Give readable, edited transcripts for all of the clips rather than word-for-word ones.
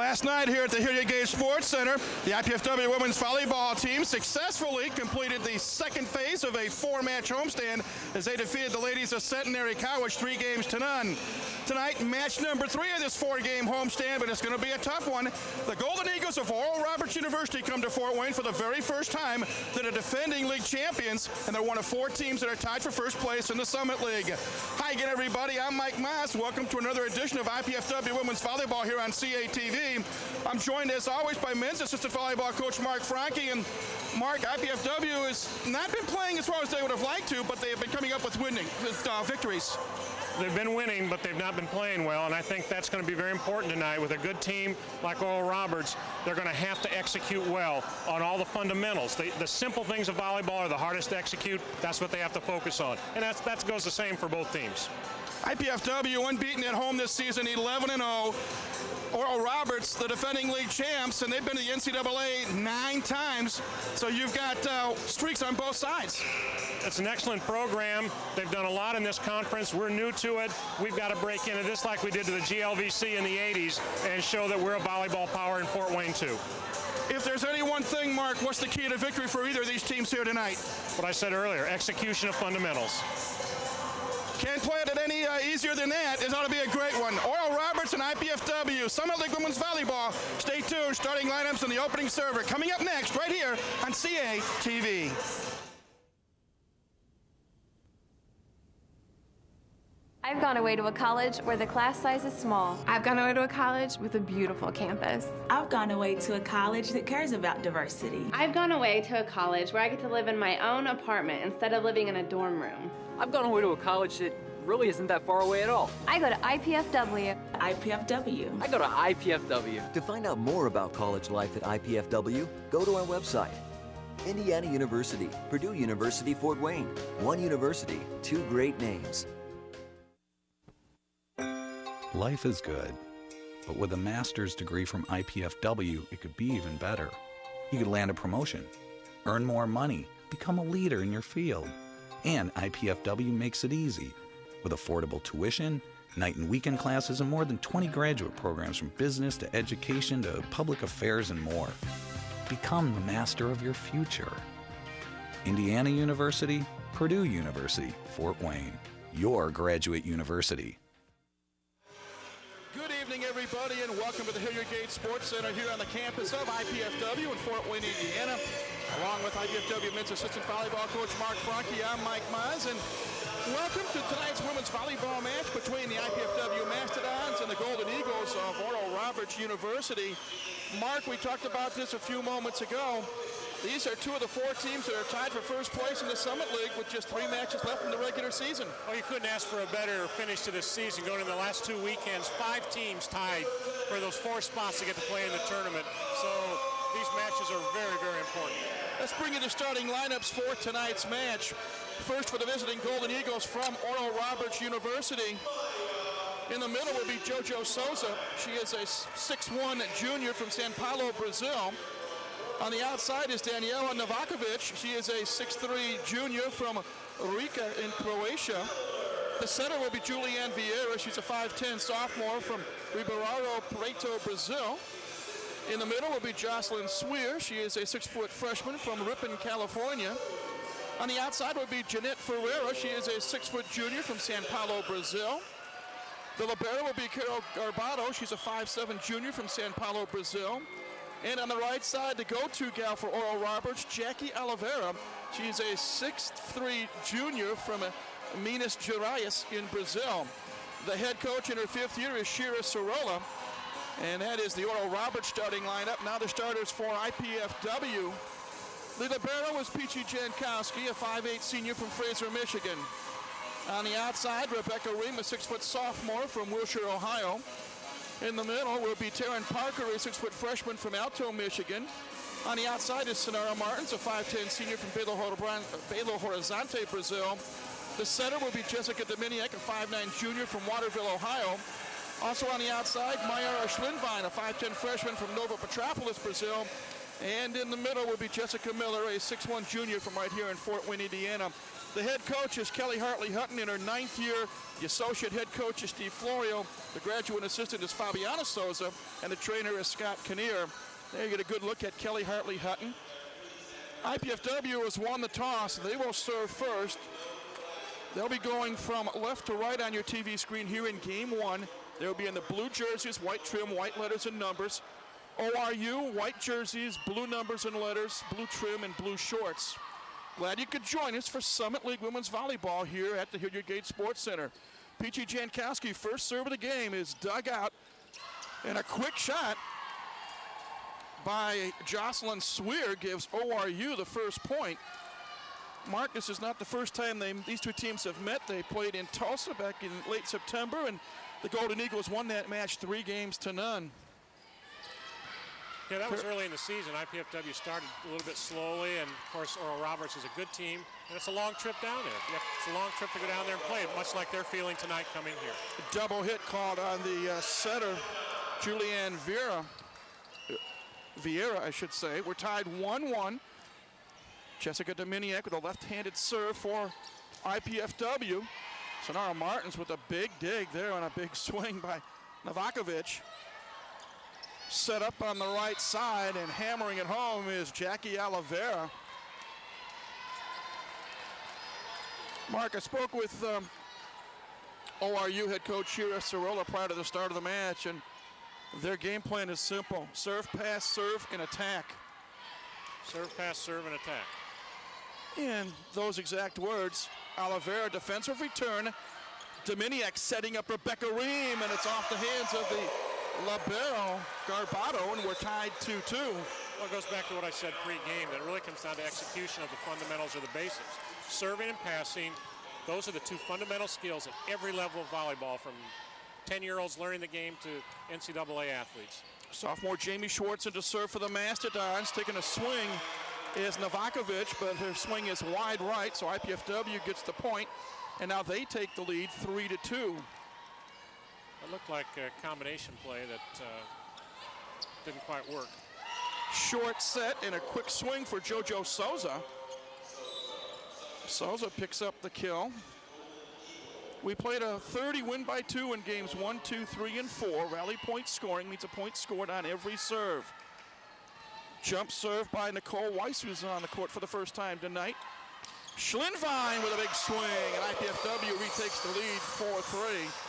Last night here at the Hilliard Gage Sports Center, the IPFW women's volleyball team successfully completed the second phase of a 4-match homestand as they defeated the ladies of Centenary College 3-0. Tonight, match number 3 of this 4-game homestand, but it's going to be a tough one. The Golden Eagles of Oral Roberts University come to Fort Wayne for the very first time. They're the defending league champions, and they're one of 4 teams that are tied for first place in the Summit League. Hi again, everybody. I'm Mike Moss. Welcome to another edition of IPFW Women's Volleyball here on CATV. I'm joined, as always, by men's assistant volleyball coach Mark Franke. And Mark, IPFW has not been playing as well as they would have liked to, but they have been coming up with victories. They've been winning, but they've not been playing well, and I think that's going to be very important tonight. With a good team like Oral Roberts, they're going to have to execute well on all the fundamentals. The simple things of volleyball are the hardest to execute. That's what they have to focus on, and that goes the same for both teams. IPFW unbeaten at home this season, 11-0. Oral Roberts, the defending league champs, and they've been to the NCAA 9 times, so you've got streaks on both sides. It's an excellent program. They've done a lot in this conference. We're new to it. We've got to break into this like we did to the GLVC in the 80s and show that we're a volleyball power in Fort Wayne, too. If there's any one thing, Mark, what's the key to victory for either of these teams here tonight? What I said earlier, execution of fundamentals. Can't play it any easier than that. It ought to be a great one. Oral Roberts and IPFW, Summit League Women's Volleyball. Stay tuned. Starting lineups in the opening server. Coming up next, right here on CATV. I've gone away to a college where the class size is small. I've gone away to a college with a beautiful campus. I've gone away to a college that cares about diversity. I've gone away to a college where I get to live in my own apartment instead of living in a dorm room. I've gone away to a college that really isn't that far away at all. I go to IPFW. IPFW. I go to IPFW. To find out more about college life at IPFW, go to our website. Indiana University, Purdue University, Fort Wayne. One university, 2 great names. Life is good, but with a master's degree from IPFW, it could be even better. You could land a promotion, earn more money, become a leader in your field. And IPFW makes it easy. With affordable tuition, night and weekend classes, and more than 20 graduate programs from business to education to public affairs and more. Become the master of your future. Indiana University, Purdue University, Fort Wayne. Your graduate university. Good evening, everybody, and welcome to the Hilliard Gage Sports Center here on the campus of IPFW in Fort Wayne, Indiana. Along with IPFW men's assistant volleyball coach Mark Franke, I'm Mike Mize, and welcome to tonight's women's volleyball match between the IPFW Mastodons and the Golden Eagles of Oral Roberts University. Mark, we talked about this a few moments ago. These are 2 of the 4 teams that are tied for first place in the Summit League with just 3 matches left in the regular season. Well, you couldn't ask for a better finish to this season. Going into the last 2 weekends, 5 teams tied for those 4 spots to get to play in the tournament. So these matches are very, very important. Let's bring you the starting lineups for tonight's match. First for the visiting Golden Eagles from Oral Roberts University. In the middle will be JoJo Souza. She is a 6'1" junior from Sao Paulo, Brazil. On the outside is Daniela Novakovic. She is a 6'3" junior from Rijeka in Croatia. The center will be Julianne Vieira. She's a 5'10" sophomore from Ribeirão Preto, Brazil. In the middle will be Jocelyn Swear. She is a 6-foot freshman from Ripon, California. On the outside will be Jeanette Ferreira. She is a 6-foot junior from Sao Paulo, Brazil. The libero will be Carol Garbado. She's a 5'7" junior from Sao Paulo, Brazil. And on the right side, the go-to gal for Oral Roberts, Jackie Oliveira. She's a 6'3" junior from Minas Gerais in Brazil. The head coach in her 5th year is Shira Sorolla. And that is the Oral Roberts starting lineup. Now the starters for IPFW. The libero is Peachy Jankowski, a 5'8" senior from Fraser, Michigan. On the outside, Rebecca Ream, a 6-foot sophomore from Wilshire, Ohio. In the middle will be Taryn Parker, a 6-foot freshman from Alto, Michigan. On the outside is Sonara Martins, a 5'10" senior from Belo Horizonte, Brazil. The center will be Jessica Dominiak, a 5'9" junior from Waterville, Ohio. Also on the outside, Mayara Schlinvine, a 5'10" freshman from Nova Petropolis, Brazil. And in the middle will be Jessica Miller, a 6'1" junior from right here in Fort Wayne, Indiana. The head coach is Kelly Hartley-Hutton in her 9th year. The associate head coach is Steve Florio. The graduate assistant is Fabiana Souza, and the trainer is Scott Kinnear. There you get a good look at Kelly Hartley-Hutton. IPFW has won the toss. They will serve first. They'll be going from left to right on your TV screen here in game 1. They'll be in the blue jerseys, white trim, white letters and numbers. ORU, white jerseys, blue numbers and letters, blue trim and blue shorts. Glad you could join us for Summit League Women's Volleyball here at the Hilliard Gate Sports Center. Peachy Jankowski, first serve of the game, is dug out. And a quick shot by Jocelyn Swear gives ORU the first point. Mark, this is not the first time these two teams have met. They played in Tulsa back in late September, and the Golden Eagles won that match 3-0. Yeah, that was early in the season. IPFW started a little bit slowly, and of course Oral Roberts is a good team, and it's a long trip down there. It's a long trip to go down there and play it, much like they're feeling tonight coming here. A double hit called on the setter, Julianne Vieira, I should say. We're tied 1-1. Jessica Dominiak with a left-handed serve for IPFW. Sonara Martins with a big dig there on a big swing by Novakovic. Set up on the right side and hammering it home is Jackie Oliveira. Mark, I spoke with ORU head coach Shira Sorolla prior to the start of the match, and their game plan is simple. Serve, pass, serve, and attack. Serve, pass, serve, and attack. In those exact words, Oliveira defensive return. Dominiak setting up Rebecca Ream, and it's off the hands of the libero Garbato, and we're tied 2-2. Well, it goes back to what I said pre-game. That really comes down to execution of the fundamentals or the basics. Serving and passing, those are the two fundamental skills at every level of volleyball, from 10-year-olds learning the game to NCAA athletes. Sophomore Jamie Schwartz into serve for the Mastodons. Taking a swing is Novakovic, but her swing is wide right, so IPFW gets the point, and now they take the lead 3-2. It looked like a combination play that didn't quite work. Short set and a quick swing for JoJo Souza. Souza picks up the kill. We played a 30 win by 2 in games 1, 2, 3, and 4. Rally point scoring means a point scored on every serve. Jump serve by Nicole Weiss, who's on the court for the first time tonight. Schlinvine with a big swing, and IPFW retakes the lead 4-3.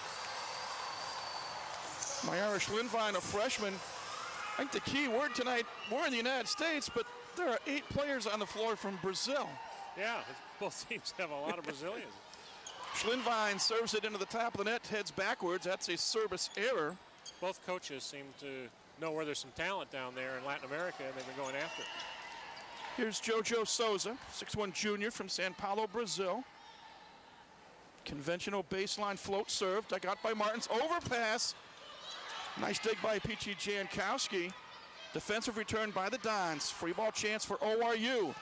Mayara Schlinvine, a freshman. I think the key word tonight, we're in the United States, but there are 8 players on the floor from Brazil. Yeah, both teams have a lot of Brazilians. Schlinvine serves it into the top of the net, heads backwards. That's a service error. Both coaches seem to know where there's some talent down there in Latin America, and they've been going after it. Here's JoJo Souza, 6'1" junior from Sao Paulo, Brazil. Conventional baseline float serve, dug out by Martins. Overpass. Nice dig by Peachy Jankowski. Defensive return by the Dons. Free ball chance for ORU.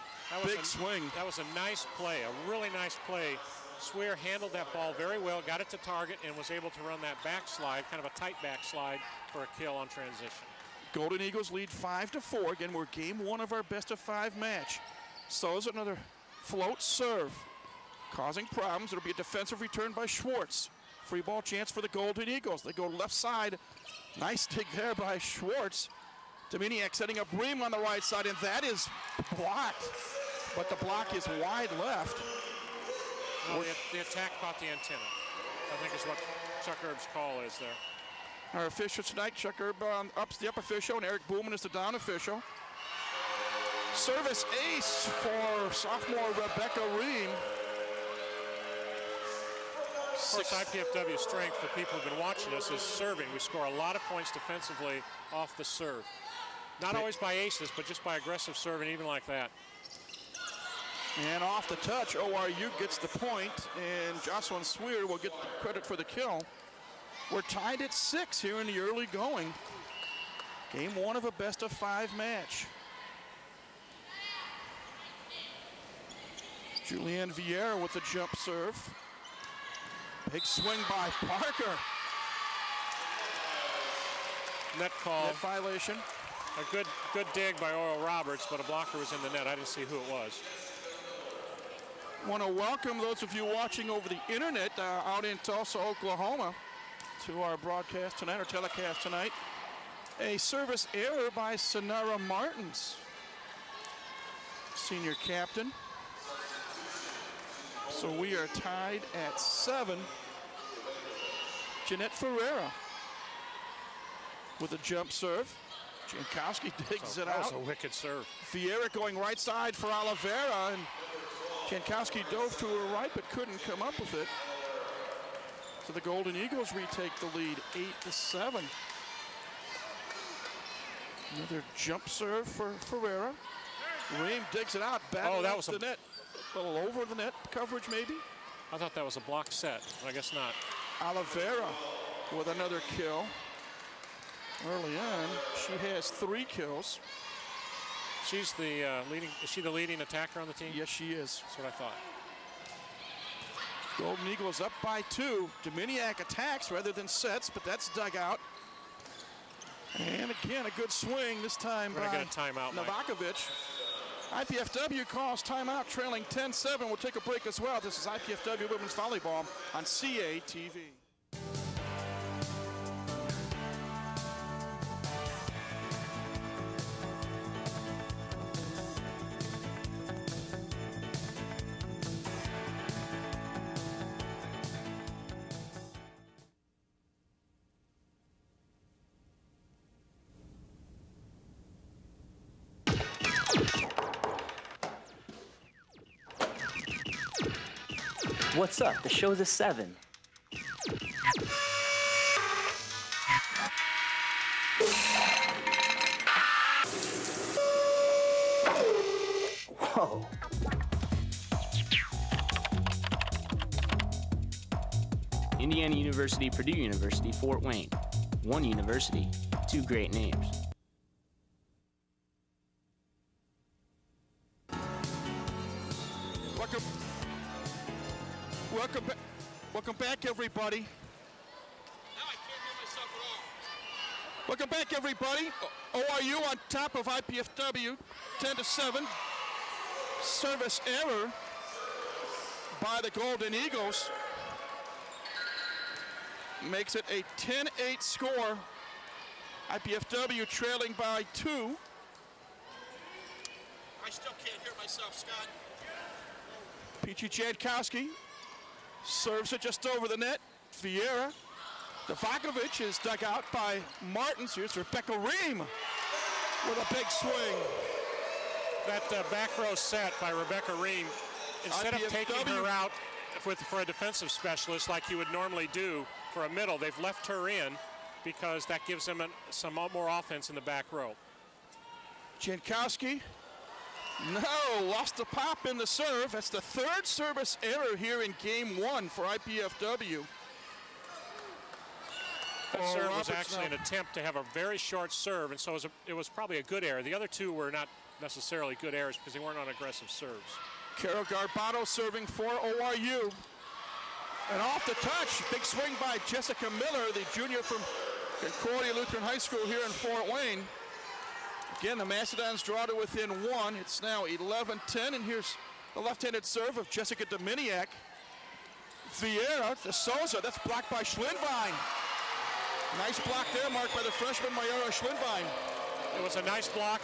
Big swing. That was a nice play, a really nice play. Swear handled that ball very well, got it to target, and was able to run that backslide, kind of a tight backslide, for a kill on transition. Golden Eagles lead 5-4. Again, we're game 1 of our best-of-5 match. Souza, another float serve, causing problems. It'll be a defensive return by Schwartz. Free ball chance for the Golden Eagles. They go left side. Nice dig there by Schwartz. Dominiak setting up Ream on the right side, and that is blocked. But the block is wide left. Well, the attack caught the antenna, I think is what Chuck Erb's call is there. Our official tonight, Chuck Erb ups the up official, and Eric Booman is the down official. Service ace for sophomore Rebecca Ream. Of course, IPFW's strength, for people who've been watching us, is serving. We score a lot of points defensively off the serve. Not always by aces, but just by aggressive serving, even like that. And off the touch, ORU gets the point, and Jocelyn Swear will get the credit for the kill. We're tied at 6 here in the early going. Game 1 of a best-of-5 match. Julianne Vieira with the jump serve. Big swing by Parker. Net call. Net violation. A good dig by Oral Roberts, but a blocker was in the net. I didn't see who it was. Want to welcome those of you watching over the internet out in Tulsa, Oklahoma, to our broadcast tonight, or telecast tonight. A service error by Sonara Martins, senior captain. So we are tied at 7. Jeanette Ferreira with a jump serve. Jankowski digs it out. That was a wicked serve. Vieira going right side for Oliveira, and Jankowski dove to her right but couldn't come up with it. So the Golden Eagles retake the lead, 8-7. Another jump serve for Ferreira. Ream digs it out, back that was the net. A little over the net coverage maybe. I thought that was a block set, but I guess not. Oliveira with another kill. Early on, she has 3 kills. She's the is she the leading attacker on the team? Yes, she is. That's what I thought. Golden Eagles up by 2. Dominiak attacks rather than sets, but that's dug out. And again, a good swing this time by Get a timeout, Novakovic. IPFW calls timeout, trailing 10-7. We'll take a break as well. This is IPFW Women's Volleyball on CA TV. What's up? The show's at 7. Whoa. Indiana University, Purdue University, Fort Wayne. One university, 2 great names. Welcome back, everybody. Now I can't hear myself at all. Welcome back, everybody. ORU on top of IPFW, 10-7. Service error by the Golden Eagles makes it a 10-8 score. IPFW trailing by 2. I still can't hear myself, Scott. Peachy Jankowski serves it just over the net. Vieira. Novakovic is dug out by Martins. Here's Rebecca Ream with a big swing. That back row set by Rebecca Ream, instead of taking her out for a defensive specialist like you would normally do for a middle, they've left her in because that gives them some more offense in the back row. Jankowski. No, lost the pop in the serve. That's the 3rd service error here in game 1 for IPFW. That serve was actually an attempt to have a very short serve, and so it was probably a good error. The other 2 were not necessarily good errors because they weren't on aggressive serves. Carol Garbato serving for ORU. And off the touch, big swing by Jessica Miller, the junior from Concordia Lutheran High School here in Fort Wayne. Again, the Macedons draw to within 1. It's now 11-10, and here's the left-handed serve of Jessica Dominiak. Vieira to Souza, that's blocked by Schlindwein. Nice block there, marked by the freshman Mayara Schlindwein. It was a nice block,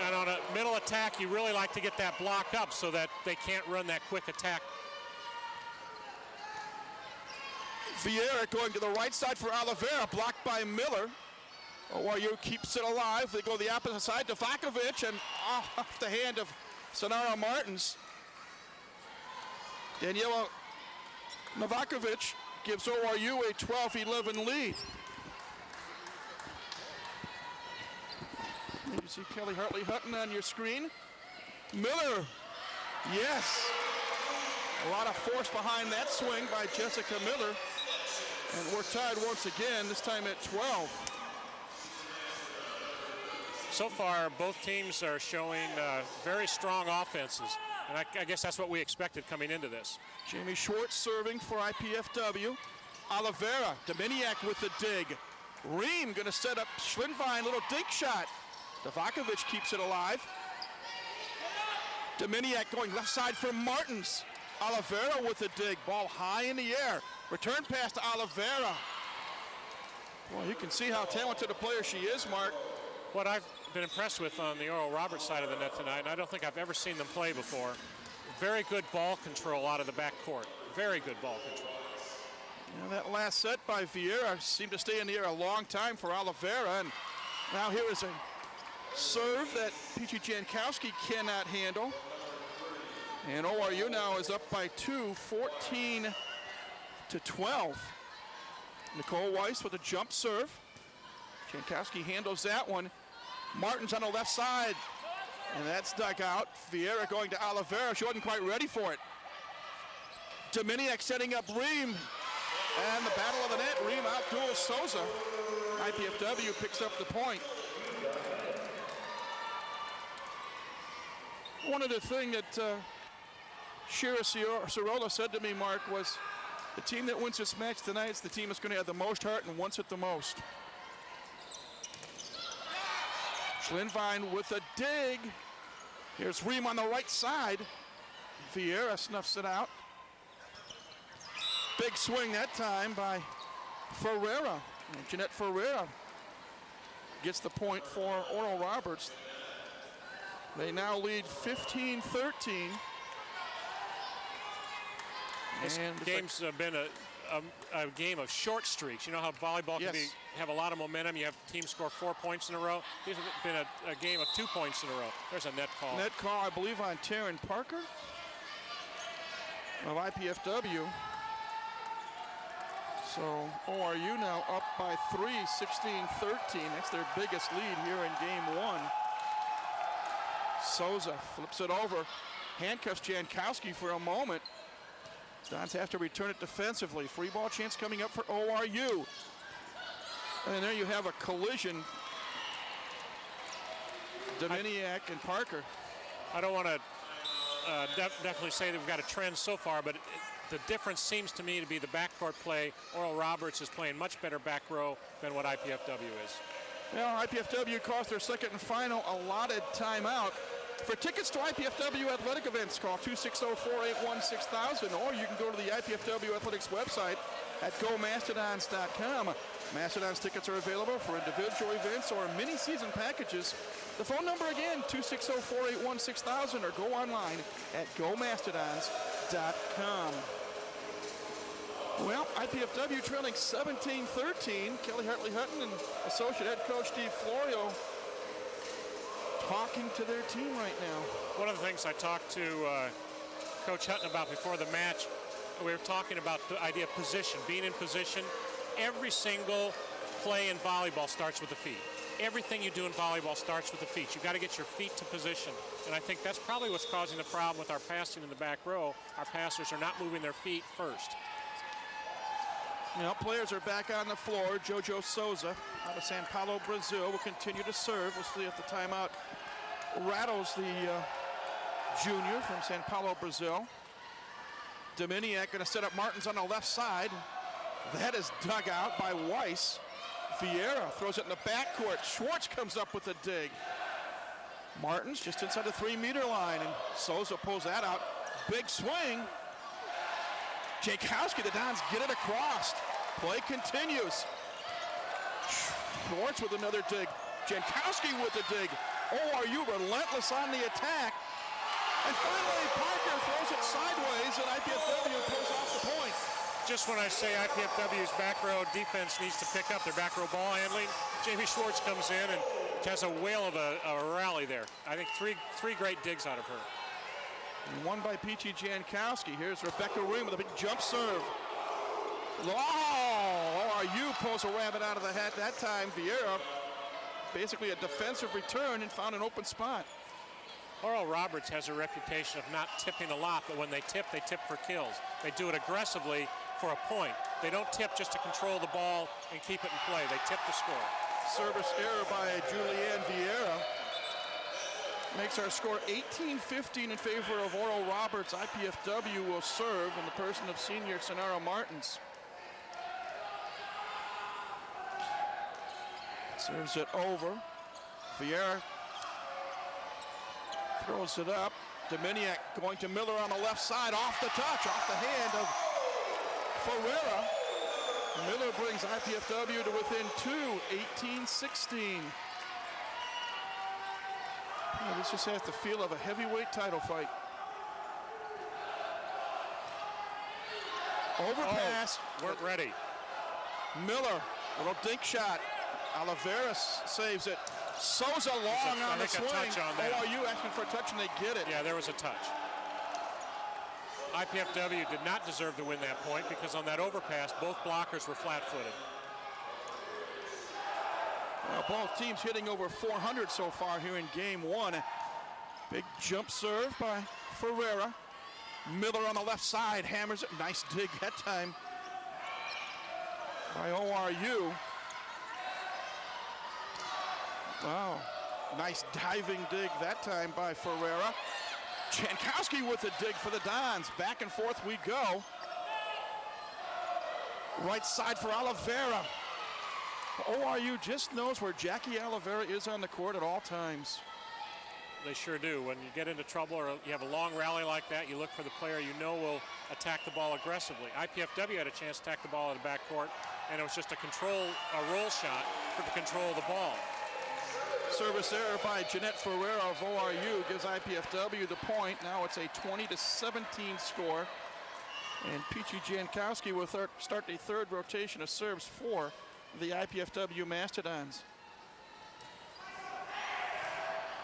and on a middle attack, you really like to get that block up so that they can't run that quick attack. Vieira going to the right side for Oliveira, blocked by Miller. ORU keeps it alive. They go the opposite side to Novakovic, and off the hand of Sonara Martins. Daniela Novakovic gives ORU a 12-11 lead. You see Kelly Hartley-Hutton on your screen. Miller, yes. A lot of force behind that swing by Jessica Miller. And we're tied once again, this time at 12. So far, both teams are showing very strong offenses, and I guess that's what we expected coming into this. Jamie Schwartz serving for IPFW. Oliveira, Dominiak with the dig. Ream going to set up Schlindwein, little dink shot. Novakovic keeps it alive. Dominiak going left side for Martins. Oliveira with the dig. Ball high in the air. Return pass to Oliveira. Well, you can see how talented a player she is, Mark. What I've been impressed with on the Oral Roberts side of the net tonight, and I don't think I've ever seen them play before, very good ball control out of the backcourt. Very good ball control. And that last set by Vieira seemed to stay in the air a long time for Oliveira. And now here is a serve that Peachy Jankowski cannot handle. And ORU now is up by 2, 14-12. Nicole Weiss with a jump serve. Jankowski handles that one. Martins on the left side. And that's dug out. Vieira going to Oliveira. She wasn't quite ready for it. Dominiak setting up Ream. And the battle of the net. Ream outduels Souza. IPFW picks up the point. One of the things that Shira Cirola said to me, Mark, was the team that wins this match tonight is the team that's going to have the most heart and wants it the most. Schlinvine with a dig. Here's Ream on the right side. Vieira snuffs it out. Big swing that time by Ferreira. And Jeanette Ferreira gets the point for Oral Roberts. They now lead 15-13. This game's been a game of short streaks. You know how volleyball can have a lot of momentum. You have teams score 4 points in a row. This has been a game of 2 points in a row. There's a net call. Net call, I believe, on Taryn Parker of IPFW. So ORU now up by 3, 16-13. That's their biggest lead here in game 1. Souza flips it over, handcuffs Jankowski for a moment. Dons have to return it defensively. Free ball chance coming up for ORU. And there you have a collision. Dominiak and Parker. I don't want to definitely say that we've got a trend so far, but the difference seems to me to be the backcourt play. Oral Roberts is playing much better back row than what IPFW is. Well, IPFW cost their second and final allotted timeout. For tickets to IPFW athletic events, call 260-481-6000, or you can go to the IPFW Athletics website at gomastodons.com. Mastodons tickets are available for individual events or mini season packages. The phone number again, 260-481-6000, or go online at gomastodons.com. Well, IPFW trailing 17-13. Kelly Hartley-Hutton and associate head coach Steve Florio talking to their team right now. One of the things I talked to Coach Hutton about before the match, we were talking about the idea of position, being in position. Every single play in volleyball starts with the feet. Everything you do in volleyball starts with the feet. You've got to get your feet to position. And I think that's probably what's causing the problem with our passing in the back row. Our passers are not moving their feet first. Now players are back on the floor. Jojo Souza out of Sao Paulo, Brazil, will continue to serve. We'll see if the timeout rattles the junior from Sao Paulo, Brazil. Dominiak going to set up Martins on the left side. That is dug out by Weiss. Vieira throws it in the backcourt. Schwartz comes up with a dig. Martins just inside the 3-meter line, and Souza pulls that out. Big swing. Jankowski, the Dons get it across. Play continues. Schwartz with another dig. Jankowski with a dig. ORU relentless on the attack. And finally, Parker throws it sideways, and IPFW pulls off the point. Just when I say IPFW's back row defense needs to pick up their back row ball handling, Jamie Schwartz comes in and has a whale of a rally there. I think three great digs out of her. And one by Peachy Jankowski. Here's Rebecca Ream with a big jump serve. Oh, ORU pulls a rabbit out of the hat that time. Vieira, basically a defensive return, and found an open spot. Oral Roberts has a reputation of not tipping a lot, but when they tip for kills. They do it aggressively for a point. They don't tip just to control the ball and keep it in play. They tip to score. Service error by Julianne Vieira makes our score 18-15 in favor of Oral Roberts. IPFW will serve in the person of senior Sonara Martins. Serves it over. Vieira throws it up. Dominiak going to Miller on the left side, off the touch, off the hand of Ferreira. Miller brings IPFW to within 2, 18-16. This just has the feel of a heavyweight title fight. Overpass. Weren't ready. Miller, little dink shot. Oliveira saves it. Souza long on the swing. ORU asking for a touch and they get it. Yeah, there was a touch. IPFW did not deserve to win that point because on that overpass, both blockers were flat-footed. Well, both teams hitting over 400 so far here in game one. Big jump serve by Ferreira. Miller on the left side hammers it. Nice dig that time by ORU. Wow, nice diving dig that time by Ferreira. Jankowski with the dig for the Dons. Back and forth we go. Right side for Oliveira. ORU just knows where Jackie Oliveira is on the court at all times. They sure do. When you get into trouble or you have a long rally like that, you look for the player you know will attack the ball aggressively. IPFW had a chance to attack the ball in the backcourt, and it was just a roll shot to control the ball. Service error by Jeanette Ferreira of ORU gives IPFW the point. Now it's a 20-17 score. And Peachy Jankowski will start the third rotation of serves for the IPFW Mastodons.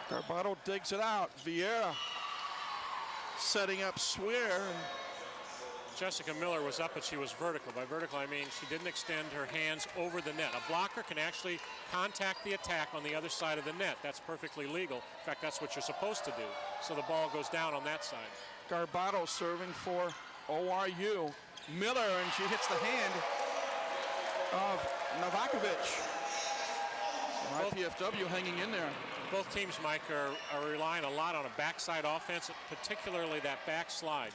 Garbato digs it out. Vieira setting up Swear. Jessica Miller was up, but she was vertical. By vertical, I mean she didn't extend her hands over the net. A blocker can actually contact the attack on the other side of the net. That's perfectly legal. In fact, that's what you're supposed to do. So the ball goes down on that side. Garbato serving for ORU. Miller, and she hits the hand of Novakovic. IPFW hanging in there. Both teams, Mike, are relying a lot on a backside offense, particularly that backslide.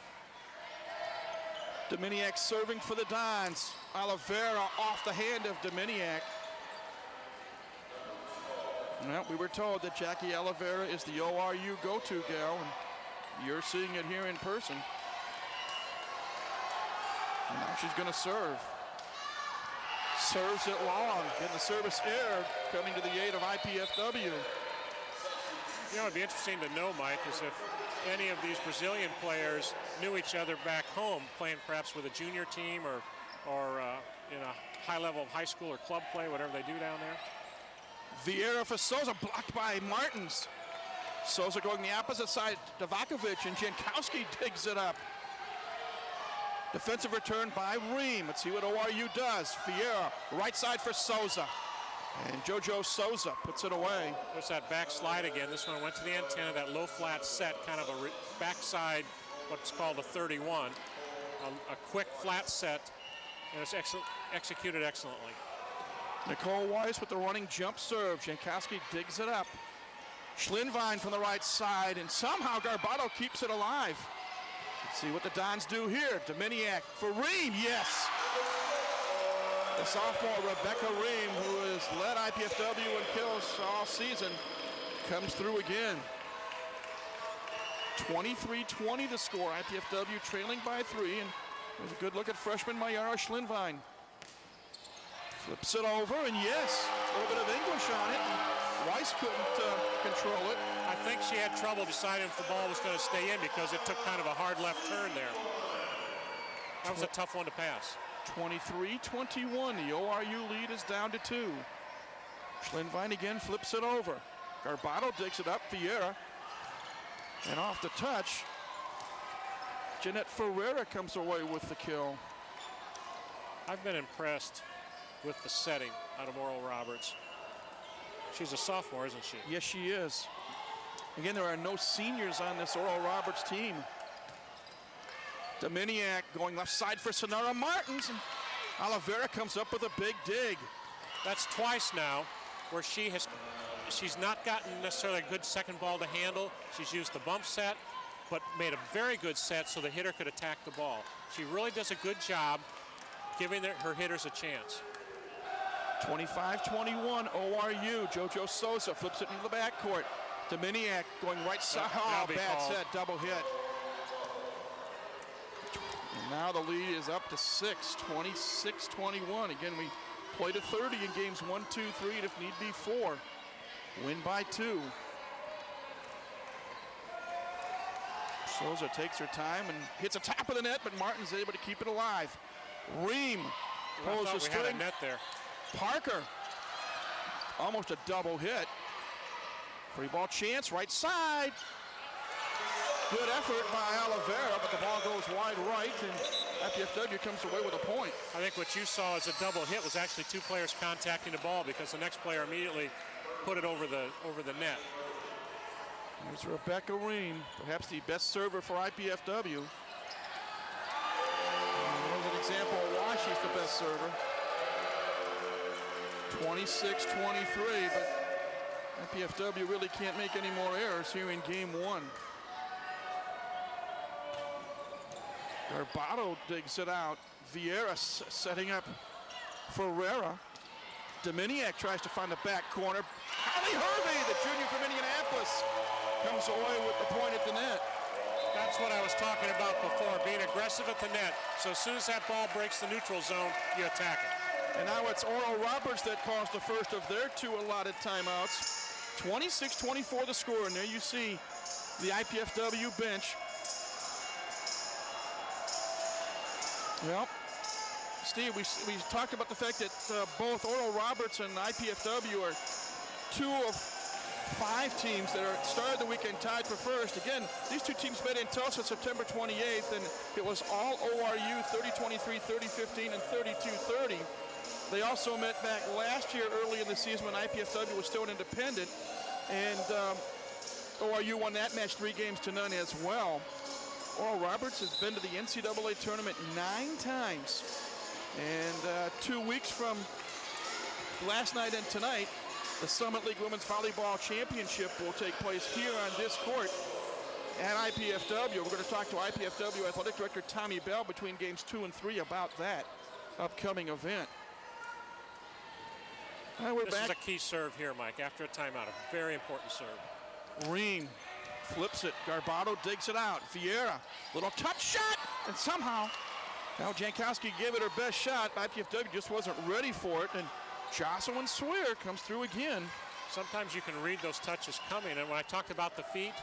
Dominiak serving for the Dons. Oliveira off the hand of Dominiak. Well, we were told that Jackie Oliveira is the ORU go-to gal, and you're seeing it here in person. And now she's going to serve. Serves it long. Getting the service error coming to the aid of IPFW. You know, it'd be interesting to know, Mike, is if any of these Brazilian players knew each other back home, playing perhaps with a junior team or in a high level of high school or club play, whatever they do down there. Vieira for Souza, blocked by Martins. Souza going the opposite side to Vakovic, and Jankowski digs it up. Defensive return by Ream. Let's see what ORU does. Vieira, right side for Souza. And JoJo Souza puts it away. What's that backslide again? This one went to the antenna, that low flat set, kind of a backside, what's called a 31. A quick flat set, and it's executed excellently. Nicole Weiss with the running jump serve. Jankowski digs it up. Schlinvine from the right side, and somehow Garbato keeps it alive. Let's see what the Dons do here. Dominiak for Ream, yes! The sophomore Rebecca Ream, who has led IPFW in kills all season, comes through again. 23-20 the score. IPFW trailing by 3, and there's a good look at freshman Mayara Schlinvine. Flips it over, and yes, a little bit of English on it. Weiss couldn't control it. I think she had trouble deciding if the ball was going to stay in because it took kind of a hard left turn there. That was a tough one to pass. 23-21, the ORU lead is down to 2. Schlinvine again flips it over. Garbato digs it up, Vieira. And off the touch, Jeanette Ferreira comes away with the kill. I've been impressed with the setting out of Oral Roberts. She's a sophomore, isn't she? Yes, she is. Again, there are no seniors on this Oral Roberts team. Dominiak going left side for Sonara Martins. And Oliveira comes up with a big dig. That's twice now where she's not gotten necessarily a good second ball to handle. She's used the bump set, but made a very good set so the hitter could attack the ball. She really does a good job giving her hitters a chance. 25-21, ORU. JoJo Souza flips it into the backcourt. Dominiak going right side. That'll be Bad called. set, double hit. And now the lead is up to 6, 26-21. Again, we played to 30 in games 1, 2, 3, and if need be 4. Win by 2. Souza takes her time and hits a top of the net, but Martin's able to keep it alive. Ream pulls the we had a string. net there. Parker, almost a double hit. Free ball chance, right side. Good effort by Oliveira, but the ball goes wide right, and IPFW comes away with a point. I think what you saw as a double hit was actually 2 players contacting the ball because the next player immediately put it over the net. There's Rebecca Ream, perhaps the best server for IPFW. There's an example of why she's the best server. 26-23, but IPFW really can't make any more errors here in game 1. Garbado digs it out. Vieira setting up Ferreira. Dominiak tries to find the back corner. Holly Hervey, the junior from Indianapolis, comes away with the point at the net. That's what I was talking about before, being aggressive at the net. So as soon as that ball breaks the neutral zone, you attack it. And now it's Oral Roberts that caused the first of their 2 allotted timeouts. 26-24 the score, and there you see the IPFW bench. Well, Steve, we talked about the fact that both Oral Roberts and IPFW are 2 of 5 teams that are started the weekend tied for first. Again, these 2 teams met in Tulsa September 28th, and it was all ORU 30-23, 30-15, and 32-30. They also met back last year early in the season when IPFW was still an independent, and ORU won that match 3-0 as well. Oral Roberts has been to the NCAA tournament 9 times. And 2 weeks from last night and tonight, the Summit League Women's Volleyball Championship will take place here on this court at IPFW. We're going to talk to IPFW Athletic Director Tommy Bell between games 2 and 3 about that upcoming event. This is a key serve here, Mike, after a timeout. A very important serve. Ream flips it. Garbado digs it out. Vieira, little touch shot, and somehow, now Jankowski gave it her best shot. IPFW just wasn't ready for it, and Jocelyn Swear comes through again. Sometimes you can read those touches coming, and when I talked about the feet,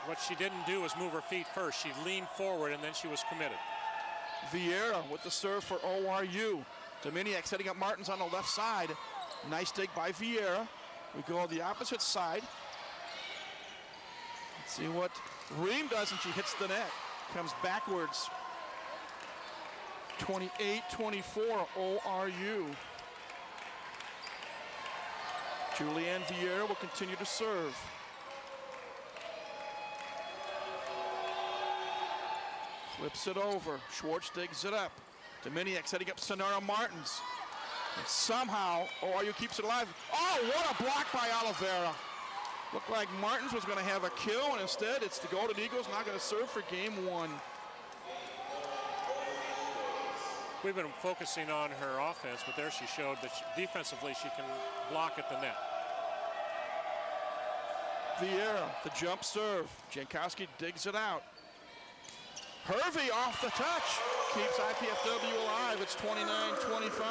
what she didn't do was move her feet first. She leaned forward, and then she was committed. Vieira with the serve for ORU. Dominiak setting up Martins on the left side. Nice dig by Vieira. We go on the opposite side. Let's see what Ream does, and she hits the net. Comes backwards. 28-24 ORU. Julianne Vieira will continue to serve. Flips it over. Schwartz digs it up. Dominiak setting up Sonara Martins. And somehow ORU keeps it alive. Oh, what a block by Oliveira. Looked like Martins was going to have a kill, and instead it's the Golden Eagles not going to serve for game 1. We've been focusing on her offense, but there she showed that defensively she can block at the net. Vieira, the jump serve. Jankowski digs it out. Hervey off the touch. Keeps IPFW alive. It's 29-25.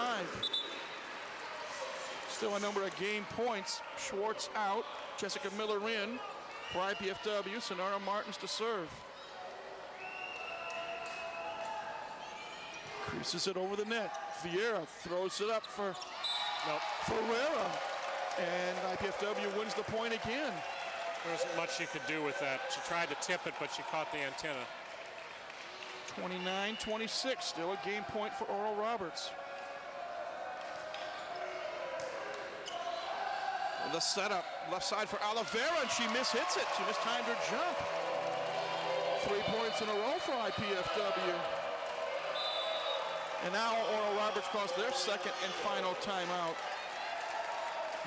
Still a number of game points. Schwartz out. Jessica Miller in for IPFW. Sonara Martins to serve. Creases it over the net. Vieira throws it up for Ferreira. And IPFW wins the point again. There wasn't much she could do with that. She tried to tip it, but she caught the antenna. 29-26, still a game point for Oral Roberts. The setup, left side for Oliveira, and she mishits it. She mistimed her jump. 3 points in a row for IPFW. And now Oral Roberts calls their second and final timeout.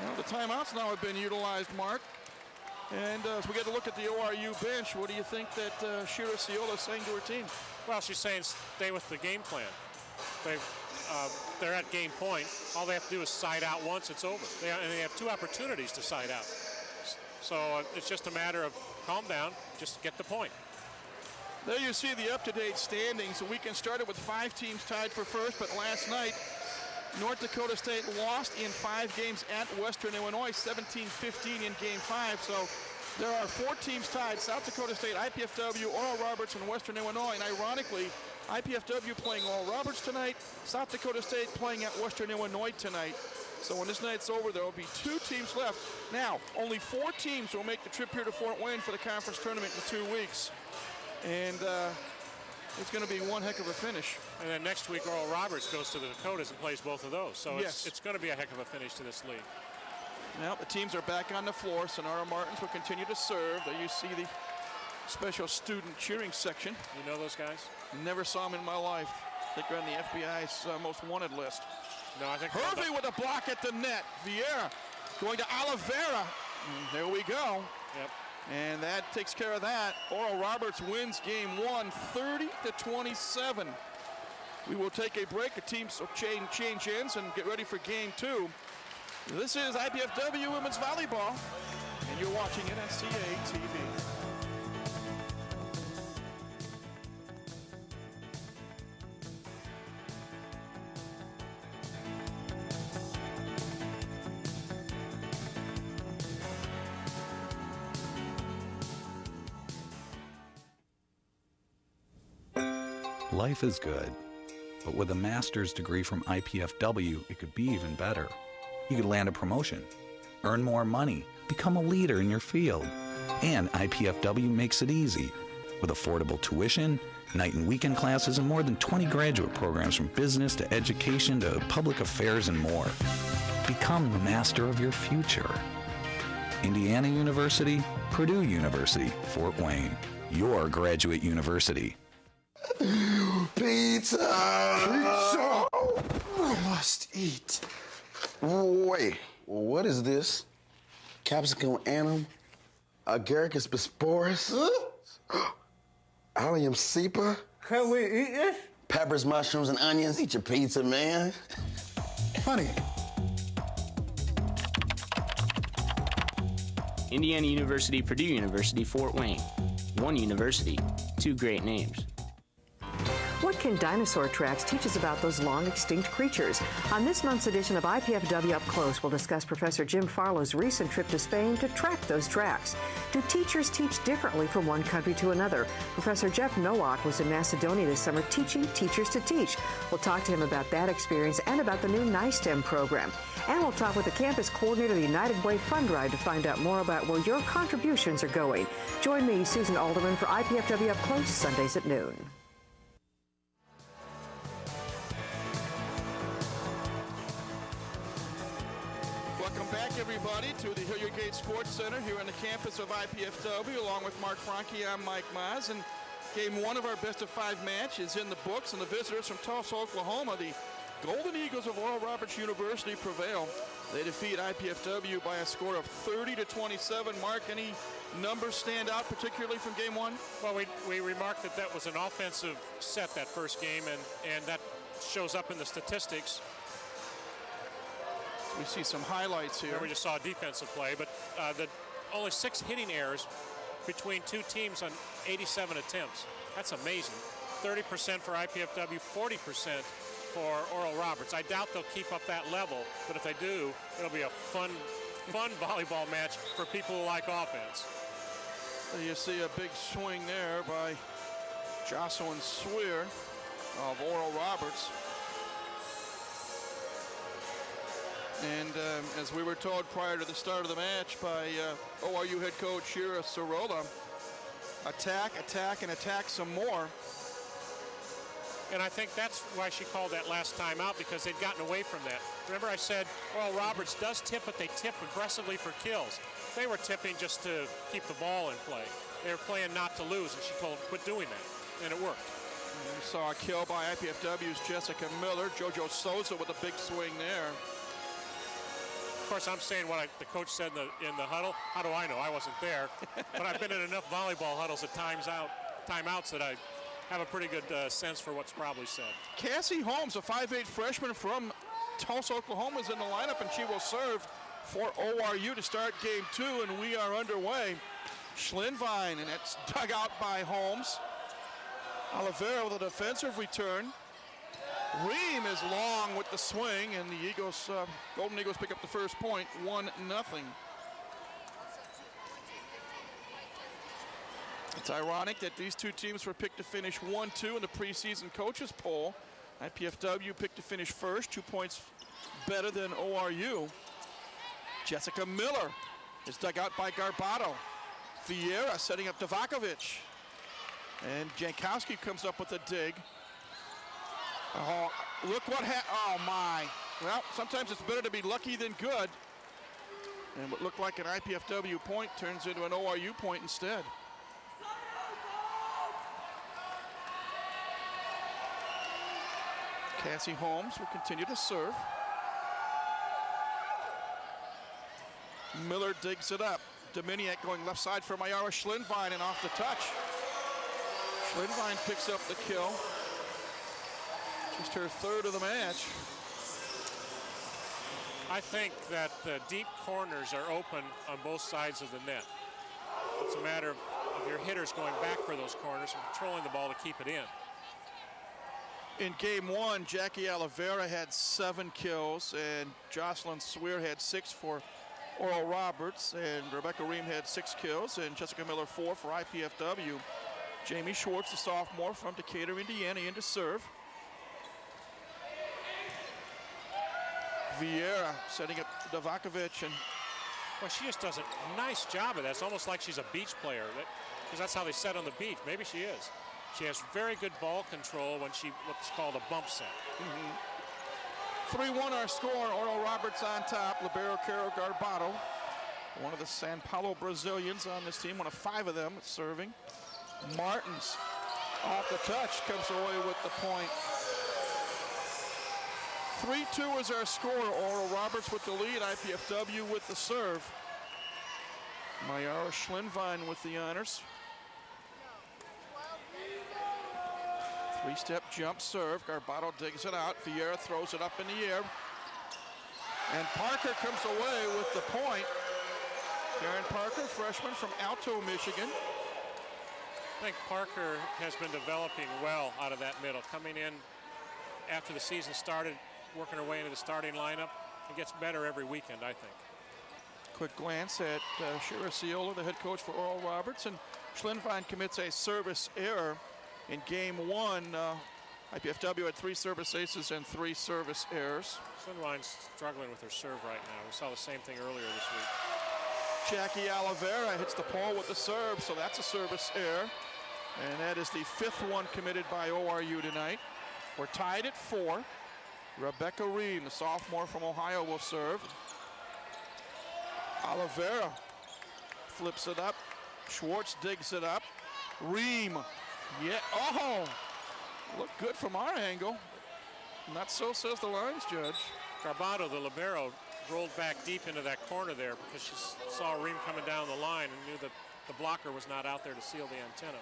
Well, the timeouts now have been utilized, Mark. And as we get a look at the ORU bench, what do you think that Shira Ciola is saying to her team? Well, she's saying stay with the game plan. They're at game point. All they have to do is side out once, it's over. And they have 2 opportunities to side out. So it's just a matter of calm down, just get the point. There you see the up-to-date standings. The weekend started with 5 teams tied for first, but last night, North Dakota State lost in 5 games at Western Illinois, 17-15 in Game 5. So there are 4 teams tied: South Dakota State, IPFW, Oral Roberts, and Western Illinois. And ironically, IPFW playing Oral Roberts tonight, South Dakota State playing at Western Illinois tonight. So when this night's over, there will be 2 teams left. Now, only 4 teams will make the trip here to Fort Wayne for the conference tournament in 2 weeks. And it's going to be one heck of a finish. And then next week, Oral Roberts goes to the Dakotas and plays both of those. So it's going to be a heck of a finish to this league. Now the teams are back on the floor. Sonara Martins will continue to serve. There you see the special student cheering section. You know those guys? Never saw them in my life. I think they're on the FBI's most wanted list. No, I think Hervey with a block at the net. Vieira going to Oliveira. And there we go. Yep. And that takes care of that. Oral Roberts wins game 1, 30-27. We will take a break. The teams will change ends and get ready for game 2. This is IPFW Women's Volleyball, and you're watching NSCA TV. Life is good, but with a master's degree from IPFW, it could be even better. You could land a promotion, earn more money, become a leader in your field. And IPFW makes it easy. With affordable tuition, night and weekend classes, and more than 20 graduate programs from business to education to public affairs and more. Become the master of your future. Indiana University, Purdue University, Fort Wayne, your graduate university. Pizza! Pizza! I must eat. Wait, what is this? Capsicum annum? Agaricus bisporus? Allium cepa? Can we eat this? Peppers, mushrooms, and onions. Eat your pizza, man. Honey. Indiana University, Purdue University, Fort Wayne. One university, 2 great names. What can Dinosaur Tracks teach us about those long extinct creatures? On this month's edition of IPFW Up Close, we'll discuss Professor Jim Farlow's recent trip to Spain to track those tracks. Do teachers teach differently from one country to another? Professor Jeff Nowak was in Macedonia this summer teaching teachers to teach. We'll talk to him about that experience and about the new NISTEM program. And we'll talk with the campus coordinator of the United Way Fund Drive to find out more about where your contributions are going. Join me, Susan Alderman, for IPFW Up Close, Sundays at noon. Welcome back, everybody, to the Hilliard Gate Sports Center here on the campus of IPFW. Along with Mark Franke, I'm Mike Maz. And game 1 of our best-of-5 match is in the books, and the visitors from Tulsa, Oklahoma, the Golden Eagles of Oral Roberts University, prevail. They defeat IPFW by a score of 30-27. Mark, any numbers stand out particularly from game 1? Well, we remarked that was an offensive set, that first game, and that shows up in the statistics. We see some highlights here. We just saw a defensive play, but only 6 hitting errors between 2 teams on 87 attempts. That's amazing. 30% for IPFW, 40% for Oral Roberts. I doubt they'll keep up that level, but if they do, it'll be a fun volleyball match for people who like offense. So you see a big swing there by Jocelyn Swear of Oral Roberts. And as we were told prior to the start of the match by ORU head coach Shira Sorolla, attack, attack, and attack some more. And I think that's why she called that last time out, because they'd gotten away from that. Remember I said Oral Roberts does tip, but they tip aggressively for kills. They were tipping just to keep the ball in play. They were playing not to lose, and she told them quit doing that, and it worked. And we saw a kill by IPFW's Jessica Miller. JoJo Souza with a big swing there. Of course, I'm saying what the coach said in the huddle. How do I know? I wasn't there. But I've been in enough volleyball huddles at timeouts that I have a pretty good sense for what's probably said. Cassie Holmes, a 5'8 freshman from Tulsa, Oklahoma is in the lineup, and she will serve for ORU to start game 2, and we are underway. Schlinvine, and it's dug out by Holmes. Oliveira with a defensive return. Ream is long with the swing, and the Eagles, Golden Eagles pick up the first point, 1-0. It's ironic that these two teams were picked to finish 1-2 in the preseason coaches poll. IPFW picked to finish first, 2 points better than ORU. Jessica Miller is dug out by Garbato. Vieira setting up Davakovic. And Jankowski comes up with a dig. Oh, look what oh my. Well, sometimes it's better to be lucky than good. And what looked like an IPFW point turns into an ORU point instead. Cassie Holmes will continue to serve. Miller digs it up. Dominiak going left side for Mayara Schlinvine, and off the touch. Schlinvine picks up the kill. Just her third of the match. I think that the deep corners are open on both sides of the net. It's a matter of your hitters going back for those corners and controlling the ball to keep it in. In game 1, Jackie Oliveira had 7 kills, and Jocelyn Swear had 6 for Oral Roberts, and Rebecca Ream had 6 kills, and Jessica Miller 4 for IPFW. Jamie Schwartz, the sophomore from Decatur, Indiana, in to serve. Vieira setting up Davakovic, and well, she just does a nice job of that. It's almost like she's a beach player, because that's how they set on the beach. Maybe she is. She has very good ball control when she what's called a bump set. 3-1 our score. Oral Roberts on top. Libero Caro Garbato, one of the San Paulo Brazilians on this team, one of 5 of them serving. Martins off the touch comes away with the point. 3-2 is our score. Oral Roberts with the lead. IPFW with the serve. Mayara Schlinvine with the honors. 3-step jump serve. Garbato digs it out. Vieira throws it up in the air. And Parker comes away with the point. Karen Parker, freshman from Alto, Michigan. I think Parker has been developing well out of that middle. Coming in after the season started, working her way into the starting lineup. It gets better every weekend, I think. Quick glance at Shira Ciola, the head coach for Oral Roberts, and Schlinvine commits a service error. In game 1, IPFW had 3 service aces and 3 service errors. Schlinvine's struggling with her serve right now. We saw the same thing earlier this week. Jackie Oliveira hits the pole with the serve, so that's a service error. And that is the 5th one committed by ORU tonight. We're tied at 4. Rebecca Ream, the sophomore from Ohio, will serve. Oliveira flips it up. Schwartz digs it up. Ream, yeah, oh, looked good from our angle. Not so says the lines judge. Garbato, the libero, rolled back deep into that corner there because she saw Ream coming down the line and knew that the blocker was not out there to seal the antenna.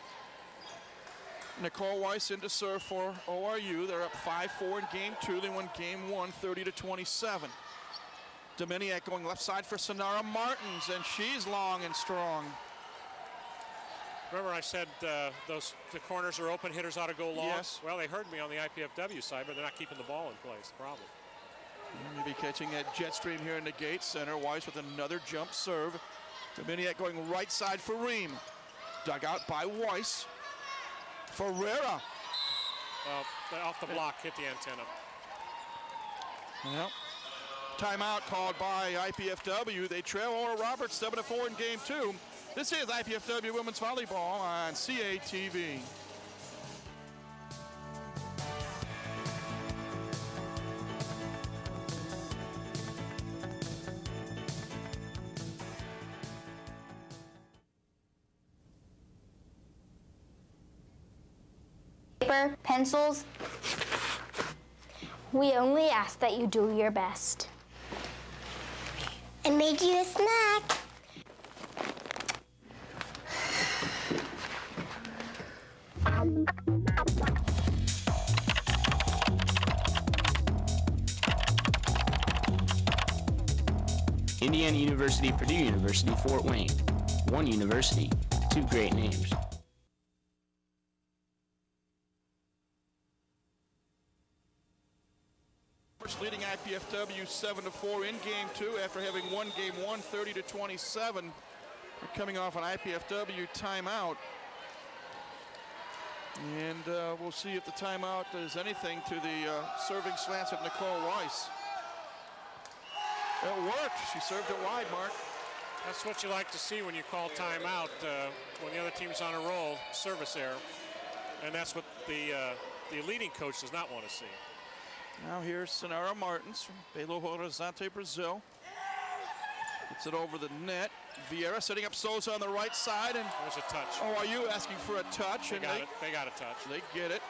Nicole Weiss in to serve for ORU. They're up 5-4 in game 2. They won game 1, 30-27. Dominiak going left side for Sonara Martins, and she's long and strong. Remember I said the corners are open, hitters ought to go long? Yes. Well, they heard me on the IPFW side, but they're not keeping the ball in place. The problem. You'll be catching that jet stream here in the Gate Center. Weiss with another jump serve. Dominiak going right side for Ream. Dug out by Weiss. Ferreira. Off the block, hit the antenna. Well, timeout called by IPFW. They trail Oral Roberts 7-4 in game 2. This is IPFW Women's Volleyball on CATV. Paper, pencils. We only ask that you do your best. I made you a snack. Indiana University, Purdue University, Fort Wayne. One university, two great names. Leading IPFW 7-4 in game 2 after having won game 1 30-27. We're coming off an IPFW timeout. And we'll see if the timeout does anything to the serving slants of Nicole Royce. It worked. She served it wide, Mark. That's what you like to see when you call timeout, when the other team's on a roll, service error. And that's what the leading coach does not want to see. Now here's Sonara Martins from Belo Horizonte, Brazil. Gets it over the net. Vieira setting up Souza on the right side. And there's a touch. Oh, are you asking for a touch? They got it. They got a touch. They get it.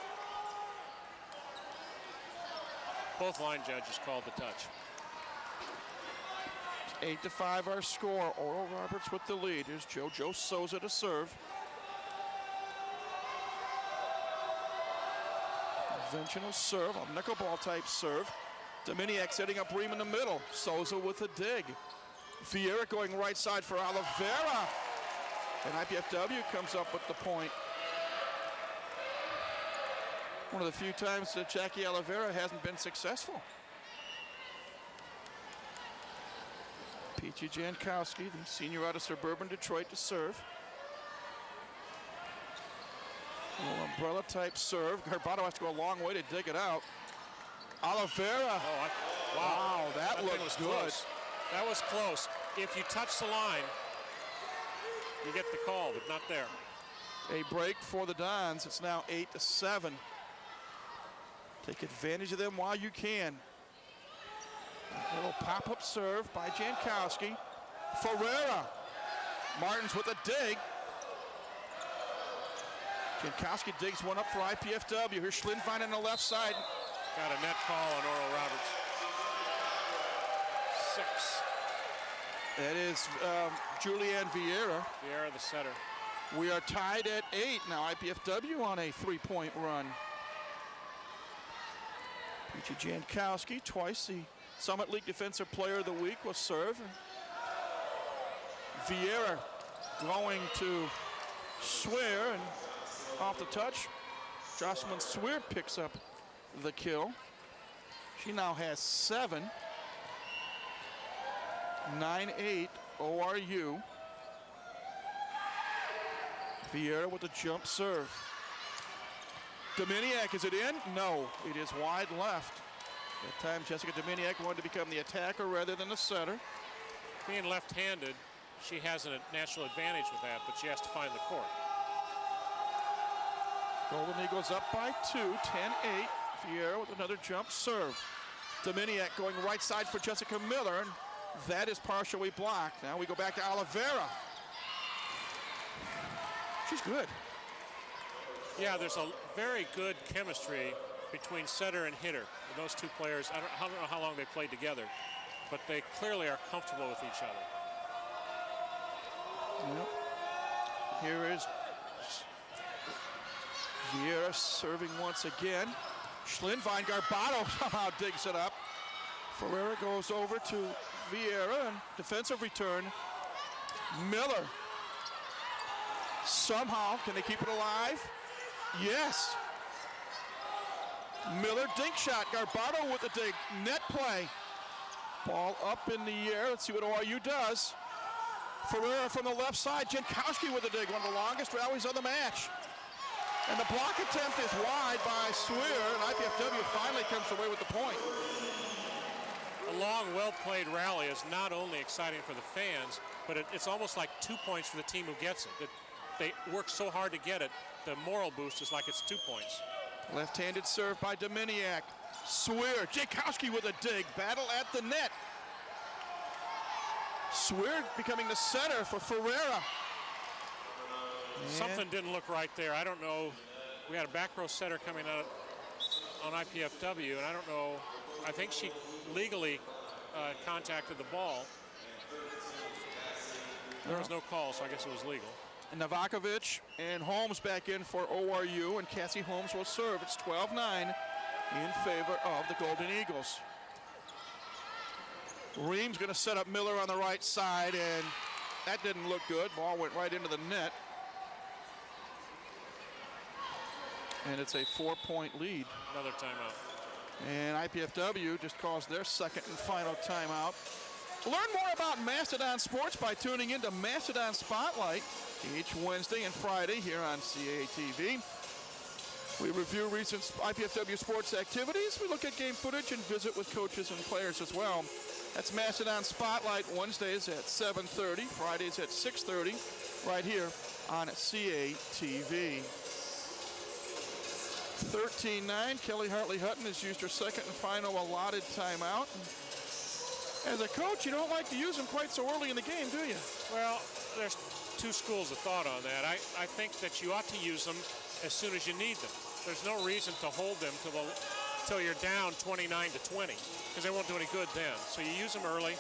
Both line judges called the touch. 8-5 our score. Oral Roberts with the lead. Here's JoJo Souza to serve. Conventional serve, a knuckleball type serve. Dominiak setting up Ream in the middle. Souza with a dig. Vieira going right side for Oliveira. And IPFW comes up with the point. One of the few times that Jackie Oliveira hasn't been successful. Peachy Jankowski, the senior out of suburban Detroit, to serve. A little umbrella type serve. Garbato has to go a long way to dig it out. Oliveira. Oh, wow, that looked was good. Close. That was close. If you touch the line, you get the call, but not there. A break for the Dons. It's now 8-7. Take advantage of them while you can. A little pop-up serve by Jankowski. Ferreira. Martins with a dig. Jankowski digs one up for IPFW. Here's Schlinfine on the left side. Got a net call on Oral Roberts. 6. That is Julianne Vieira. Vieira, the setter. We are tied at 8. Now IPFW on a 3-point run. Peachy Jankowski, twice the Summit League Defensive Player of the Week, will serve. Vieira going to Swear, and off the touch, Jocelyn Swear picks up the kill. She now has 7. 9-8 ORU. Vieira with a jump serve. Dominiak, is it in? No, it is wide left. That time Jessica Dominiak wanted to become the attacker rather than the setter. Being left-handed, she has a natural advantage with that, but she has to find the court. Golden Eagles up by 2, 10-8. Vieira with another jump serve. Dominiak going right side for Jessica Miller, and that is partially blocked. Now we go back to Oliveira. She's good. Yeah, there's a very good chemistry between setter and hitter. Those two players, I don't know how long they played together, but they clearly are comfortable with each other. Yep. Here is Vieira serving once again. Schlinvine, Garbato somehow digs it up. Ferreira goes over to Vieira, and defensive return. Miller. Somehow, can they keep it alive? Yes. Miller dink shot. Garbato with the dig. Net play. Ball up in the air. Let's see what ORU does. Ferreira from the left side. Jankowski with the dig. One of the longest rallies of the match. And the block attempt is wide by Swear, and IPFW finally comes away with the point. A long, well-played rally is not only exciting for the fans, but it's almost like 2 points for the team who gets it. They work so hard to get it, the moral boost is like it's 2 points. Left-handed serve by Dominiak. Swear, Jankowski with a dig. Battle at the net. Swear becoming the setter for Ferreira. Something didn't look right there. I don't know. We had a back row setter coming out on IPFW, and I don't know. I think she legally contacted the ball. There was no call, so I guess it was legal. Novakovic and Holmes back in for ORU, and Cassie Holmes will serve. It's 12-9 in favor of the Golden Eagles. Ream's going to set up Miller on the right side, and that didn't look good. Ball went right into the net. And it's a 4-point lead. Another timeout. And IPFW just caused their second and final timeout. Learn more about Mastodon Sports by tuning into Mastodon Spotlight each Wednesday and Friday here on CATV. We review recent IPFW sports activities. We look at game footage and visit with coaches and players as well. That's Mastodon Spotlight, Wednesdays at 7:30, Fridays at 6:30, right here on CATV. 13-9, Kelly Hartley-Hutton has used her second and final allotted timeout. As a coach, you don't like to use them quite so early in the game, do you? Well, there's two schools of thought on that. I think that you ought to use them as soon as you need them. There's no reason to hold them till you're down 29-20, because they won't do any good then. So you use them early.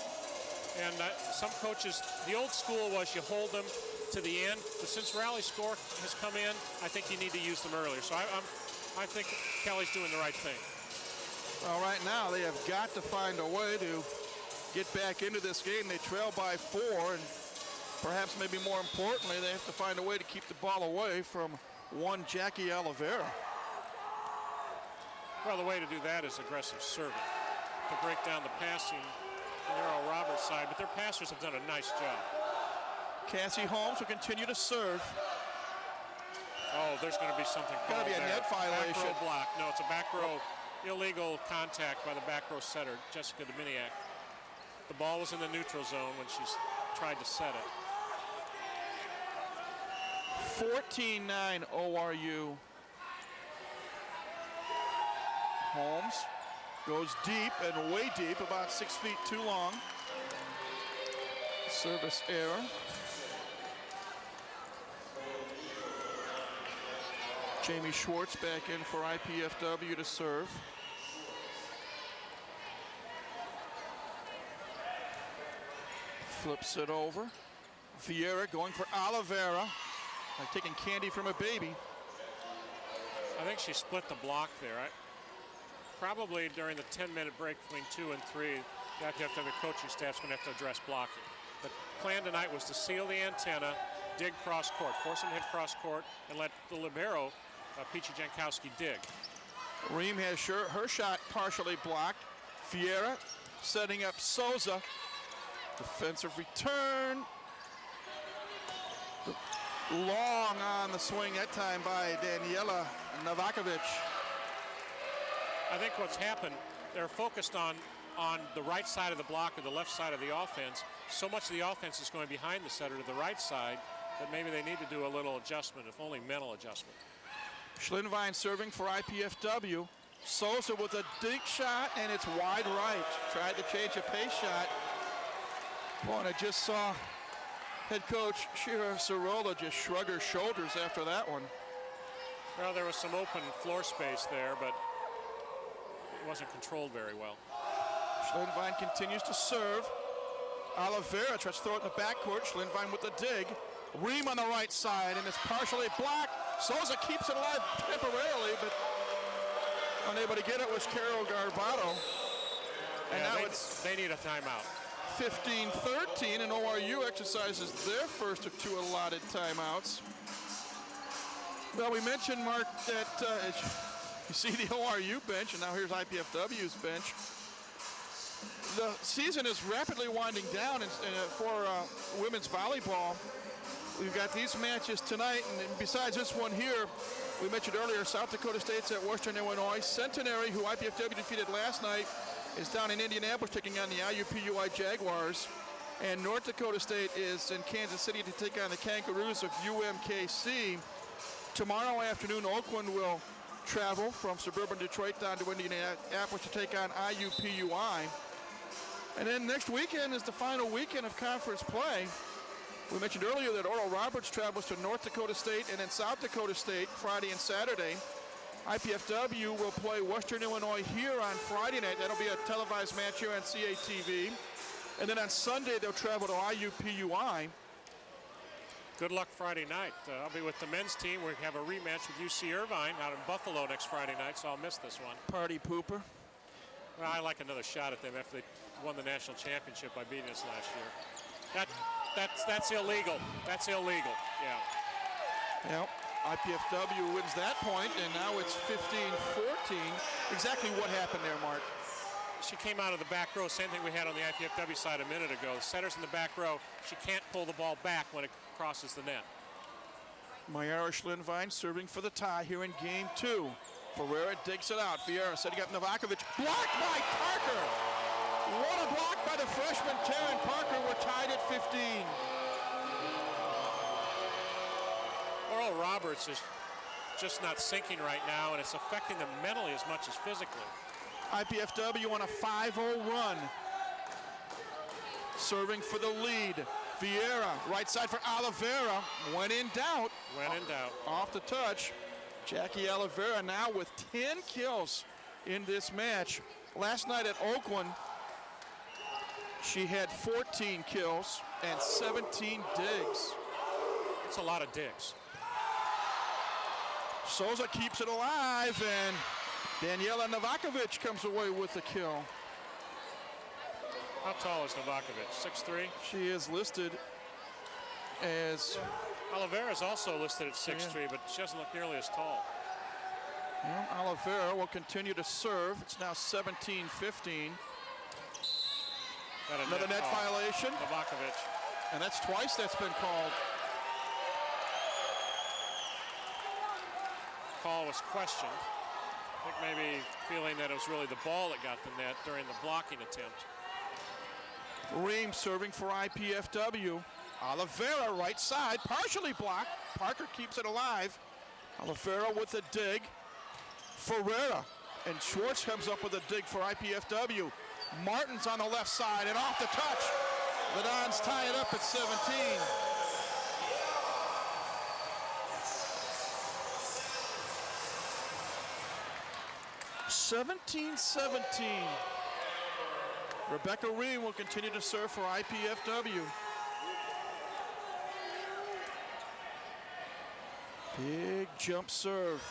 And some coaches, the old school was you hold them to the end, but since rally score has come in, I think you need to use them earlier. So I think Kelly's doing the right thing. Well, right now they have got to find a way to get back into this game. They trail by 4, and perhaps maybe more importantly, they have to find a way to keep the ball away from one Jackie Oliveira. Well, the way to do that is aggressive serving, to break down the passing on Earl Roberts' side, but their passers have done a nice job. Cassie Holmes will continue to serve. Oh, there's going to be something called Going to be a net violation. Back row block. No, it's a back row illegal contact by the back row setter, Jessica Dominiak. The ball was in the neutral zone when she tried to set it. 14-9 ORU. Holmes goes deep and way deep, about 6 feet too long. Service error. Jamie Schwartz back in for IPFW to serve. Flips it over. Vieira going for Oliveira. Like taking candy from a baby. I think she split the block there. Probably during the 10-minute break between 2 and 3, the IPFW coaching staff's going to have to address blocking. The plan tonight was to seal the antenna, dig cross court, force him to hit cross court, and let the libero, Peachy Jankowski, dig. Ream has her shot partially blocked. Vieira setting up Souza. Defensive return. Long on the swing that time by Daniela Novakovic. I think what's happened, they're focused on the right side of the block or the left side of the offense. So much of the offense is going behind the setter to the right side that maybe they need to do a little adjustment, if only mental adjustment. Schlinvine serving for IPFW. Souza with a dig shot, and it's wide right. Tried to change a pace shot. Boy, and I just saw head coach Shira Sorolla just shrug her shoulders after that one. Well, there was some open floor space there, but it wasn't controlled very well. Schlinvine continues to serve. Oliveira tries to throw it in the backcourt. Schlinvine with the dig. Ream on the right side, and it's partially blocked. Souza keeps it alive temporarily, but unable to get it was Carol Garbato. And yeah, now they need a timeout. 15-13, and ORU exercises their first of 2 allotted timeouts. Well, we mentioned, Mark, that you see the ORU bench, and now here's IPFW's bench. The season is rapidly winding down for women's volleyball. We've got these matches tonight, and besides this one here, we mentioned earlier, South Dakota State's at Western Illinois. Centenary, who IPFW defeated last night, is down in Indianapolis taking on the IUPUI Jaguars. And North Dakota State is in Kansas City to take on the Kangaroos of UMKC. Tomorrow afternoon, Oakland will travel from suburban Detroit down to Indianapolis to take on IUPUI. And then next weekend is the final weekend of conference play. We mentioned earlier that Oral Roberts travels to North Dakota State and then South Dakota State Friday and Saturday. IPFW will play Western Illinois here on Friday night. That'll be a televised match here on CATV. And then on Sunday, they'll travel to IUPUI. Good luck Friday night. I'll be with the men's team. We have a rematch with UC Irvine out in Buffalo next Friday night, so I'll miss this one. Party pooper. Well, I like another shot at them after they won the national championship by beating us last year. That's illegal. That's illegal. Yeah. Yep. IPFW wins that point, and now it's 15-14. Exactly what happened there, Mark? She came out of the back row, same thing we had on the IPFW side a minute ago. The setter's in the back row. She can't pull the ball back when it crosses the net. Mayara Schlinvine serving for the tie here in game 2. Ferreira digs it out. Vieira setting up Novakovic. Blocked by Parker. What a block by the freshman Taryn Parker. We're tied at 15. Oral Roberts is just not sinking right now, and it's affecting them mentally as much as physically. IPFW on a 5-0 run. Serving for the lead. Vieira, right side for Oliveira. When in doubt. When in doubt. Off the touch. Jackie Oliveira now with 10 kills in this match. Last night at Oakland, she had 14 kills and 17 digs. It's a lot of digs. Souza keeps it alive, and Daniela Novakovic comes away with the kill. How tall is Novakovic? 6'3"? She is listed as... Oliveira is also listed at 6'3", but she doesn't look nearly as tall. Well, Oliveira will continue to serve. It's now 17-15. Another net violation. Novakovic. And that's twice that's been called. Call was questioned. I think maybe feeling that it was really the ball that got the net during the blocking attempt. Ream serving for IPFW. Oliveira right side, partially blocked. Parker keeps it alive. Oliveira with a dig. Ferreira and Schwartz comes up with a dig for IPFW. Martin's on the left side and off the touch. The Dons tie it up at 17. (17-17). Rebecca Ream will continue to serve for IPFW. Big jump serve.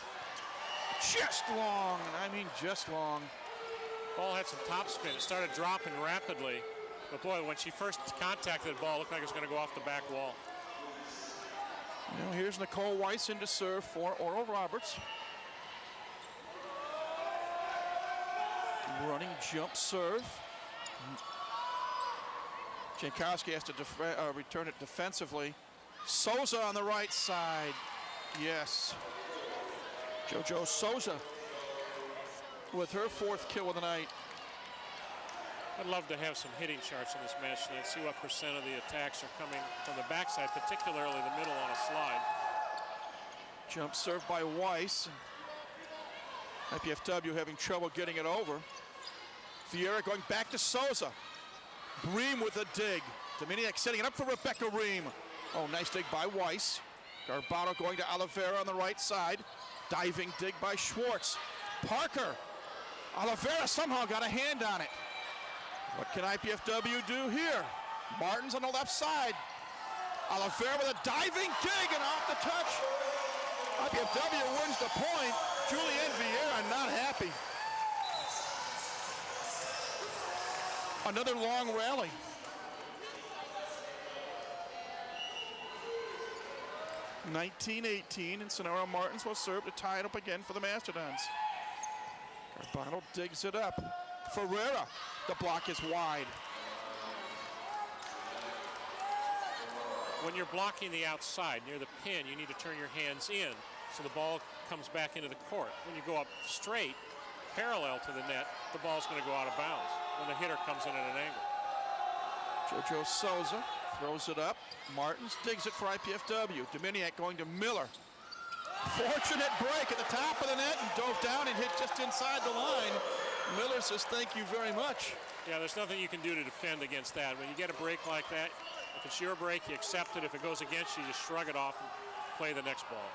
Just long, and I mean just long. Ball had some top spin. It started dropping rapidly. But boy, when she first contacted the ball, it looked like it was going to go off the back wall. Now here's Nicole Weiss in to serve for Oral Roberts. Running jump serve. Jankowski has to return it defensively. Souza on the right side. Yes. JoJo Souza with her 4th kill of the night. I'd love to have some hitting charts in this match tonight, see what percent of the attacks are coming from the backside, particularly the middle on a slide. Jump serve by Weiss. IPFW having trouble getting it over. Vieira going back to Souza. Ream with a dig. Dominiak setting it up for Rebecca Ream. Oh, nice dig by Weiss. Garbano going to Oliveira on the right side. Diving dig by Schwartz. Parker. Oliveira somehow got a hand on it. What can IPFW do here? Martin's on the left side. Oliveira with a diving dig and off the touch. IPFW wins the point. Julianne Vieira not happy. Another long rally. (19-18), and Sonora Martins will serve to tie it up again for the Mastodons. Garbano digs it up. Ferreira, the block is wide. When you're blocking the outside near the pin, you need to turn your hands in so the ball comes back into the court. When you go up straight, parallel to the net, the ball's going to go out of bounds when the hitter comes in at an angle. JoJo Souza throws it up. Martins digs it for IPFW. Dominiak going to Miller. Fortunate break at the top of the net and dove down and hit just inside the line. Miller says thank you very much. Yeah, there's nothing you can do to defend against that. When you get a break like that, if it's your break, you accept it. If it goes against you, you just shrug it off and play the next ball.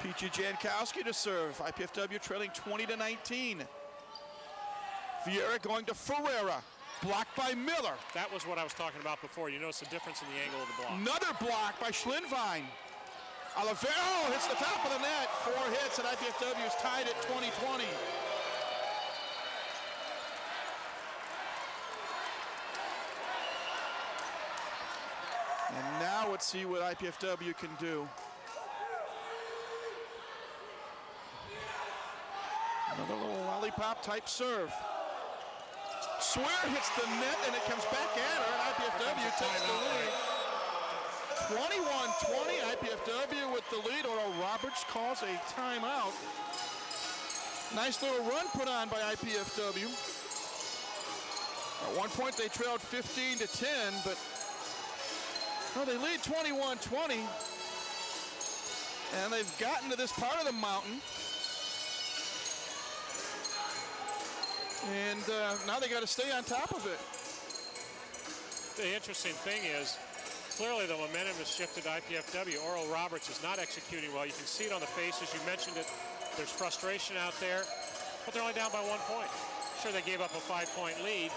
Peachy Jankowski to serve. IPFW trailing 20-19. Vieira going to Ferreira. Blocked by Miller. That was what I was talking about before. You notice the difference in the angle of the block. Another block by Schlinvine. Oliveira hits the top of the net. 4 hits, and IPFW is tied at 20-20. And now let's see what IPFW can do. Another little lollipop type serve. Swear hits the net and it comes back at her, and IPFW takes the lead. 21-20, IPFW with the lead. Oral Roberts calls a timeout. Nice little run put on by IPFW. At one point they trailed 15-10, but they lead 21-20. And they've gotten to this part of the mountain. And now they got to stay on top of it. The interesting thing is, clearly the momentum has shifted to IPFW. Oral Roberts is not executing well. You can see it on the faces. You mentioned it. There's frustration out there, but they're only down by 1 point. Sure, they gave up a 5-point lead,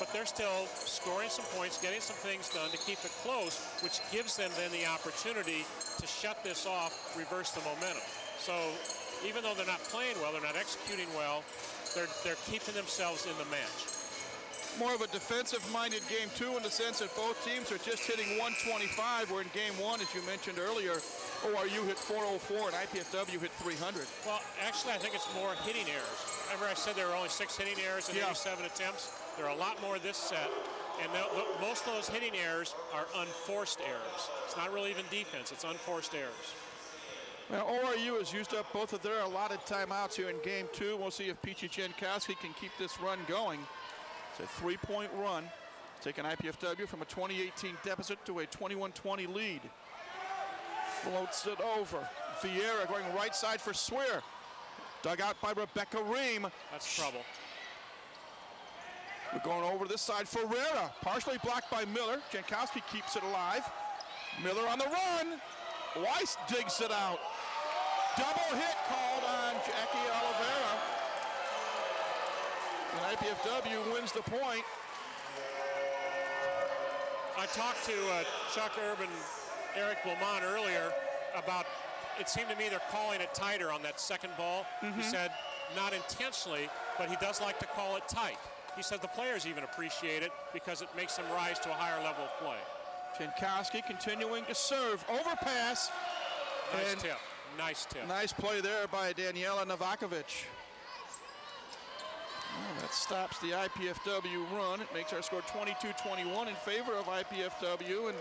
but they're still scoring some points, getting some things done to keep it close, which gives them then the opportunity to shut this off, reverse the momentum. So even though they're not playing well, they're not executing well, they're keeping themselves in the match. More of a defensive-minded game, too, in the sense that both teams are just hitting 125, where in game one, as you mentioned earlier, ORU hit 404 and IPFW hit 300. Well, actually, I think it's more hitting errors. Remember I said there were only 6 hitting errors in 87 attempts? There are a lot more this set, and most of those hitting errors are unforced errors. It's not really even defense, it's unforced errors. Well, ORU has used up both of their allotted timeouts here in game two. We'll see if Peachy Jankowski can keep this run going. It's a 3-point run, taking IPFW from a 2018 deficit to a 21-20 lead. Floats it over. Vieira going right side for Swear. Dug out by Rebecca Ream. That's trouble. We're going over to this side. Ferreira, partially blocked by Miller. Jankowski keeps it alive. Miller on the run. Weiss digs it out. Double hit called on Jackie Oliveira. And IPFW wins the point. I talked to Chuck Urban, Eric Beaumont earlier about, it seemed to me they're calling it tighter on that second ball. He said, not intentionally, but he does like to call it tight. He said the players even appreciate it because it makes them rise to a higher level of play. Jankowski continuing to serve. Overpass. Nice tip. Nice tip. Nice play there by Daniela Novakovic. Well, that stops the IPFW run. It makes our score 22-21 in favor of IPFW. And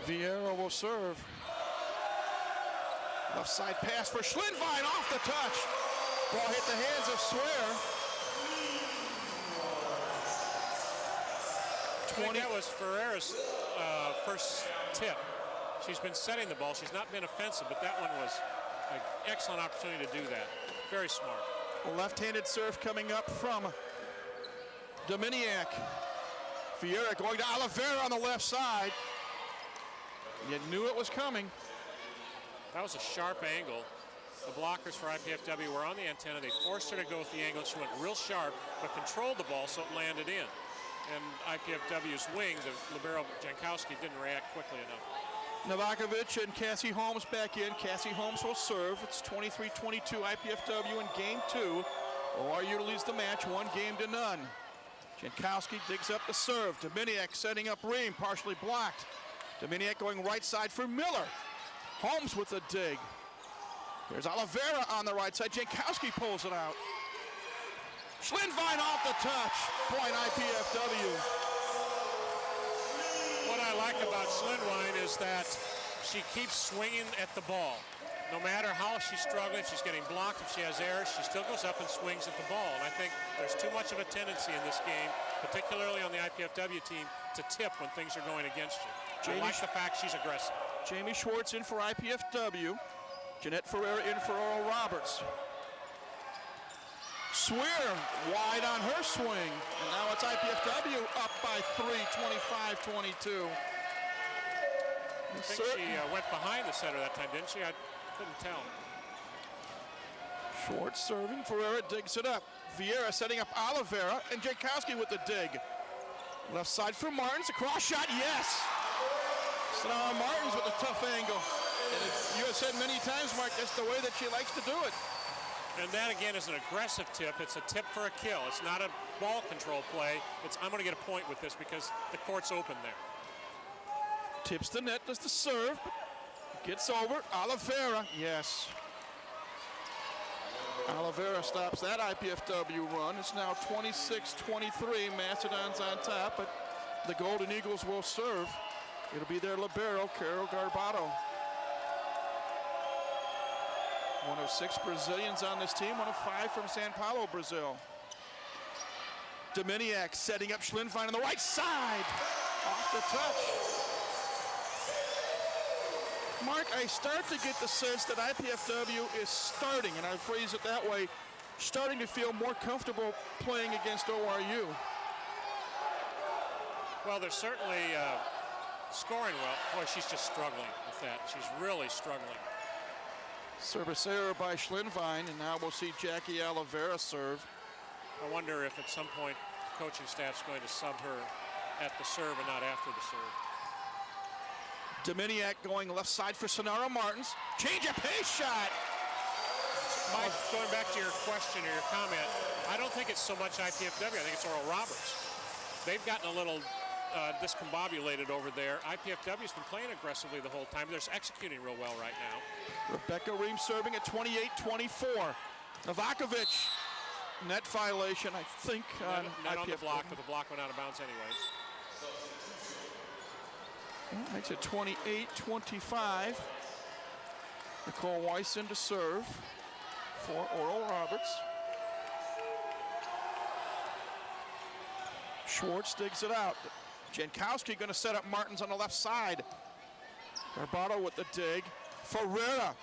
Vieira will serve. Left side pass for Schlinvine off the touch. Ball hit the hands of Swear. I think that was Ferreira's first tip. She's been setting the ball. She's not been offensive, but that one was an excellent opportunity to do that. Very smart. A left-handed serve coming up from Dominiak. Vieira going to Oliveira on the left side. You knew it was coming. That was a sharp angle. The blockers for IPFW were on the antenna. They forced her to go with the angle. She went real sharp, but controlled the ball so it landed in. And IPFW's wing, the libero Jankowski, didn't react quickly enough. Novakovic and Cassie Holmes back in. Cassie Holmes will serve. It's 23-22 IPFW in game two. ORU leads the match 1-0. Jankowski digs up the serve. Dominiak setting up Ream, partially blocked. Dominiak going right side for Miller. Holmes with a dig. There's Oliveira on the right side. Jankowski pulls it out. Schlinvine off the touch. Point IPFW. What I like about Schlinvine is that she keeps swinging at the ball. No matter how she's struggling, if she's getting blocked, if she has errors, she still goes up and swings at the ball. And I think there's too much of a tendency in this game, particularly on the IPFW team, to tip when things are going against you. I like the fact she's aggressive. Jamie Schwartz in for IPFW. Jeanette Ferreira in for Oral Roberts. Swear wide on her swing. And now it's IPFW up by 3, 25-22. I think she went behind the setter that time, didn't she? I couldn't tell. Schwartz serving. Ferreira digs it up. Vieira setting up Oliveira, and Jankowski with the dig. Left side for Martins. A cross shot, yes! Sonara Martins with a tough angle. And as you have said many times, Mark, that's the way that she likes to do it. And that, again, is an aggressive tip. It's a tip for a kill. It's not a ball control play. It's, I'm going to get a point with this because the court's open there. Tips the net, does the serve. Gets over. Oliveira, yes. Oliveira stops that IPFW run. It's now 26-23. Macedon's on top, but the Golden Eagles will serve. It'll be their libero, Carol Garbato. One of 6 Brazilians on this team, one of 5 from Sao Paulo, Brazil. Dominiak setting up Schlinfein on the right side. Off the touch. Mark, I start to get the sense that IPFW is starting, and I phrase it that way, starting to feel more comfortable playing against ORU. Well, they're certainly scoring well. Boy, she's just struggling with that. She's really struggling. Service error by Schlinfein, and now we'll see Jackie Oliveira serve. I wonder if at some point the coaching staff's going to sub her at the serve and not after the serve. Dominiak going left side for Sonara Martins. Change of pace shot. Mike, going back to your question or your comment, I don't think it's so much IPFW. I think it's Oral Roberts. They've gotten a little discombobulated over there. IPFW's been playing aggressively the whole time. They're executing real well right now. Rebecca Ream serving at 28-24. Novakovic, net violation, I think. Net on the block, but the block went out of bounds anyways. Makes it 28-25. Nicole Weissen to serve for Oral Roberts. Schwartz digs it out. Jankowski going to set up Martins on the left side. Garbato with the dig. Ferreira.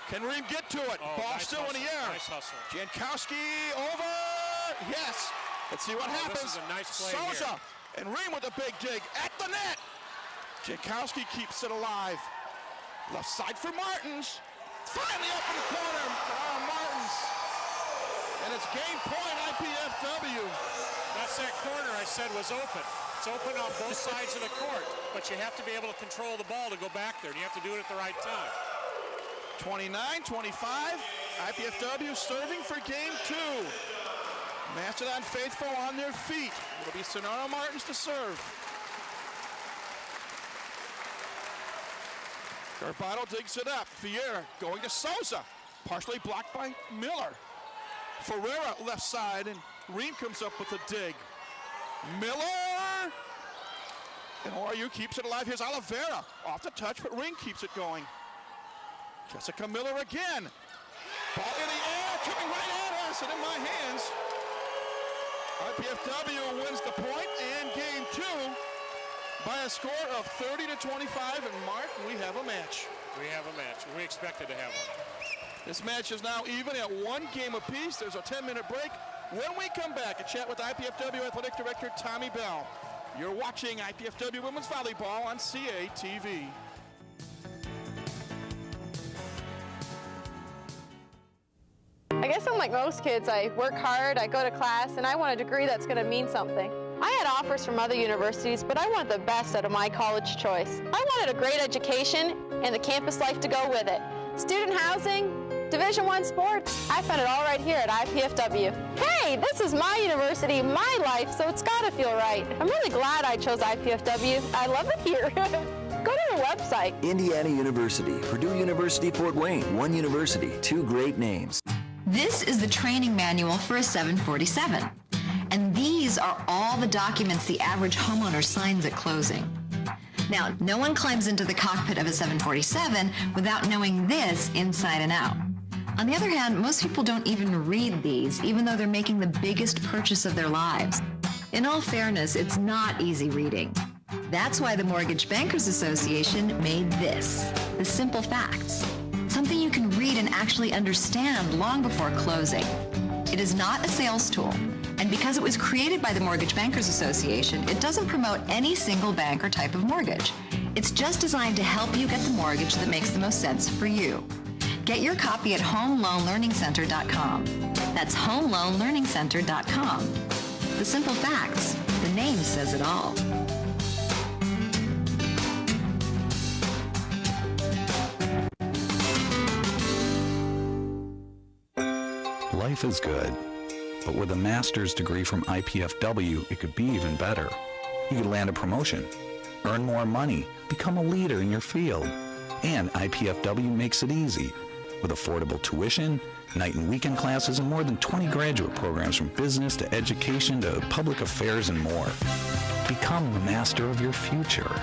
Can Ream get to it? Ball nice still hustle, in the air. Nice hustle. Jankowski over. Yes. Let's see what happens. This is a nice play Souza here. and Ream with a big dig at the net. Jankowski keeps it alive. Left side for Martins. Finally up in the corner. Martins. And it's game point IPFW. That's that corner I said was open. It's open on both sides of the court, but you have to be able to control the ball to go back there, and you have to do it at the right time. 29-25, IPFW serving for game 2. Macedon faithful on their feet. It'll be Sonara Martins to serve. Garbato digs it up. Vieira going to Souza, partially blocked by Miller. Ferreira left side, and Ream comes up with a dig. Miller! And ORU keeps it alive. Here's Oliveira. Off the touch, but Ream keeps it going. Jessica Miller again. Ball in the air, coming right at us, and in my hands. IPFW wins the point and game 2 by a score of 30-25. And Mark, we have a match. We have a match. We expected to have one. This match is now even at 1 game apiece. There's a 10-minute break. When we come back, a chat with IPFW Athletic Director Tommy Bell. You're watching IPFW Women's Volleyball on CATV. I guess I'm like most kids. I work hard, I go to class, and I want a degree that's going to mean something. I had offers from other universities, but I wanted the best out of my college choice. I wanted a great education and the campus life to go with it. Student housing, Division I sports. I found it all right here at IPFW. Hey, this is my university, my life, so it's got to feel right. I'm really glad I chose IPFW. I love it here. Go to the website. Indiana University, Purdue University, Fort Wayne. One university, 2 great names. This is the training manual for a 747. And these are all the documents the average homeowner signs at closing. Now, no one climbs into the cockpit of a 747 without knowing this inside and out. On the other hand, most people don't even read these, even though they're making the biggest purchase of their lives. In all fairness, it's not easy reading. That's why the Mortgage Bankers Association made this, the simple facts. Something you can read and actually understand long before closing. It is not a sales tool, and because it was created by the Mortgage Bankers Association, it doesn't promote any single bank or type of mortgage. It's just designed to help you get the mortgage that makes the most sense for you. Get your copy at homeloanlearningcenter.com. That's homeloanlearningcenter.com. The simple facts, the name says it all. Life is good, but with a master's degree from IPFW, it could be even better. You could land a promotion, earn more money, become a leader in your field. And IPFW makes it easy with affordable tuition, night and weekend classes, and more than 20 graduate programs from business to education to public affairs and more. Become the master of your future.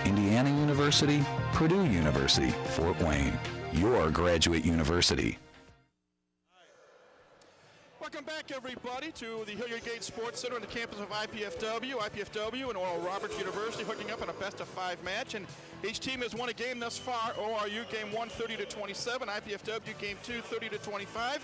Indiana University, Purdue University, Fort Wayne, your graduate university. Welcome back, everybody, to the Hilliard Gate Sports Center on the campus of IPFW and Oral Roberts University hooking up in a best-of-5 match. And each team has won a game thus far. ORU game 1, 30-27. IPFW game 2, 30-25.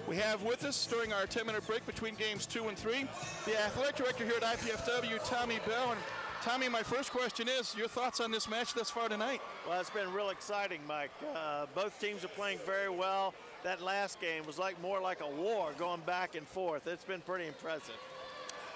We have with us, during our 10-minute break between games 2 and 3, the athletic director here at IPFW, Tommy Bell. And Tommy, my first question is, your thoughts on this match thus far tonight? Well, it's been real exciting, Mike. Both teams are playing very well. That last game was more like a war going back and forth. It's been pretty impressive.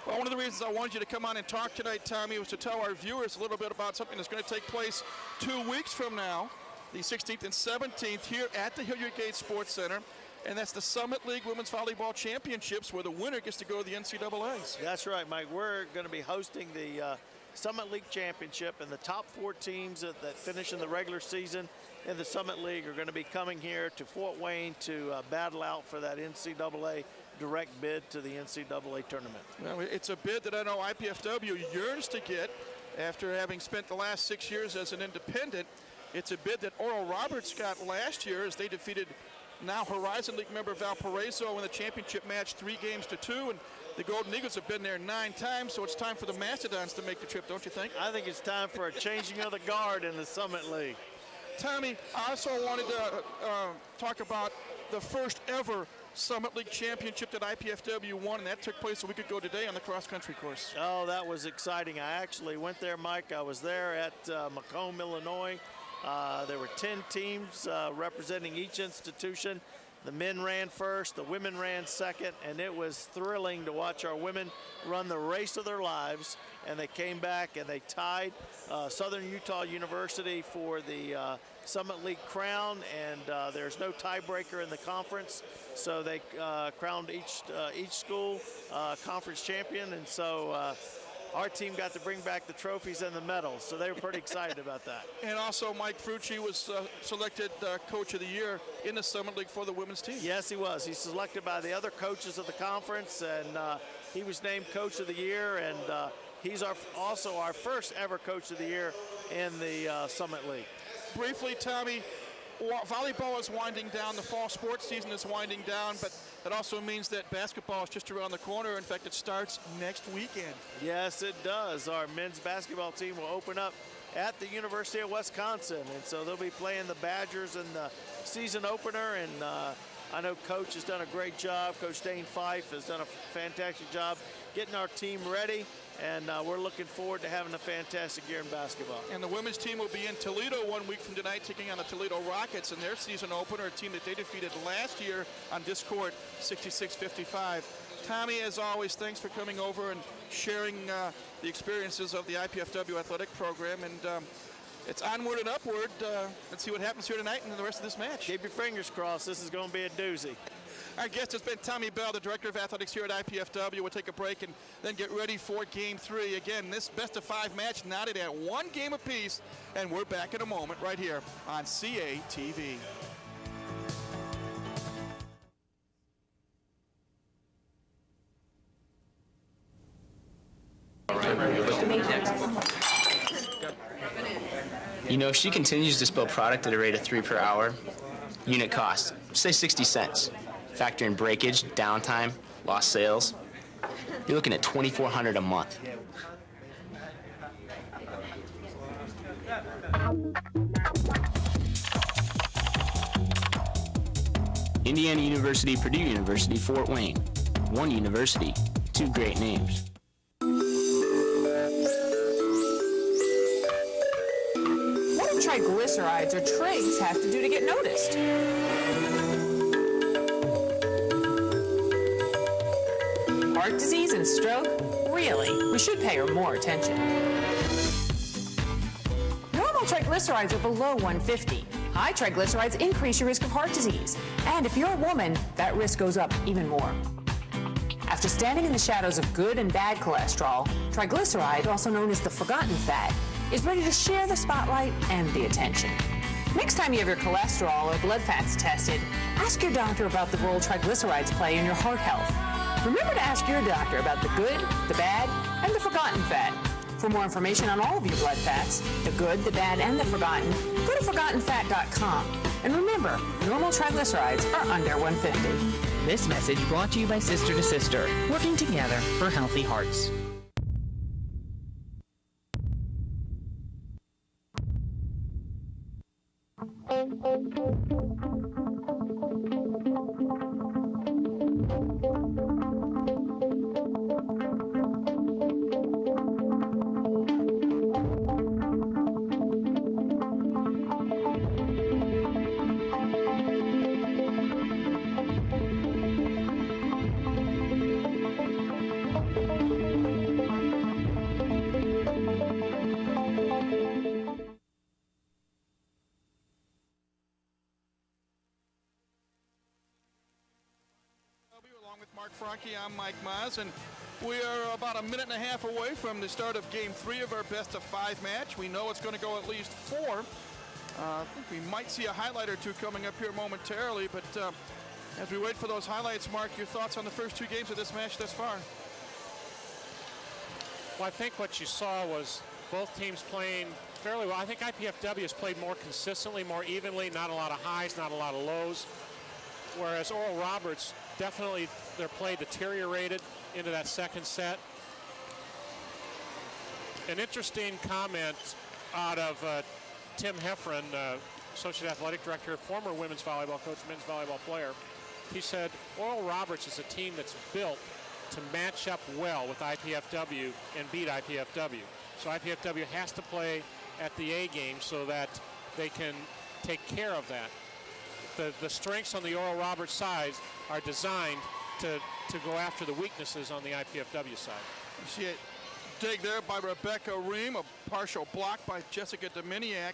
Well, one of the reasons I wanted you to come on and talk tonight, Tommy, was to tell our viewers a little bit about something that's going to take place 2 weeks from now, the 16th and 17th, here at the Hilliard Gate Sports Center. And that's the Summit League Women's Volleyball Championships, where the winner gets to go to the NCAAs. That's right, Mike. We're going to be hosting the Summit League Championship, and the top 4 teams that finish in the regular season in the Summit League are going to be coming here to Fort Wayne to battle out for that NCAA direct bid to the NCAA tournament. Well, it's a bid that I know IPFW yearns to get after having spent the last 6 years as an independent. It's a bid that Oral Roberts got last year as they defeated now Horizon League member Valparaiso in the championship match 3-2, and the Golden Eagles have been there 9 times, so it's time for the Mastodons to make the trip, don't you think? I think it's time for a changing of the guard in the Summit League. Tommy, I also wanted to talk about the first ever Summit League championship that IPFW won, and that took place a week ago today on the cross-country course. Oh, that was exciting. I actually went there, Mike. I was there at Macomb, Illinois. There were 10 teams representing each institution. The men ran first, the women ran second, and it was thrilling to watch our women run the race of their lives. And they came back and they tied Southern Utah University for the Summit League crown, and there's no tiebreaker in the conference, so they crowned each school conference champion, and so our team got to bring back the trophies and the medals, so they were pretty excited about that. And also Mike Frucci was selected Coach of the Year in the Summit League for the women's team. Yes, he was. He's selected by the other coaches of the conference, and he was named Coach of the Year, and he's also our first ever Coach of the Year in the Summit League. Briefly, Tommy, volleyball is winding down. The fall sports season is winding down, but that also means that basketball is just around the corner. In fact, it starts next weekend. Yes, it does. Our men's basketball team will open up at the University of Wisconsin, and so they'll be playing the Badgers in the season opener, and I know Coach has done a great job. Coach Dane Fife has done a fantastic job getting our team ready, and we're looking forward to having a fantastic year in basketball. And the women's team will be in Toledo 1 week from tonight, taking on the Toledo Rockets in their season opener, a team that they defeated last year on this court, 66-55. Tommy, as always, thanks for coming over and sharing the experiences of the IPFW athletic program. And it's onward and upward. Let's see what happens here tonight and the rest of this match. Keep your fingers crossed. This is going to be a doozy. Our guest has been Tommy Bell, the Director of Athletics here at IPFW. We'll take a break and then get ready for Game 3. Again, this best-of-5 match knotted at 1 game apiece, and we're back in a moment right here on CATV. You know, if she continues to spill product at a rate of 3 per hour, unit cost, say 60 cents. Factor in breakage, downtime, lost sales. You're looking at $2,400 a month. Indiana University, Purdue University, Fort Wayne. One university, 2 great names. What do triglycerides or trigs have to do to get noticed? Heart disease and stroke? Really? We should pay her more attention. Normal triglycerides are below 150. High triglycerides increase your risk of heart disease. And if you're a woman, that risk goes up even more. After standing in the shadows of good and bad cholesterol, triglyceride, also known as the forgotten fat, is ready to share the spotlight and the attention. Next time you have your cholesterol or blood fats tested, ask your doctor about the role triglycerides play in your heart health. Remember to ask your doctor about the good, the bad, and the forgotten fat. For more information on all of your blood fats, the good, the bad, and the forgotten, go to ForgottenFat.com. And remember, normal triglycerides are under 150. This message brought to you by Sister to Sister, working together for healthy hearts. I'm Mike Maz, and we are about a minute and a half away from the start of Game 3 of our best-of-5 match. We know it's going to go at least 4. I think we might see a highlight or two coming up here momentarily, but as we wait for those highlights, Mark, your thoughts on the first 2 games of this match thus far? Well, I think what you saw was both teams playing fairly well. I think IPFW has played more consistently, more evenly, not a lot of highs, not a lot of lows, whereas Oral Roberts, definitely their play deteriorated into that second set. An interesting comment out of Tim Heffron, Associate Athletic Director, former women's volleyball coach, men's volleyball player. He said, Oral Roberts is a team that's built to match up well with IPFW and beat IPFW. So IPFW has to play at the A game so that they can take care of that. The strengths on the Oral Roberts side are designed to go after the weaknesses on the IPFW side. You see it dig there by Rebecca Ream, a partial block by Jessica Dominiak.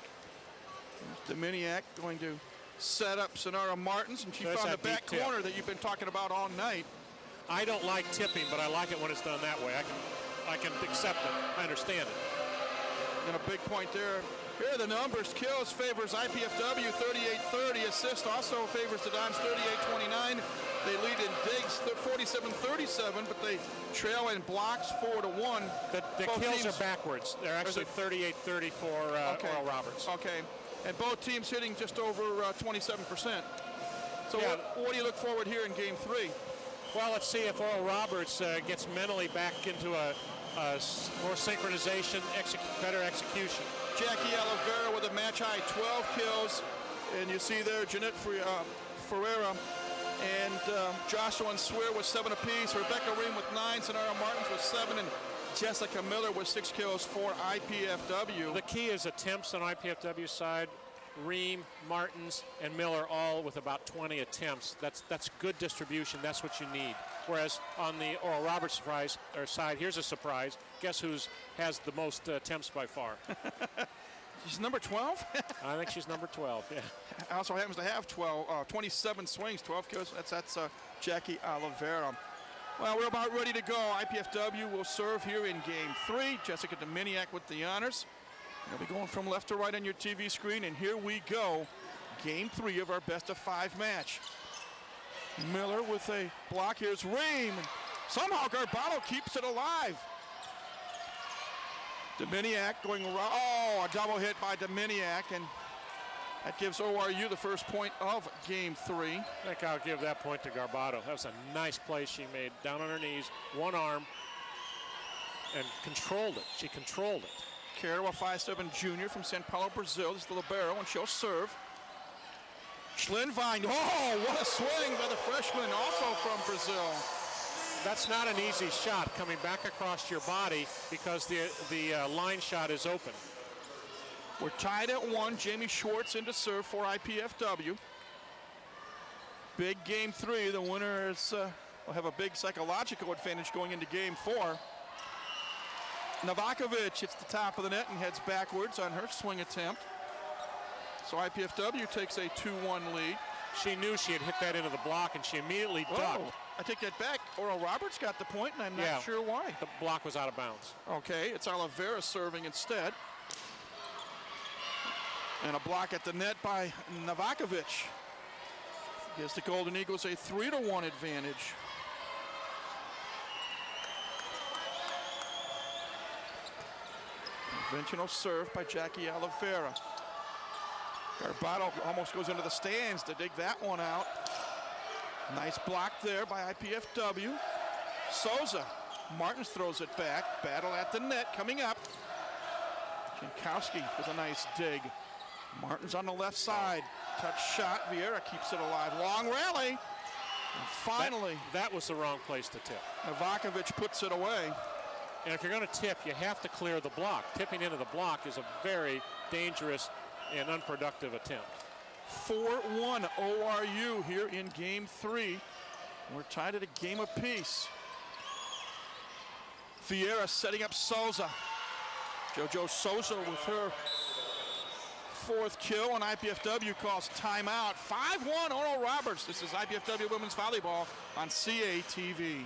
Dominiak going to set up Sonara Martins, and she found the back corner that you've been talking about all night. I don't like tipping, but I like it when it's done that way. I can accept it. I understand it. And a big point there. Here are the numbers. Kills favors IPFW 38-30. Assist also favors the Dons 38-29. They lead in digs 47-37, but they trail in blocks 4-1. The kills are backwards. They're actually 38-30 for Oral Roberts. Okay. And both teams hitting just over 27%. So yeah. What do you look forward here in Game 3? Well, let's see if Oral Roberts gets mentally back into more synchronization, better execution. Jackie Oliveira with a match-high 12 kills. And you see there Jeanette Ferreira and Jocelyn Swear with 7 apiece. Rebecca Ream with 9. Sonara Martins with 7. And Jessica Miller with 6 kills for IPFW. The key is attempts on IPFW side. Ream, Martins, and Miller all with about 20 attempts. That's good distribution. That's what you need. Whereas on the Oral Roberts side, here's a surprise. Guess has the most attempts by far? She's number 12? I think she's number 12, yeah. Also happens to have 27 swings, 12 kills. That's Jackie Oliveira. Well, we're about ready to go. IPFW will serve here in Game 3. Jessica Dominiak with the honors. They'll be going from left to right on your TV screen, and here we go. Game 3 of our best-of-5 match. Miller with a block. Here's Ream. Somehow Garbato keeps it alive. Dominiak going around. Oh, a double hit by Dominiak, and that gives ORU the first point of Game 3. I think I'll give that point to Garbato. That was a nice play she made. Down on her knees, one arm, and controlled it. She controlled it. Carol, a 5'7" junior from Sao Paulo, Brazil. This is the libero, and she'll serve. Schlinvine, oh, what a swing by the freshman, also from Brazil. That's not an easy shot coming back across your body because the line shot is open. We're tied at 1. Jamie Schwartz into serve for IPFW. Big Game 3. The winners will have a big psychological advantage going into Game 4. Novakovic hits the top of the net and heads backwards on her swing attempt. So IPFW takes a 2-1 lead. She knew she had hit that into the block, and she immediately ducked. Oh, I take that back. Oral Roberts got the point, and I'm not sure why. The block was out of bounds. Okay, it's Oliveira serving instead. And a block at the net by Novakovic. Gives the Golden Eagles a 3-1 advantage. Conventional serve by Jackie Oliveira. Garbato almost goes into the stands to dig that one out. Nice block there by IPFW. Souza. Martins throws it back. Battle at the net coming up. Jankowski with a nice dig. Martins on the left side. Touch shot. Vieira keeps it alive. Long rally. And finally. That was the wrong place to tip. Novakovic puts it away. And if you're going to tip, you have to clear the block. Tipping into the block is a very dangerous and unproductive attempt. 4-1 ORU here in game 3. We're tied at a game apiece. Vieira setting up Souza. JoJo Souza with her 4th kill, and IPFW calls timeout. 5-1 Oral Roberts. This is IPFW Women's Volleyball on CATV.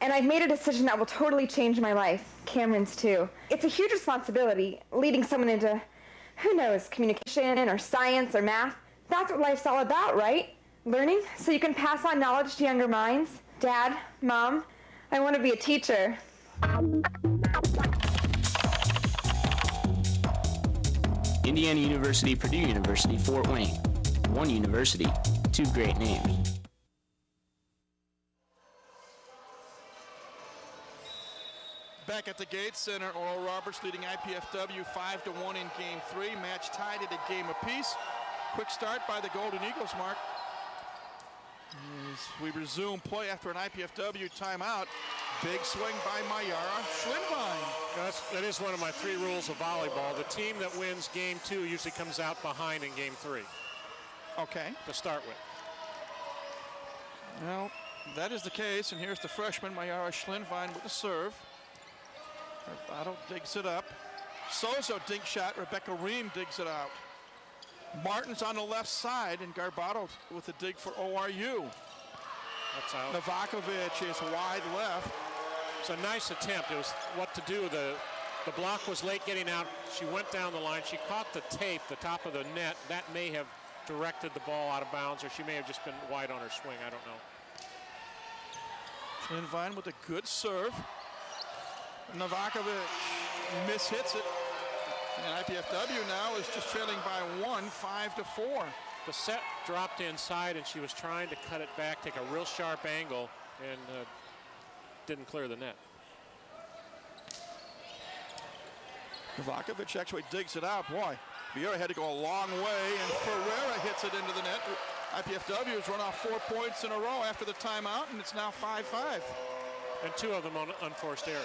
And I've made a decision that will totally change my life. Cameron's too. It's a huge responsibility, leading someone into, who knows, communication or science or math. That's what life's all about, right? Learning so you can pass on knowledge to younger minds. Dad, Mom, I want to be a teacher. Indiana University, Purdue University, Fort Wayne. One university, two great names. Back at the Gates Center, Oral Roberts leading IPFW 5-1 in game 3. Match tied at a game apiece. Quick start by the Golden Eagles, Mark. As we resume play after an IPFW timeout. Big swing by Mayara Schwindwein. That is one of my 3 rules of volleyball. The team that wins game 2 usually comes out behind in game 3. Okay. To start with. Well, that is the case, and here's the freshman Mayara Schwindwein with the serve. Garbato digs it up. Souza dig shot. Rebecca Ream digs it out. Martins on the left side, and Garbato with the dig for ORU. That's out. Novakovic is wide left. It's a nice attempt. It was what to do. The block was late getting out. She went down the line. She caught the tape, the top of the net. That may have directed the ball out of bounds, or she may have just been wide on her swing. I don't know. Schwindwein with a good serve. Novakovic mishits it. And IPFW now is just trailing by 1, 5-4. The set dropped inside, and she was trying to cut it back, take a real sharp angle, and didn't clear the net. Novakovic actually digs it out. Boy, Vieira had to go a long way, and Ferreira hits it into the net. IPFW has run off 4 points in a row after the timeout, and it's now 5-5. And 2 of them on unforced errors.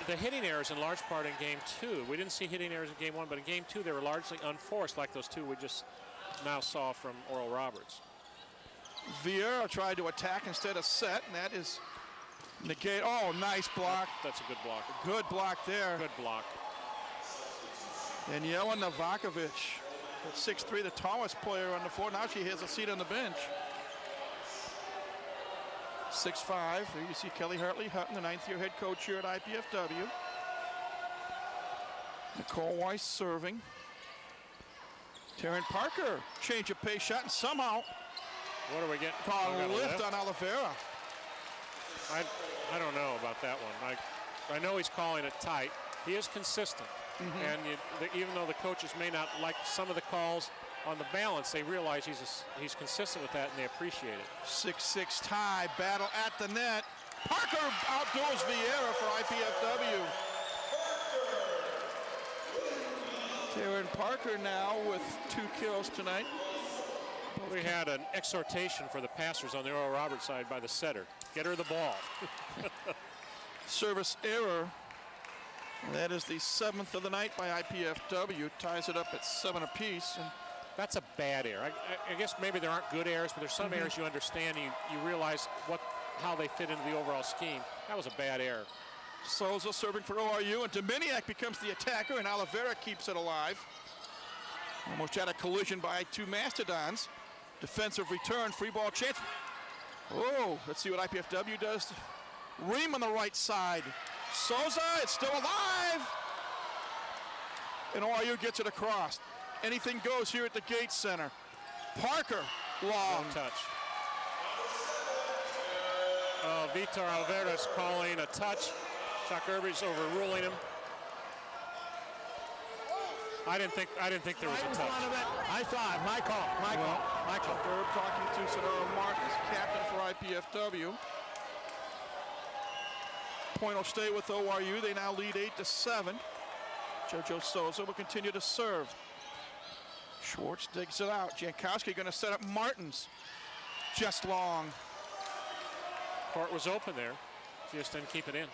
The hitting errors in large part in game 2. We didn't see hitting errors in game 1, but in game 2 they were largely unforced, like those 2 we just now saw from Oral Roberts. Vieira tried to attack instead of set, and that is negate. Oh, nice block. That's a good block. Good block there. Good block. Daniela Novakovic, at 6'3", the tallest player on the floor. Now she has a seat on the bench. 6'5". Here you see Kelly Hartley-Hutton, the 9th-year head coach here at IPFW. Nicole Weiss serving. Taryn Parker, change of pace shot, and somehow what are we getting? Called a lift on Oliveira. I don't know about that one. I know he's calling it tight. He is consistent. And even though the coaches may not like some of the calls on the balance, they realize he's consistent with that, and they appreciate it. 6-6 tie, battle at the net. Parker outdoors Vieira for IPFW. Taryn Parker now with 2 kills tonight. We had an exhortation for the passers on the Oral Roberts side by the setter. Get her the ball. Service error That is the 7th of the night by IPFW. Ties it up at 7 apiece. And that's a bad error. I guess maybe there aren't good errors, but there's some errors you understand. You realize how they fit into the overall scheme. That was a bad error. Souza serving for ORU, and Dominiak becomes the attacker, and Oliveira keeps it alive. Almost had a collision by two Mastodons. Defensive return, free ball chance. Oh, let's see what IPFW does. Ream on the right side. Souza, it's still alive. And ORU gets it across. Anything goes here at the Gates Center. Parker, long. Touch. Vitor Oliveira is calling a touch. Chuck Irby's overruling him. I didn't think there was a touch. I thought, my call. Herb talking to Sonora Martins, captain for IPFW. Point will stay with ORU. They now lead 8-7. JoJo Souza will continue to serve. Schwartz digs it out. Jankowski going to set up Martins. Just long. Court was open there. Just didn't keep it in.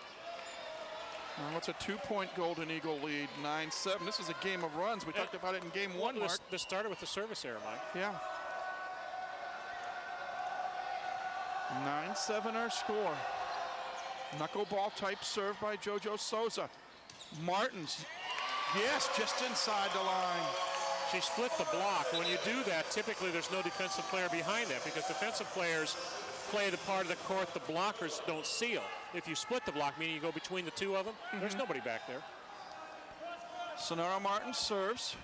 Well, it's a 2-point Golden Eagle lead, 9-7. This is a game of runs. We talked about it in game one, Mark. This started with the service error, Mike. Yeah. 9-7 our score. Knuckleball type serve by JoJo Souza. Martins, yes, just inside the line. She split the block. When you do that, typically there's no defensive player behind that because defensive players play the part of the court the blockers don't seal. If you split the block, meaning you go between the two of them, there's nobody back there. Sonora Martins serves.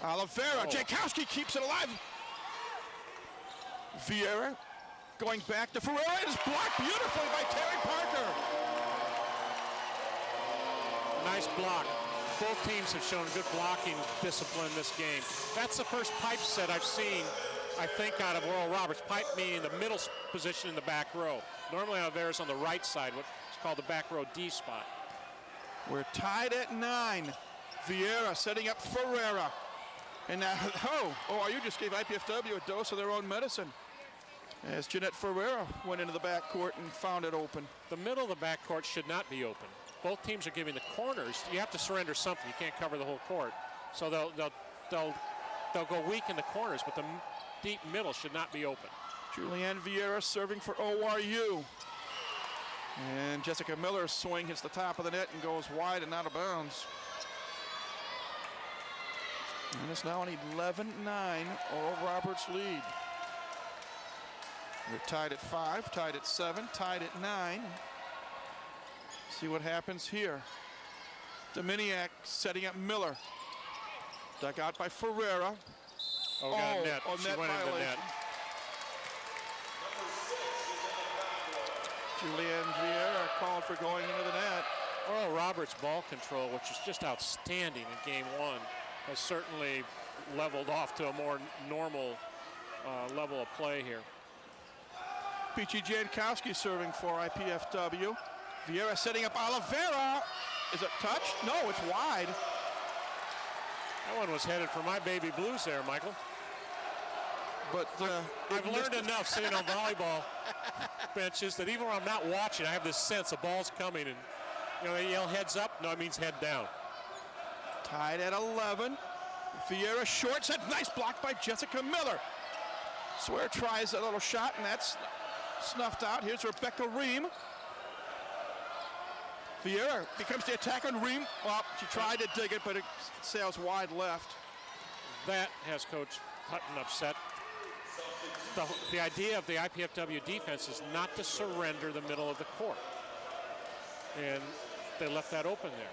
Oliveira, Jankowski keeps it alive. Vieira going back to Ferreira. It is blocked beautifully by Terry Parker. Nice block. Both teams have shown good blocking discipline this game. That's the first pipe set I've seen, I think, out of Oral Roberts. Pipe meaning the middle position in the back row. Normally Oliveira's on the right side, what's called the back row D spot. We're tied at 9. Vieira setting up Ferreira. And now, ORU just gave IPFW a dose of their own medicine as Jeanette Ferreira went into the backcourt and found it open. The middle of the backcourt should not be open. Both teams are giving the corners. You have to surrender something. You can't cover the whole court. So they'll go weak in the corners, but the deep middle should not be open. Julianne Vieira serving for ORU. And Jessica Miller's swing hits the top of the net and goes wide and out of bounds. And it's now an 11-9 Oral Roberts lead. We're tied at 5, tied at 7, tied at 9. See what happens here. Dominiak setting up Miller. Dug out by Ferreira. Got net. On She net went into violation. net. Julianne Vieira called for going into the net. Oral Roberts' ball control, which is just outstanding in game one, has certainly leveled off to a more normal level of play here. Peachy Jankowski serving for IPFW. Vieira setting up Oliveira. Is it touched? No, it's wide. That one was headed for my baby blues there, Michael. But I've learned enough sitting on volleyball benches that even when I'm not watching, I have this sense a ball's coming, and they yell heads up. No, it means head down. Tied at 11. Vieira short set, nice block by Jessica Miller. Swear tries a little shot, and that's snuffed out. Here's Rebecca Ream. Vieira becomes the attacker, and Ream, well, she tried to dig it, but it sails wide left. That has Coach Hutton upset. The idea of the IPFW defense is not to surrender the middle of the court. And they left that open there.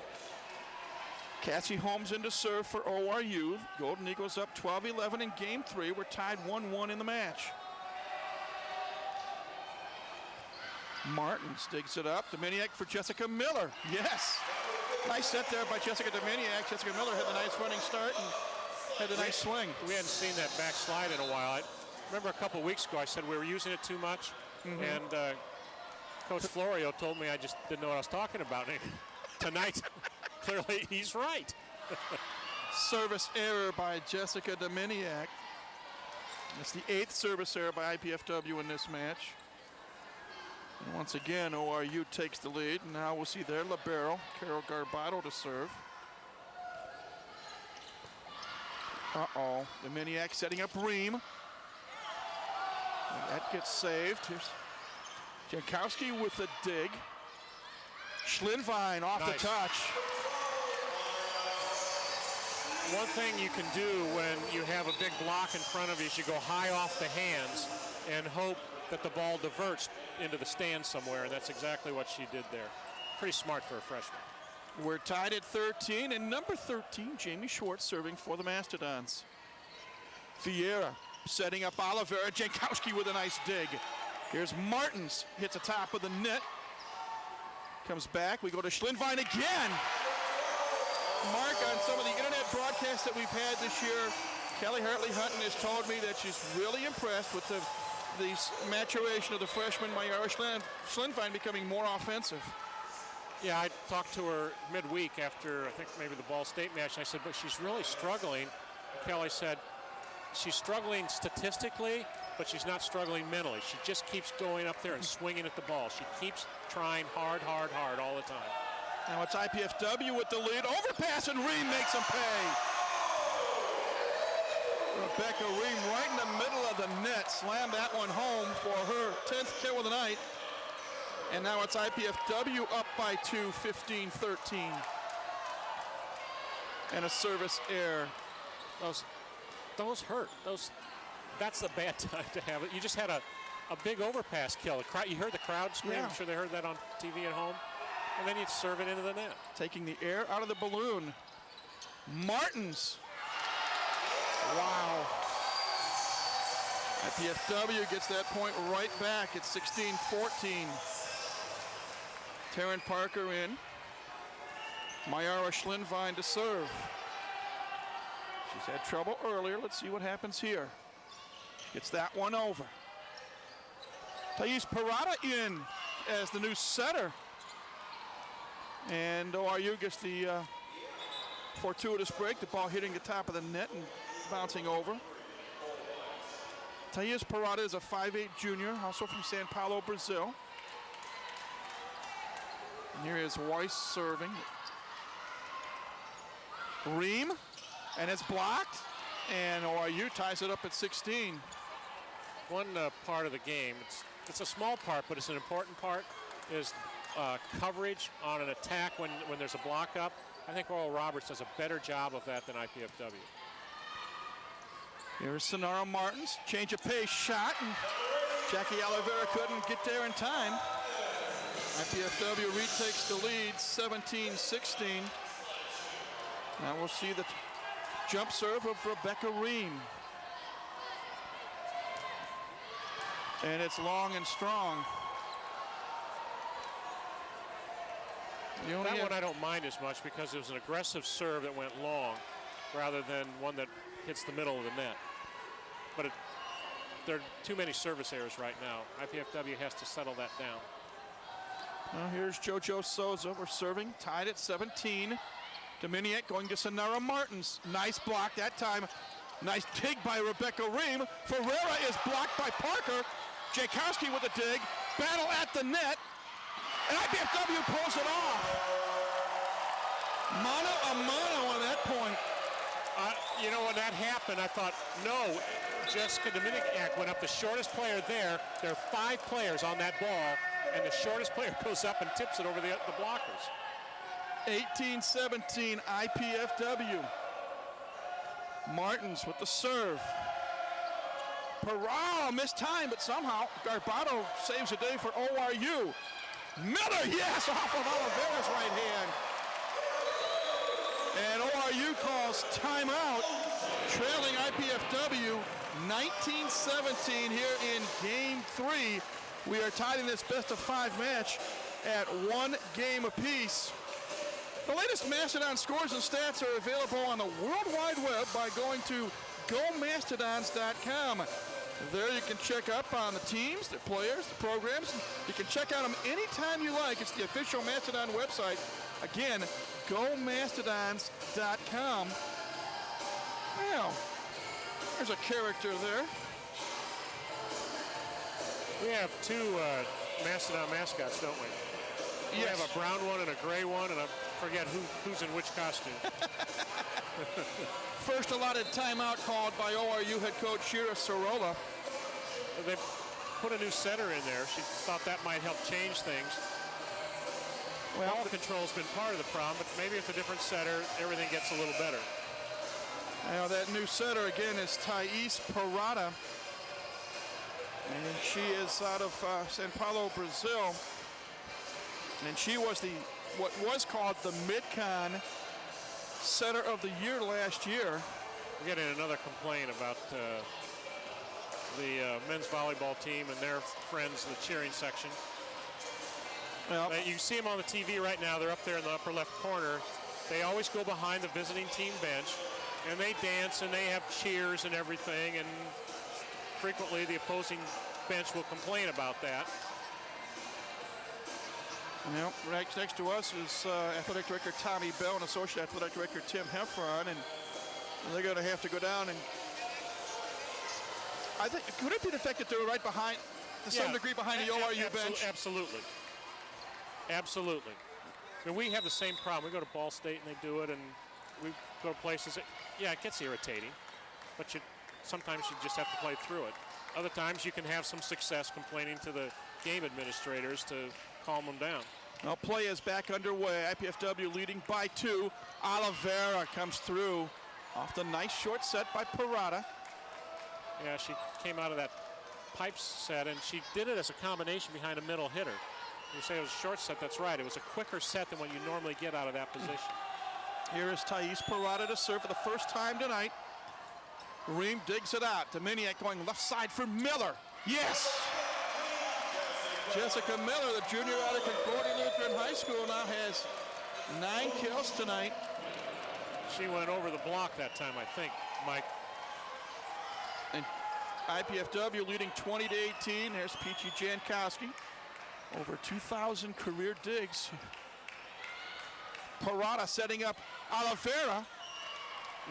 Cassie Holmes in to serve for ORU. Golden Eagles up 12-11 in game 3. We're tied 1-1 in the match. Martins digs it up. Dominiak for Jessica Miller. Yes. Nice set there by Jessica Dominiak. Jessica Miller had the nice running start and had the nice swing. We hadn't seen that backslide in a while. I remember a couple weeks ago I said we were using it too much. And Coach Florio told me I just didn't know what I was talking about. And tonight, clearly he's right. Service error by Jessica Dominiak. That's the 8th service error by IPFW in this match. And once again, ORU takes the lead. Now we'll see their libero, Carol Garbato, to serve. Uh-oh, the Miniac setting up Ream. And that gets saved. Here's Jankowski with a dig. Schlinvine off the touch. One thing you can do when you have a big block in front of you is you go high off the hands and hope that the ball diverts into the stand somewhere, and that's exactly what she did there. Pretty smart for a freshman. We're tied at 13, and number 13, Jamie Schwartz, serving for the Mastodons. Vieira setting up Oliveira. Jankowski with a nice dig. Here's Martins, hits the top of the net. Comes back, we go to Schlinvine again. Mark, on some of the internet broadcasts that we've had this year, Kelly Hartley-Hutton has told me that she's really impressed with the maturation of the freshman Mayara Schlinvine becoming more offensive. Yeah, I talked to her midweek after, I think, maybe the Ball State match, and I said, but she's really struggling. Kelly said, she's struggling statistically, but she's not struggling mentally. She just keeps going up there and swinging at the ball. She keeps trying hard all the time. Now it's IPFW with the lead. Overpass, and Ream makes them pay. Rebecca Ream right in the middle of the net. Slammed that one home for her 10th kill of the night. And now it's IPFW up by 2, 15-13. And a service error. Those hurt. That's a bad time to have it. You just had a big overpass kill. You heard the crowd scream. Yeah. I'm sure they heard that on TV at home. And then you'd serve it into the net. Taking the air out of the balloon. Martins. Wow. IPFW gets that point right back at 16-14. Taryn Parker in. Mayara Schlinvine to serve. She's had trouble earlier. Let's see what happens here. Gets that one over. Thais Parada in as the new setter. And ORU gets the fortuitous break. The ball hitting the top of the net and bouncing over. Thais Parada is a 5'8" junior, also from Sao Paulo, Brazil. And here is Weiss serving. Ream, and it's blocked. And ORU ties it up at 16. One part of the game, it's a small part, but it's an important part, is coverage on an attack when there's a block up. I think Oral Roberts does a better job of that than IPFW. Here's Sonara Martins, change of pace shot, and Jackie Oliveira couldn't get there in time. IPFW retakes the lead, 17-16. Now we'll see the jump serve of Rebecca Ream. And it's long and strong. That one I don't mind as much because it was an aggressive serve that went long rather than one that hits the middle of the net. But there are too many service errors right now. IPFW has to settle that down. Well, here's JoJo Souza. We're serving, tied at 17. Dominiak going to Sonara Martins. Nice block that time. Nice dig by Rebecca Ream. Ferreira is blocked by Parker. Jankowski with a dig. Battle at the net. And IPFW pulls it off. Mano a mano on that point. You know, when that happened, I thought, no, Jessica Dominiak went up the shortest player there. There are 5 players on that ball, and the shortest player goes up and tips it over the blockers. 18-17 IPFW. Martins with the serve. Parral missed time, but somehow Garbato saves the day for ORU. Miller, yes, off of Oliveira's right hand. And ORU calls timeout, trailing IPFW 19-17 here in Game 3. We are tied in this best-of-5 match at 1 game apiece. The latest Mastodon scores and stats are available on the World Wide Web by going to GoMastodons.com. There you can check up on the teams, the players, the programs. You can check out them anytime you like. It's the official Mastodon website. Again, GoMastodons.com. Well, there's a character there. We have two Mastodon mascots, don't we? We Yes. have a brown one and a gray one, and I forget who's in which costume. First allotted timeout called by ORU head coach Shira Sorolla. They put a new setter in there. She thought that might help change things. Well, ball control's been part of the problem, but maybe with a different setter, everything gets a little better. Now that new setter again is Thais Parada. And she is out of Sao Paulo, Brazil. And she was what was called the Mid-Con Setter of the Year last year. We're getting another complaint about the men's volleyball team and their friends, the cheering section. Well, you see them on the TV right now. They're up there in the upper left corner. They always go behind the visiting team bench, and they dance and they have cheers and everything, and frequently the opposing bench will complain about that. Well, right next to us is Athletic Director Tommy Bell and Associate Athletic Director Tim Heffron, and they're going to have to go down and I think, could it be the fact that they were right behind, to some degree behind the ORU bench? Absolutely. Absolutely. I mean, we have the same problem. We go to Ball State and they do it, and we go to places that, yeah, it gets irritating, but sometimes you just have to play through it. Other times you can have some success complaining to the game administrators to calm them down. Well, play is back underway. IPFW leading by 2. Oliveira comes through off the nice short set by Parada. Yeah, she came out of that pipe set, and she did it as a combination behind a middle hitter. You say it was a short set, that's right. It was a quicker set than what you normally get out of that position. Here is Thais Parada to serve for the first time tonight. Ream digs it out. Dominiak going left side for Miller. Yes! Jessica Miller, the junior out of Concordia Lutheran High School, now has 9 kills tonight. She went over the block that time, I think, Mike. And IPFW leading 20-18. There's Peachy Jankowski. Over 2,000 career digs. Parada setting up Oliveira.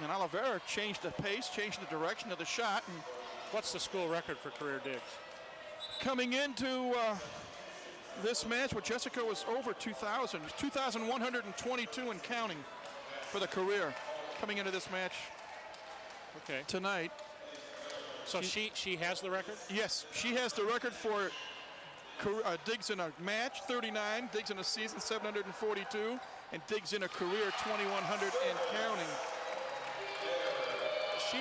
And Oliveira changed the pace, changed the direction of the shot. And what's the school record for career digs? Coming into this match with Jessica was over 2,000. 2,122 and counting for the career coming into this match tonight. So she has the record? Yes, she has the record for digs in a match, 39, digs in a season, 742, and digs in a career, 2,100 and counting. She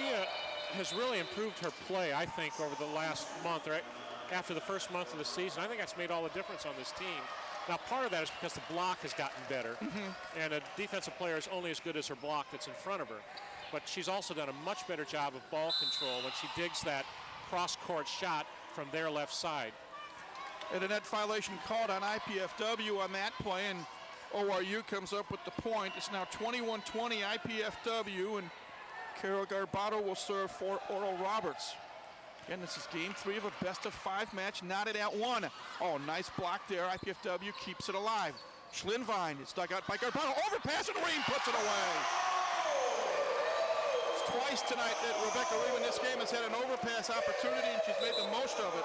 has really improved her play, I think, over the last month, right after the first month of the season. I think that's made all the difference on this team. Now, part of that is because the block has gotten better, and a defensive player is only as good as her block that's in front of her. But she's also done a much better job of ball control when she digs that cross-court shot from their left side. And a net violation called on IPFW on that play, and ORU comes up with the point. It's now 21-20 IPFW, and Carol Garbato will serve for Oral Roberts. Again, this is game 3 of a best-of-5 match, knotted at 1. Oh, nice block there. IPFW keeps it alive. Schlinvine is dug out by Garbato. Overpass, and Ream puts it away. It's twice tonight that Rebecca Ream in this game has had an overpass opportunity, and she's made the most of it.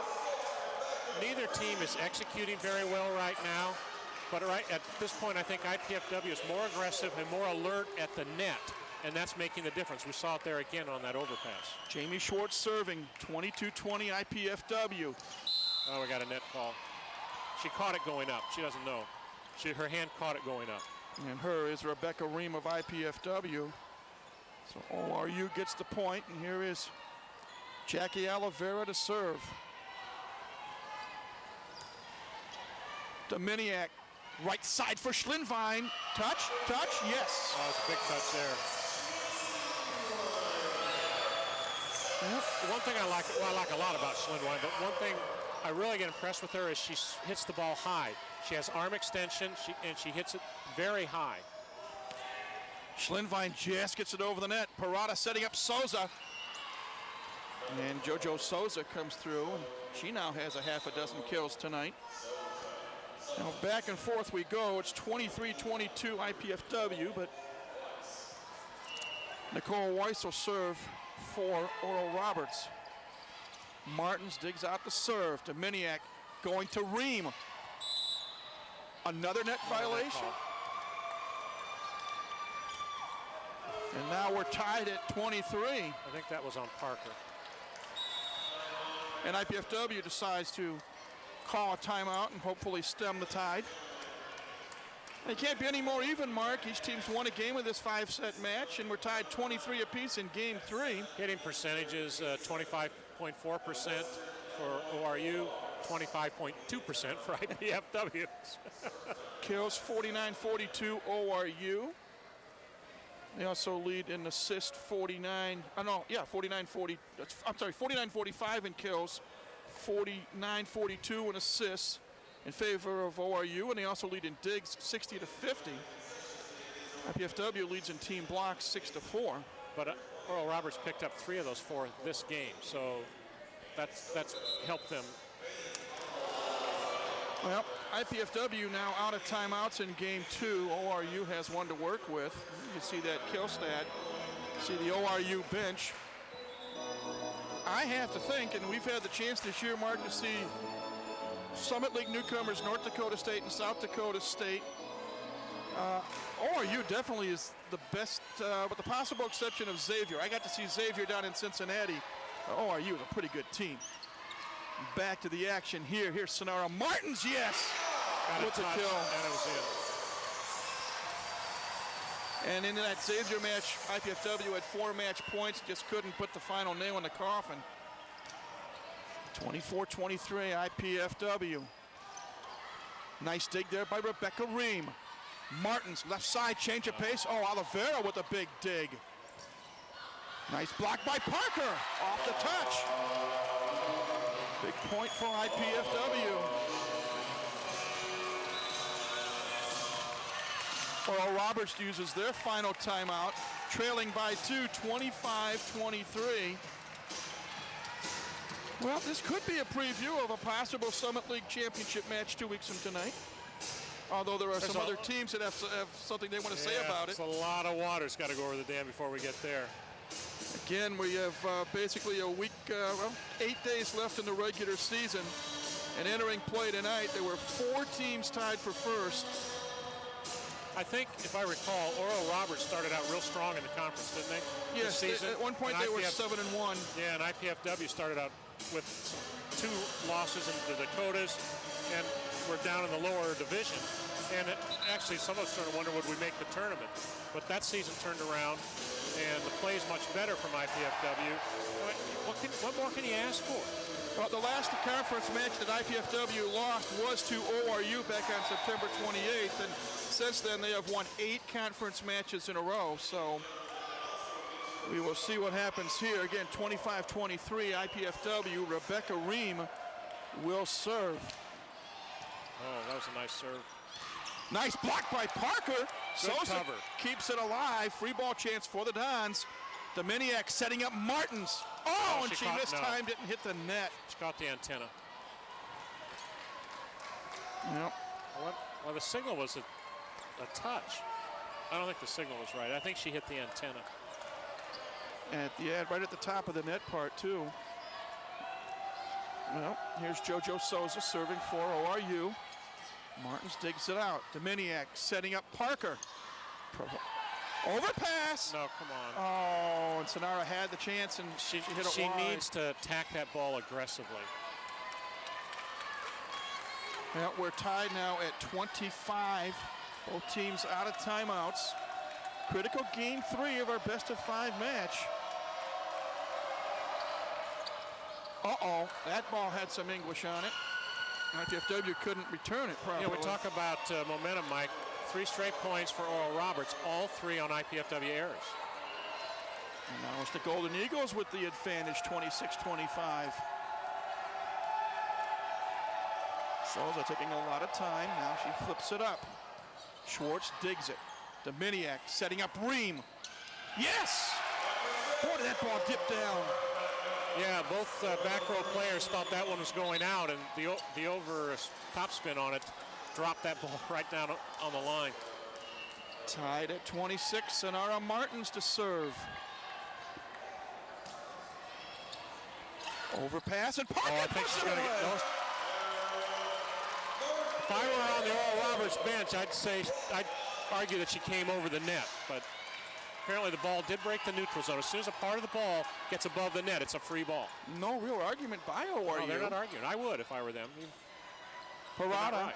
Neither team is executing very well right now, but right at this point, I think IPFW is more aggressive and more alert at the net, and that's making the difference. We saw it there again on that overpass. Jamie Schwartz serving, 22-20 IPFW. Oh, we got a net call. She caught it going up. She doesn't know. Her hand caught it going up. And her is Rebecca Ream of IPFW. So ORU gets the point, and here is Jackie Oliveira to serve. Dominiak, right side for Schlinvine. Touch, yes. Oh, it's a big touch there. One thing I like a lot about Schlinvine, but one thing I really get impressed with her is she hits the ball high. She has arm extension, and she hits it very high. Schlinvine just gets it over the net. Parada setting up Souza. And JoJo Souza comes through, and she now has a half a dozen kills tonight. Now back and forth we go. It's 23-22 IPFW, but Nicole Weiss will serve for Oral Roberts. Martins digs out the serve. Dominiak going to Ream. Another net violation. And now we're tied at 23. I think that was on Parker. And IPFW decides to call a timeout and hopefully stem the tide. It can't be any more even, Mark. Each team's won a game of this 5-set match, and we're tied 23 apiece in game 3. Hitting percentages, 25.4% for ORU, 25.2% for IPFW. Kills 49-42 ORU. They also lead in assist 49-45 in kills, 49-42 in assists in favor of ORU, and they also lead in digs 60-50. IPFW leads in team blocks 6-4. But Oral Roberts picked up 3 of those 4 this game, so that's helped them. Well, IPFW now out of timeouts in game 2. ORU has one to work with. You can see that kill stat. See the ORU bench. I have to think, and we've had the chance this year, Mark, to see Summit League newcomers North Dakota State and South Dakota State. ORU definitely is the best, with the possible exception of Xavier. I got to see Xavier down in Cincinnati. ORU is a pretty good team. Back to the action here. Here's Sonara Martins, yes! With the kill. And it was in. And in that Xavier match, IPFW had 4 match points, just couldn't put the final nail in the coffin. 24-23, IPFW. Nice dig there by Rebecca Ream. Martins, left side, change of pace. Oh, Oliveira with a big dig. Nice block by Parker, off the touch. Big point for IPFW. Oral Roberts uses their final timeout, trailing by 2, 25-23. Well, this could be a preview of a possible Summit League championship match 2 weeks from tonight. Although there are some other teams that have something they want to say about it. It's a lot of water's got to go over the dam before we get there. Again, we have basically a week, 8 days left in the regular season. And entering play tonight, there were 4 teams tied for first. I think, if I recall, Oral Roberts started out real strong in the conference, didn't they? Yes, at one point they were 7-1. Yeah, and IPFW started out with 2 losses in the Dakotas, and we're down in the lower division. And actually, some of us started to wonder, would we make the tournament? But that season turned around, and the play is much better from IPFW. What more can you ask for? Well, the last conference match that IPFW lost was to ORU back on September 28th, and since then they have won 8 conference matches in a row. So we will see what happens here. Again, 25-23, IPFW. Rebecca Ream will serve. Oh, that was a nice serve. Nice block by Parker. Sosa cover. Keeps it alive. Free ball chance for the Dons. Dominiak setting up Martins. Oh, and she missed time, didn't hit the net. She caught the antenna. Yep. Well, the signal was a touch. I don't think the signal was right. I think she hit the antenna. Right at the top of the net part, too. Well, here's JoJo Souza serving for ORU. Martins digs it out. Dominiak setting up Parker. Overpass. No, come on. Oh, and Sonara had the chance, and she hit it She wide. needs to attack that ball aggressively. Well, we're tied now at 25. Both teams out of timeouts. Critical game 3 of our best-of-5 match. Uh-oh, that ball had some English on it. IPFW couldn't return it properly. Yeah, we talk about momentum, Mike. 3 straight points for Oral Roberts, all 3 on IPFW errors. And now it's the Golden Eagles with the advantage, 26-25. Souza taking a lot of time. Now she flips it up. Schwartz digs it. Dominiak setting up Ream. Yes! Boy, did that ball dip down. Yeah, both back row players thought that one was going out, and the over topspin on it dropped that ball right down on the line. Tied at 26, Sonara Martins to serve. Overpass, and Parker puts it away. If I were on the Oral Roberts bench, I'd argue that she came over the net, but apparently the ball did break the neutral zone. As soon as a part of the ball gets above the net, it's a free ball. No real argument by ORU. No, they're not arguing. I would if I were them. Parada right.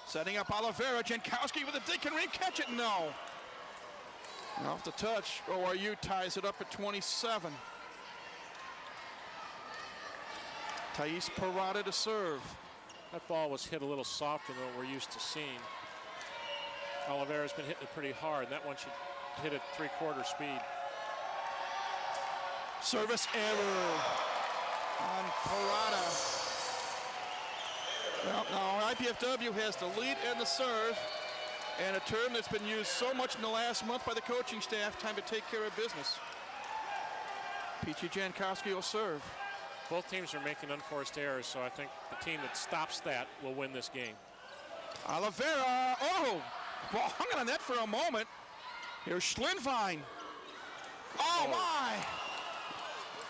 setting up Oliveira. Jankowski with a dig. Can Reed catch it? No. And off the touch, ORU ties it up at 27. Thais Parada to serve. That ball was hit a little softer than what we're used to seeing. Oliveira's been hitting it pretty hard, and that one she hit at 3/4 speed. Service error on Parada. Well, now IPFW has the lead and the serve, and a term that's been used so much in the last month by the coaching staff, time to take care of business. Peachy Jankowski will serve. Both teams are making unforced errors, so I think the team that stops that will win this game. Oliveira, oh, ball hung on that for a moment. Here's Schlinvine. Oh my!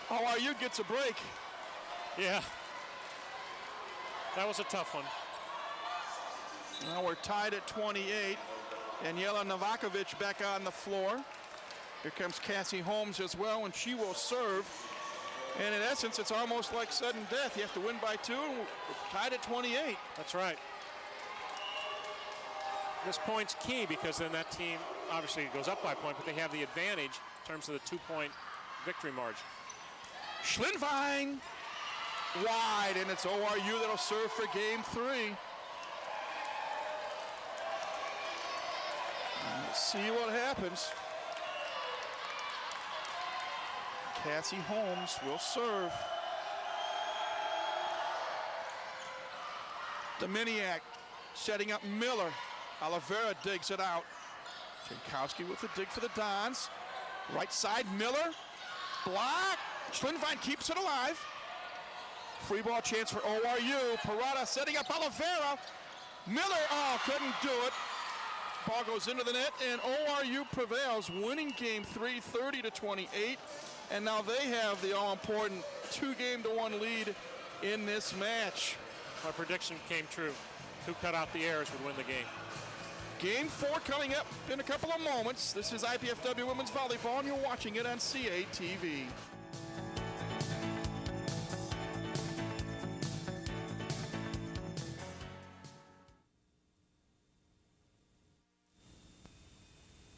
ORU gets a break. Yeah. That was a tough one. Now we're tied at 28. Daniela Novakovic back on the floor. Here comes Cassie Holmes as well, and she will serve. And in essence, it's almost like sudden death. You have to win by 2, and we're tied at 28. That's right. This point's key because then that team obviously goes up by a point, but they have the advantage in terms of the 2-point victory margin. Schlinvine wide, and it's ORU that'll serve for game 3. Let's see what happens. Cassie Holmes will serve. Dominiak setting up Miller. Oliveira digs it out. Jankowski with the dig for the Dons. Right side, Miller. Block. Schlinvine keeps it alive. Free ball chance for ORU. Parada setting up Oliveira. Miller, couldn't do it. Ball goes into the net, and ORU prevails, winning game 3, 30-28. And now they have the all-important 2-1 lead in this match. My prediction came true. Who cut out the errors would win the game. Game 4 coming up in a couple of moments. This is IPFW Women's Volleyball, and you're watching it on CATV.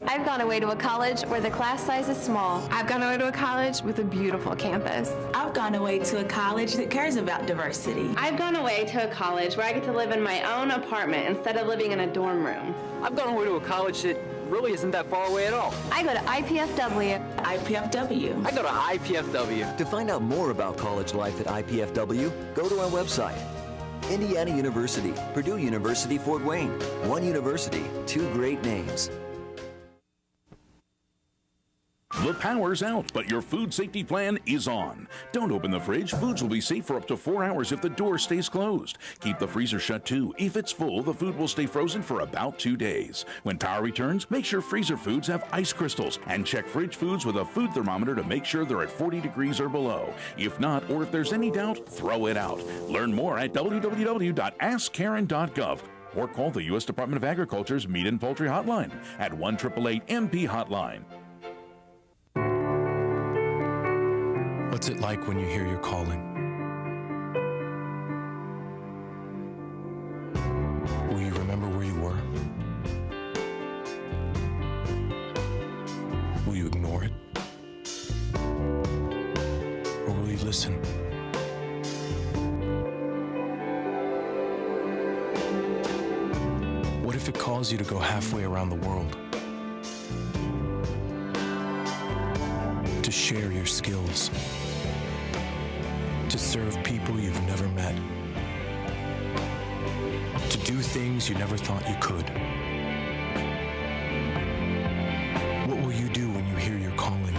I've gone away to a college where the class size is small. I've gone away to a college with a beautiful campus. I've gone away to a college that cares about diversity. I've gone away to a college where I get to live in my own apartment instead of living in a dorm room. I've gone away to a college that really isn't that far away at all. I go to IPFW. IPFW. I go to IPFW. To find out more about college life at IPFW, go to our website. Indiana University, Purdue University, Fort Wayne. One university, 2 great names. The power's out, but your food safety plan is on. Don't open the fridge. Foods will be safe for up to 4 hours if the door stays closed. Keep the freezer shut too. If it's full, the food will stay frozen for about 2 days. When power returns, make sure freezer foods have ice crystals and check fridge foods with a food thermometer to make sure they're at 40 degrees or below. If not, or if there's any doubt, throw it out. Learn more at www.askkaren.gov or call the U.S. Department of Agriculture's Meat and Poultry Hotline at 1-888-MP Hotline. What's it like when you hear your calling? Will you remember where you were? Will you ignore it? Or will you listen? What if it calls you to go halfway around the world? To share your skills? To serve people you've never met? To do things you never thought you could? What will you do when you hear your calling?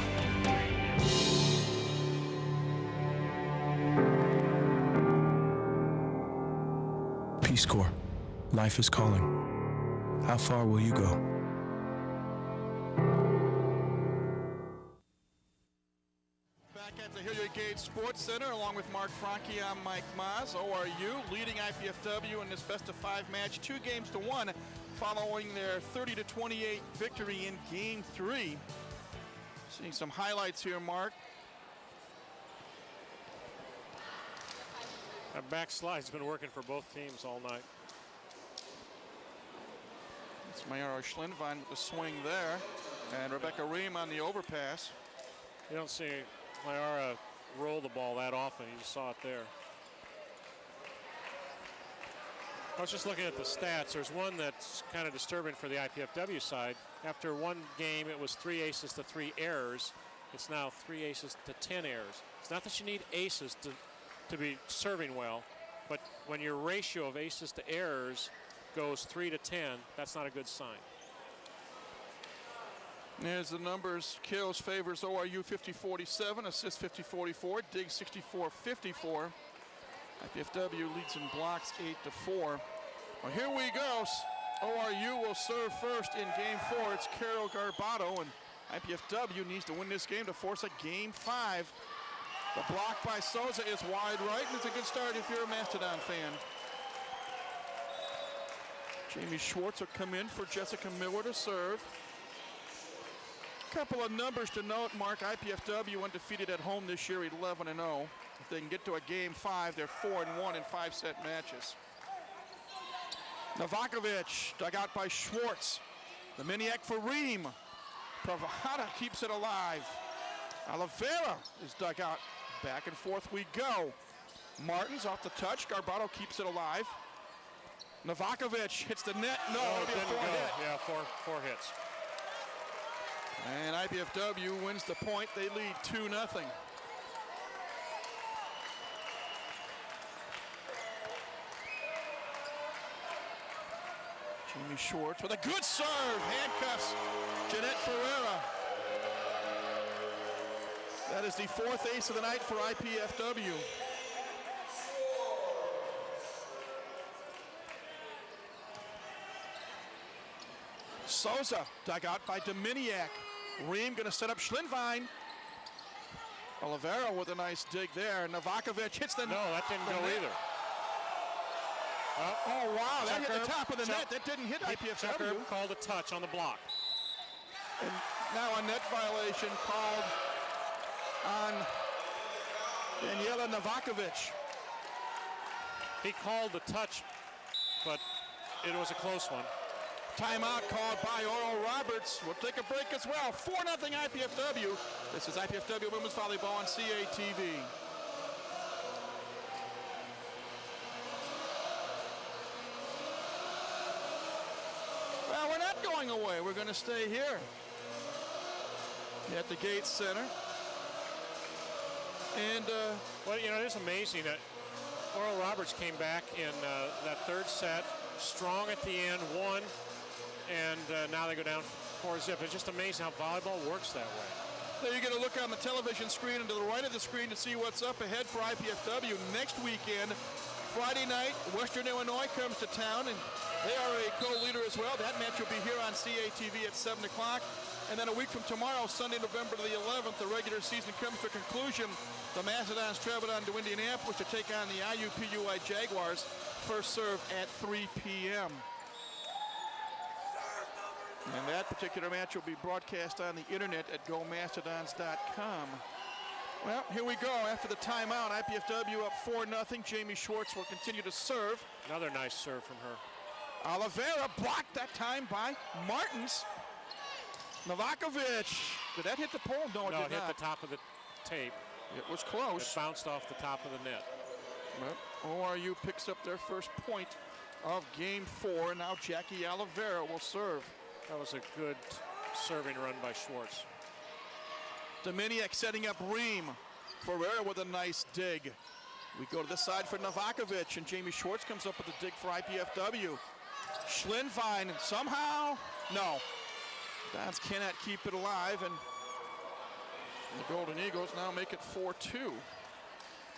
Peace Corps. Life is calling. How far will you go? Back at the Hilliard game Gate Sports Center, along with Mark Franke, I'm Mike Maz. ORU leading IPFW in this best-of-5 match, 2-1, following their 30-28 victory in Game 3. Seeing some highlights here, Mark. That backslide's been working for both teams all night. It's Mayara Schlinvine with the swing there, and Rebecca Ream on the overpass. You don't see Mayara roll the ball that often. You just saw it there. I was just looking at the stats. There's one that's kind of disturbing for the IPFW side. After one game, it was 3 aces to 3 errors. It's now 3 aces to 10 errors. It's not that you need aces to be serving well, but when your ratio of aces to errors goes 3 to 10, that's not a good sign. There's the numbers. Kills favors ORU 50-47, assists 50-44, digs 64-54. IPFW leads in blocks 8-4. Well, here we go. ORU will serve first in Game 4. It's Carol Garbato, and IPFW needs to win this game to force a Game 5. The block by Souza is wide right, and it's a good start if you're a Mastodon fan. Jamie Schwartz will come in for Jessica Miller to serve. Couple of numbers to note, Mark. IPFW undefeated at home this year, 11-0. If they can get to a Game 5, they're 4-1 in 5-set matches. Novakovic dug out by Schwartz. The Miniac for Ream. Pravada keeps it alive. Oliveira is dug out. Back and forth we go. Martins off the touch. Garbato keeps it alive. Novakovic hits the net. No, it'll be a 4-hit. Yeah, four hits. And IPFW wins the point. They lead 2-0. Jamie Schwartz with a good serve. Handcuffs Jeanette Ferreira. That is the 4th ace of the night for IPFW. Souza dug out by Dominiak. Ream going to set up Schlinvine. Oliveira with a nice dig there. Novakovic hits the net. No, that didn't go either. Oh, wow, that hit the top of the net. That didn't hit IPFW. Tucker called a touch on the block. And now a net violation called on Daniela Novakovic. He called the touch, but it was a close one. Timeout called by Oral Roberts. We'll take a break as well. 4-0 IPFW. This is IPFW Women's Volleyball on CATV. Well, we're not going away. We're going to stay here at the Gates Center. And, well, you know, it's amazing that Oral Roberts came back in that third set, strong at the end, won. And now they go down 4-0. It's just amazing how volleyball works that way. So you're going to look on the television screen and to the right of the screen to see what's up ahead for IPFW next weekend. Friday night, Western Illinois comes to town, and they are a co-leader as well. That match will be here on CATV at 7 o'clock. And then a week from tomorrow, Sunday, November the 11th, the regular season comes to a conclusion. The Mastodons travel down to Indianapolis to take on the IUPUI Jaguars. First serve at 3 p.m. And that particular match will be broadcast on the internet at GoMastodons.com. Well, here we go. After the timeout, IPFW up 4-0. Jamie Schwartz will continue to serve. Another nice serve from her. Oliveira blocked that time by Martins. Novakovic. Did that hit the pole? No, it did hit not. the top of the tape. It was close. It bounced off the top of the net. But ORU picks up their first point of Game 4. Now Jackie Oliveira will serve. That was a good serving run by Schwartz. Dominiak setting up Ream. Ferreira with a nice dig. We go to the side for Novakovic, and Jamie Schwartz comes up with a dig for IPFW. Schlinvine somehow, no. Dons cannot keep it alive, and the Golden Eagles now make it 4-2.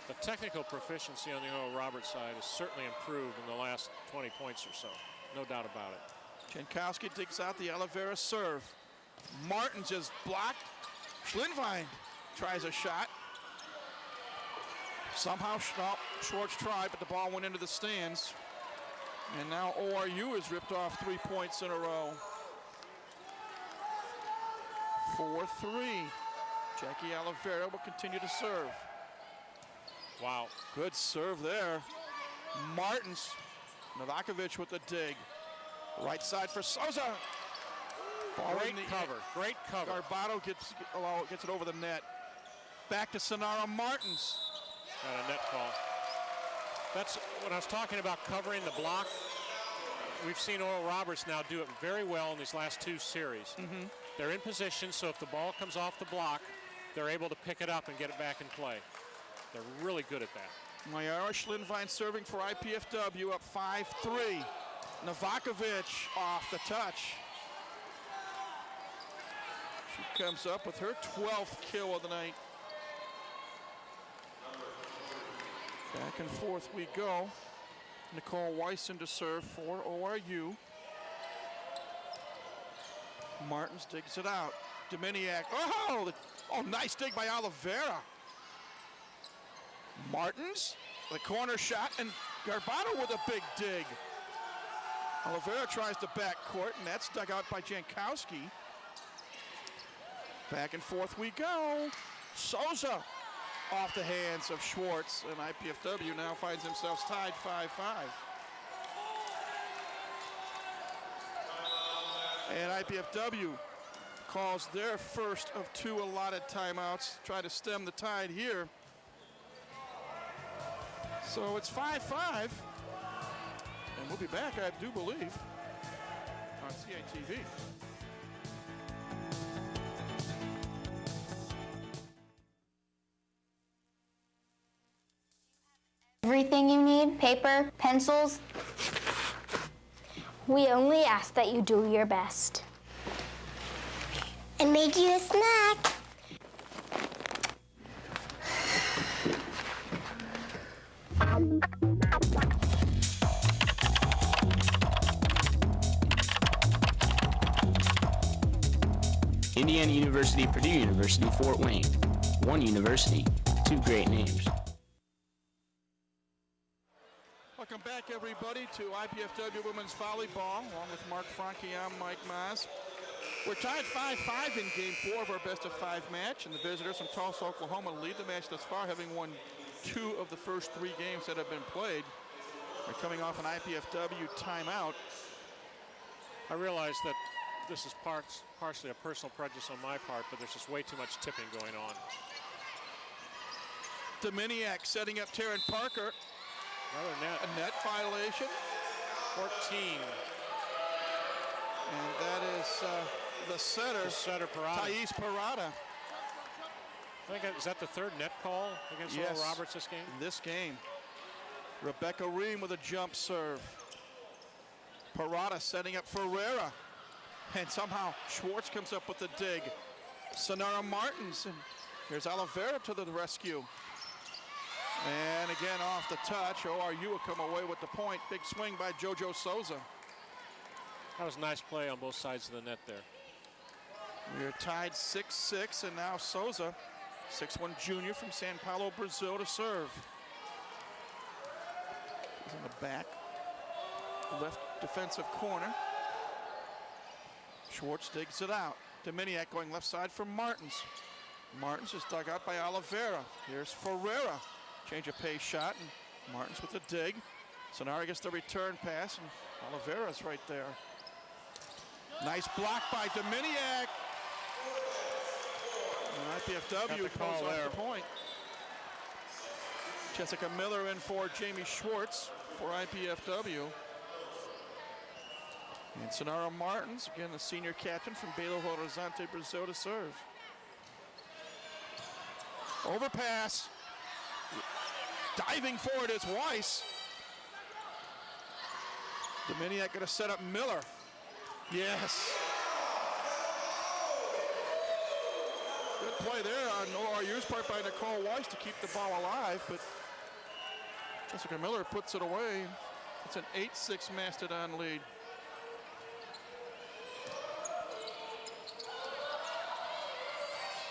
The technical proficiency on the Oral Roberts side has certainly improved in the last 20 points or so. No doubt about it. Jankowski digs out the Oliveira serve. Martins is blocked. Schlinvine tries a shot. Somehow Schwartz tried, but the ball went into the stands. And now ORU has ripped off 3 points in a row. 4-3. Jackie Oliveira will continue to serve. Wow. Good serve there. Martins. Novakovic with the dig. Right side for Souza. Ball Great cover. Great cover. Garbato gets it over the net. Back to Sonara Martins. Got a net call. That's when I was talking about covering the block. We've seen Oral Roberts now do it very well in these last 2 series. They're in position, so if the ball comes off the block, they're able to pick it up and get it back in play. They're really good at that. Mayara Schlinvine serving for IPFW, up 5-3. Novakovic off the touch. She comes up with her 12th kill of the night. Back and forth we go. Nicole Weissen to serve for ORU. Martins digs it out. Dominiak, nice dig by Oliveira. Martins, the corner shot, and Garbato with a big dig. Oliveira tries to backcourt, and that's dug out by Jankowski. Back and forth we go. Souza off the hands of Schwartz, and IPFW now finds themselves tied 5-5. And IPFW calls their first of 2 allotted timeouts, try to stem the tide here. So it's 5-5, and we'll be back, I do believe, on CATV. Everything you need, paper, pencils. We only ask that you do your best. And made you a snack. Indiana University, Purdue University, Fort Wayne. One university, 2 great names. Welcome back, everybody, to IPFW Women's Volleyball. Along with Mark Franke, I'm Mike Maz. We're tied 5-5 in Game 4 of our best-of-5 match, and the visitors from Tulsa, Oklahoma lead the match thus far, having won 2 of the first 3 games that have been played. They're coming off an IPFW timeout. I realize that this is partially a personal prejudice on my part, but there's just way too much tipping going on. Dominiak setting up Taryn Parker. Another net. A net violation. 14. And that is the setter, Parada. Thais Parada. I think is that the 3rd net call against Oral Roberts this game? This game. Rebecca Ream with a jump serve. Parada setting up Ferreira. And somehow Schwartz comes up with the dig. Sonara Martins. And here's Oliveira to the rescue. And again off the touch. ORU will come away with the point. Big swing by JoJo Souza. That was a nice play on both sides of the net there. We're tied 6-6, and now Souza, 6'1" junior from San Paulo, Brazil, to serve. He's in the back left defensive corner. Schwartz digs it out. Dominiak going left side for Martins. Martins is dug out by Oliveira. Here's Ferreira. Change of pace shot, and Martins with the dig. Sonara gets the return pass, and Oliveira's right there. Nice block by Dominiak. And IPFW calls off the point. Jessica Miller in for Jamie Schwartz for IPFW. And Sonara Martins, again the senior captain from Belo Horizonte, Brazil, to serve. Overpass. Diving for it is Weiss. Dominiak going to set up Miller. Yes. Good play there on ORU's part by Nicole Weiss to keep the ball alive, but Jessica Miller puts it away. It's an 8-6 Mastodon lead.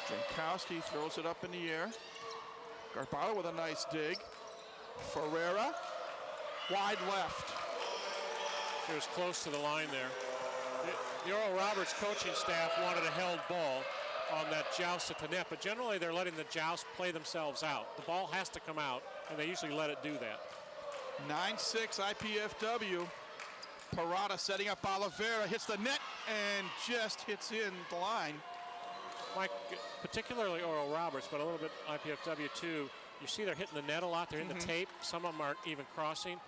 Jankowski throws it up in the air. Garbato with a nice dig. Ferreira, wide left. She was close to the line there. The Oral Roberts coaching staff wanted a held ball on that joust at the net, but generally they're letting the joust play themselves out. The ball has to come out, and they usually let it do that. 9-6 IPFW. Parada setting up Oliveira, hits the net and just hits in the line. Mike, particularly Oral Roberts, but a little bit IPFW too, you see they're hitting the net a lot. They're in the tape. Some of them aren't even crossing.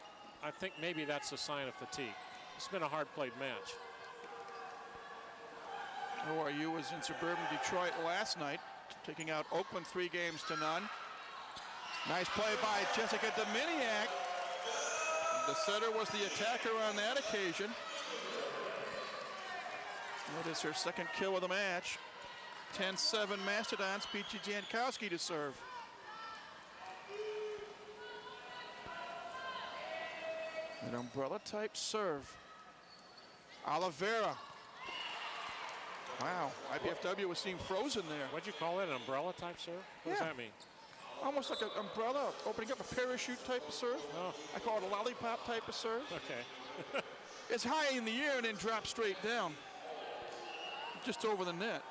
I think maybe that's a sign of fatigue. It's been a hard-played match. ORU was in suburban Detroit last night, taking out Oakland 3-0. Nice play by Jessica Dominiak. The setter was the attacker on that occasion. That is her second kill of the match. 10-7 Mastodons, Peachy Jankowski to serve. An umbrella type serve. Oliveira. Wow, IPFW was seen frozen there. What'd you call it, an umbrella type serve? What does that mean? Almost like an umbrella, opening up a parachute type of serve. Oh. I call it a lollipop type of serve. Okay. It's high in the air and then drops straight down. Just over the net.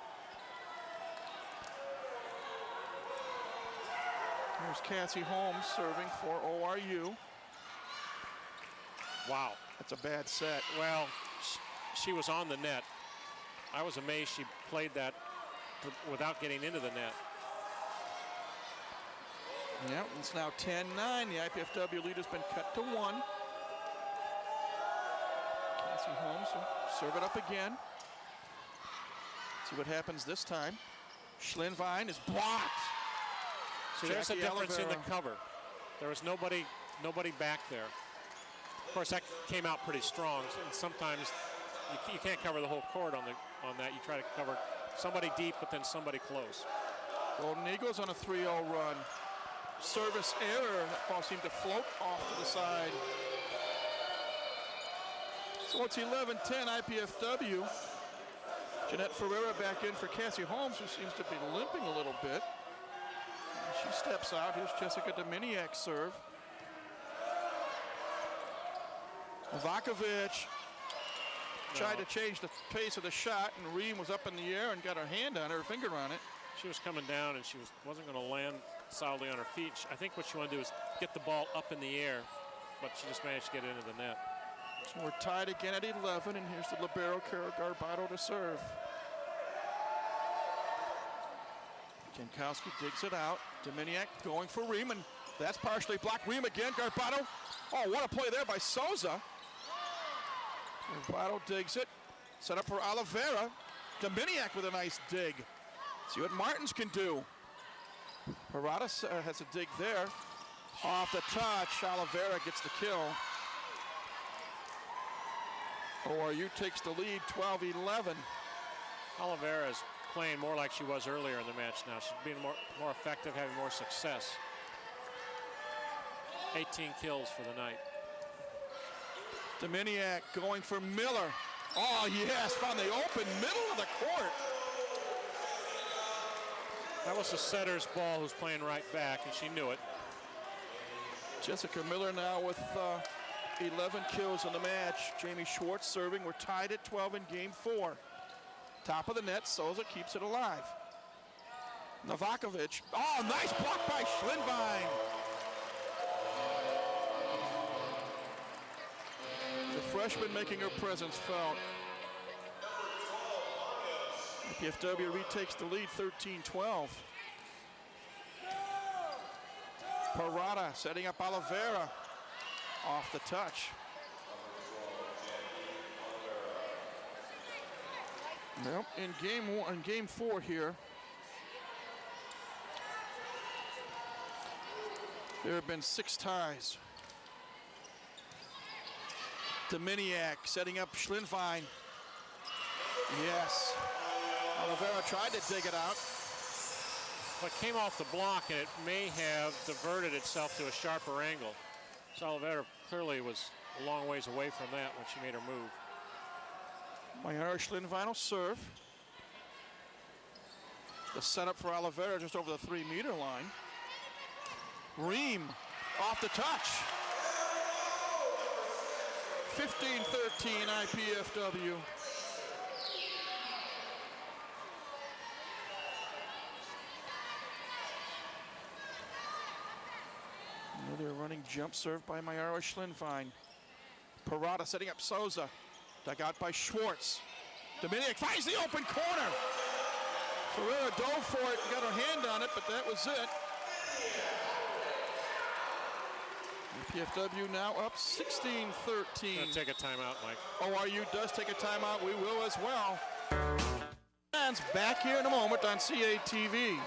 Here's Cassie Holmes serving for ORU. Wow. That's a bad set. Well, she was on the net. I was amazed she played that without getting into the net. Yeah, it's now 10-9. The IPFW lead has been cut to 1. Cassie Holmes will serve it up again. See what happens this time. Schlinvine is blocked. So there's a difference in the cover. There was nobody back there. Of course, that came out pretty strong, and sometimes you can't cover the whole court on that. You try to cover somebody deep, but then somebody close. Golden Eagles on a 3-0 run. Service error. That ball seemed to float off to the side. So it's 11-10 IPFW. Jeanette Ferreira back in for Cassie Holmes, who seems to be limping a little bit. She steps out. Here's Jessica Dominiak's serve. Novakovic tried to change the pace of the shot, and Reem was up in the air and got her hand on her finger on it. She was coming down, and she wasn't going to land solidly on her feet. I think what she wanted to do is get the ball up in the air, but she just managed to get into the net. So we're tied again at 11, and here's the libero, Kara Garbato, to serve. Jankowski digs it out. Dominiak going for Reem, and that's partially blocked. Reem again, Garbato. Oh, what a play there by Souza. Garbato digs it. Set up for Oliveira. Dominiak with a nice dig. See what Martins can do. Parada has a dig there. Off the touch, Oliveira gets the kill. ORU takes the lead, 12-11. Oliveira is playing more like she was earlier in the match now. She's being more effective, having more success. 18 kills for the night. Dominiak going for Miller. Oh, yes, found the open middle of the court. That was the setter's ball, who's playing right back, and she knew it. Jessica Miller now with 11 kills in the match. Jamie Schwartz serving. We're tied at 12 in game 4. Top of the net, Souza keeps it alive. Novakovic. Oh, nice block by Schlinvine. The freshman making her presence felt. IPFW retakes the lead, 13-12. Parada setting up Oliveira off the touch. Well, in game 4 here, there have been 6 ties. Dominiak setting up Schlinvine. Yes. Oliveira tried to dig it out. But came off the block, and it may have diverted itself to a sharper angle. So Oliveira clearly was a long ways away from that when she made her move. Mayara Schlinvine will serve. The setup for Oliveira just over the 3-meter line. Ream off the touch. 15-13 IPFW. Another running jump serve by Mayara Schlinfine. Parada setting up Souza. Dug out by Schwartz. Dominiak finds the open corner. Ferreira dove for it, got her hand on it, but that was it. PFW now up 16-13. Gonna take a timeout, Mike. ORU does take a timeout. We will as well. Fans back here in a moment on CATV.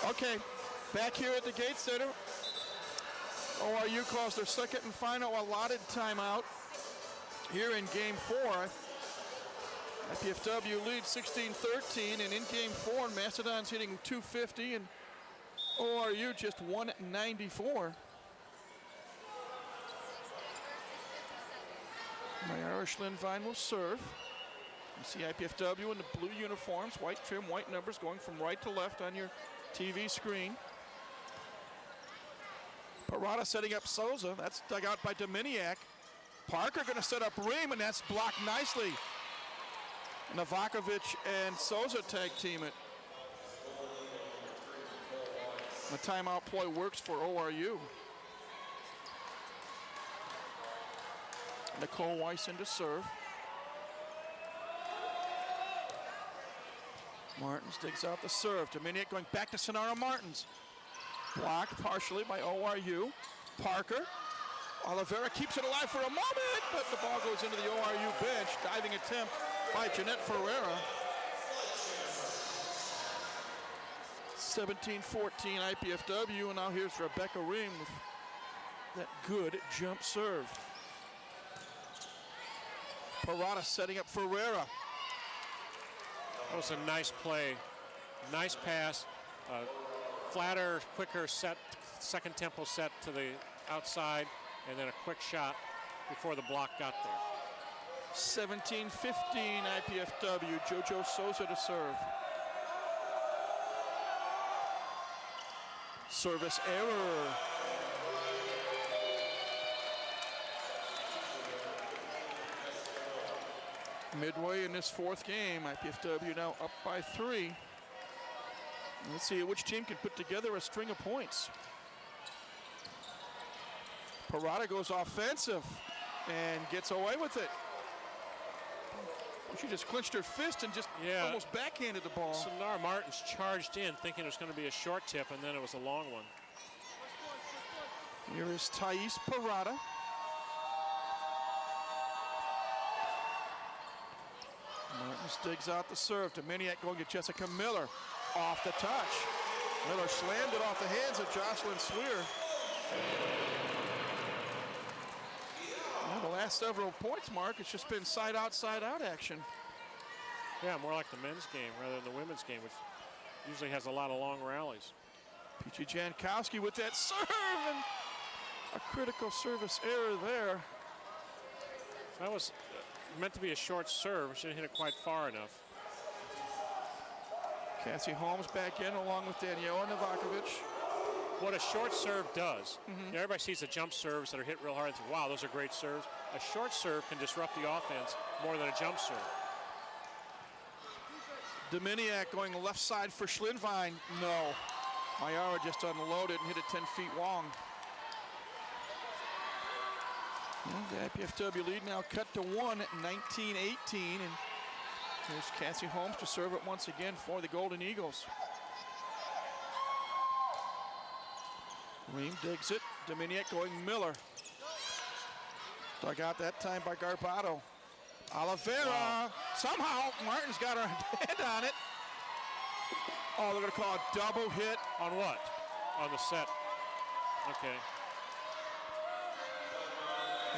Okay, back here at the Gates Center, ORU calls their second and final allotted timeout here in Game 4. IPFW leads 16-13, and in Game 4, Macedon's hitting 250, and ORU just 194. Mayara Schlinfine will serve. You see IPFW in the blue uniforms, white trim, white numbers going from right to left on your TV screen. Parada setting up Souza. That's dug out by Dominiak. Parker going to set up Ream, and that's blocked nicely. Novakovic and Souza tag team it. The timeout ploy works for ORU. Nicole Weiss in to serve. Martins digs out the serve. Dominiak going back to Sonara Martins. Blocked partially by ORU. Parker. Oliveira keeps it alive for a moment, but the ball goes into the ORU bench. Diving attempt by Jeanette Ferreira. 17-14 IPFW, and now here's Rebecca Ream with that good jump serve. Parada setting up Ferreira. That was a nice play, nice pass, flatter, quicker set, second tempo set to the outside, and then a quick shot before the block got there. 17-15 IPFW, JoJo Souza to serve. Service error. Midway in this fourth game, IPFW now up by 3. Let's see which team can put together a string of points. Parada goes offensive and gets away with it. She just clenched her fist and just almost backhanded the ball. Sonara Martins charged in thinking it was going to be a short tip, and then it was a long one. Here is Thais Parada. Martins digs out the serve. Dominiak going to Jessica Miller off the touch. Miller slammed it off the hands of Jocelyn Swear. Well, the last several points, Mark, it's just been side-out action. Yeah, more like the men's game rather than the women's game, which usually has a lot of long rallies. Peachy Jankowski with that serve, and a critical service error there. That was meant to be a short serve. She didn't hit it quite far enough. Cassie Holmes back in along with Daniela Novakovic. What a short serve does, you know, everybody sees the jump serves that are hit real hard and think, wow, those are great serves. A short serve can disrupt the offense more than a jump serve. Dominiak going left side for Schlinfine. No. Mayara just unloaded and hit it 10 feet long. Well, the IPFW lead now cut to 1 at 19-18. And here's Cassie Holmes to serve it once again for the Golden Eagles. Ream digs it. Dominiak going Miller. Dug out that time by Garbato. Oliveira. Wow. Somehow Martin's got her hand on it. Oh, they're going to call a double hit. On what? On the set. Okay.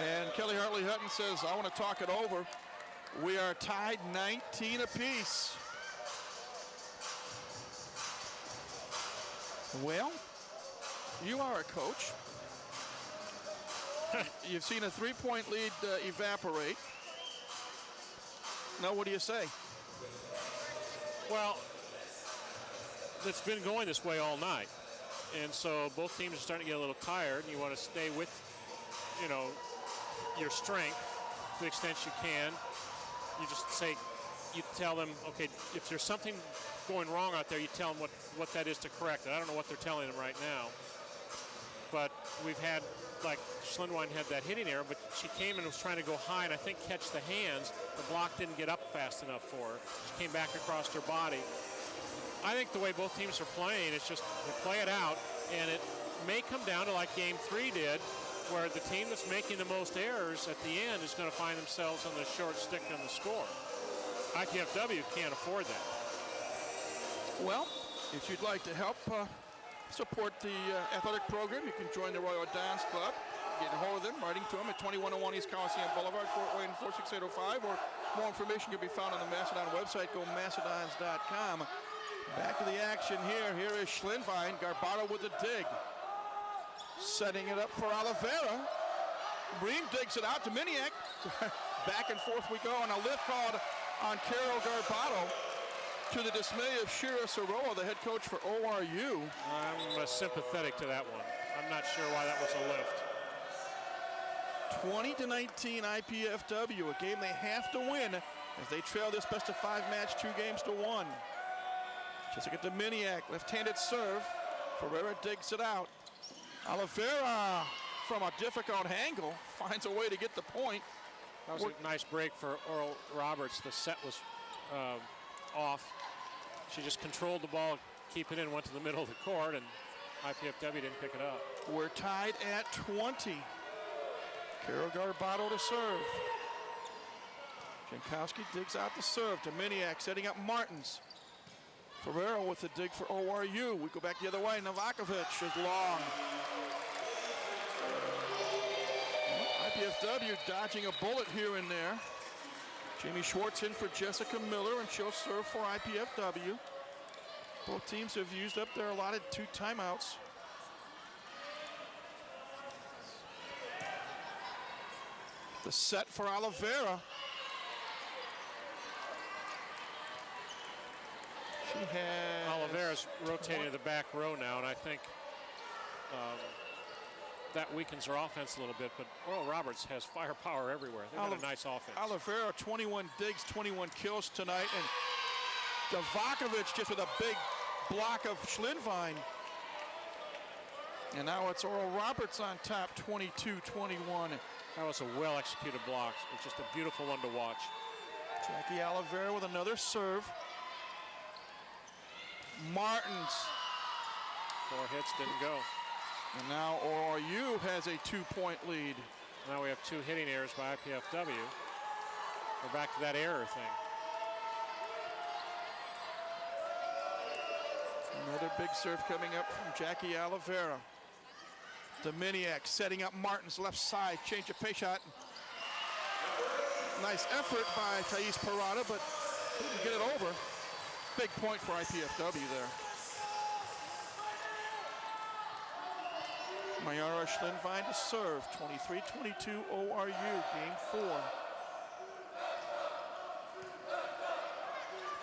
And Kelly Hartley Hutton says, I want to talk it over. We are tied 19 apiece. Well, you are a coach. You've seen a 3-point lead evaporate. Now, what do you say? Well, it's been going this way all night. And so both teams are starting to get a little tired, and you want to stay with, you know, your strength to the extent you can. You just say, you tell them, okay, if there's something going wrong out there, you tell them what that is to correct it. I don't know what they're telling them right now. But we've had, like, Schlindwein had that hitting error, but she came and was trying to go high and I think catch the hands. The block didn't get up fast enough for her. She came back across her body. I think the way both teams are playing, it's just they play it out, and it may come down to like Game 3 did, where the team that's making the most errors at the end is going to find themselves on the short stick on the score. IPFW can't afford that. Well, if you'd like to help support the athletic program, you can join the Royal Dance Club. Get a hold of them, writing to them at 2101 East Coliseum Boulevard, Fort Wayne 46805, or more information can be found on the Macedon website. Go macedons.com. Back to the action here. Here is Schlindwein. Garbato with a dig. Setting it up for Oliveira. Bream digs it out to Miniak. Back and forth we go, and a lift called on Carol Garbato, to the dismay of Shira Soroa, the head coach for ORU. I'm sympathetic to that one. I'm not sure why that was a lift. 20-19 IPFW, a game they have to win as they trail this best-of-5 match 2-1. Jessica Dominiak, left-handed serve. Ferreira digs it out. Oliveira, from a difficult angle, finds a way to get the point. That was a nice break for Oral Roberts. The set was off. She just controlled the ball, keep it in, went to the middle of the court, and IPFW didn't pick it up. We're tied at 20. Carol Garbato to serve. Jankowski digs out the serve. Dominiak setting up Martins. Ferrero with the dig for ORU. We go back the other way. Novakovic is long. IPFW dodging a bullet here and there. Jamie Schwartz in for Jessica Miller, and she'll serve for IPFW. Both teams have used up their allotted 2 timeouts. The set for Oliveira. She has... Oliveira's rotating to the back row now, and I think that weakens her offense a little bit, but Oral Roberts has firepower everywhere. They've got a nice offense. Oliveira, 21 digs, 21 kills tonight, and Novakovic just with a big block of Schlindwein. And now it's Oral Roberts on top, 22-21. That was a well-executed block. It's just a beautiful one to watch. Jackie Oliveira with another serve. Martins. 4 hits, didn't go. And now ORU has a 2-point lead. Now we have 2 hitting errors by IPFW. We're back to that error thing. Another big serve coming up from Jackie Oliveira. Dominiak setting up Martins left side, change of pace shot. Nice effort by Thais Parada, but couldn't get it over. Big point for IPFW there. Mayara Schlindwein to serve, 23-22 ORU, game 4.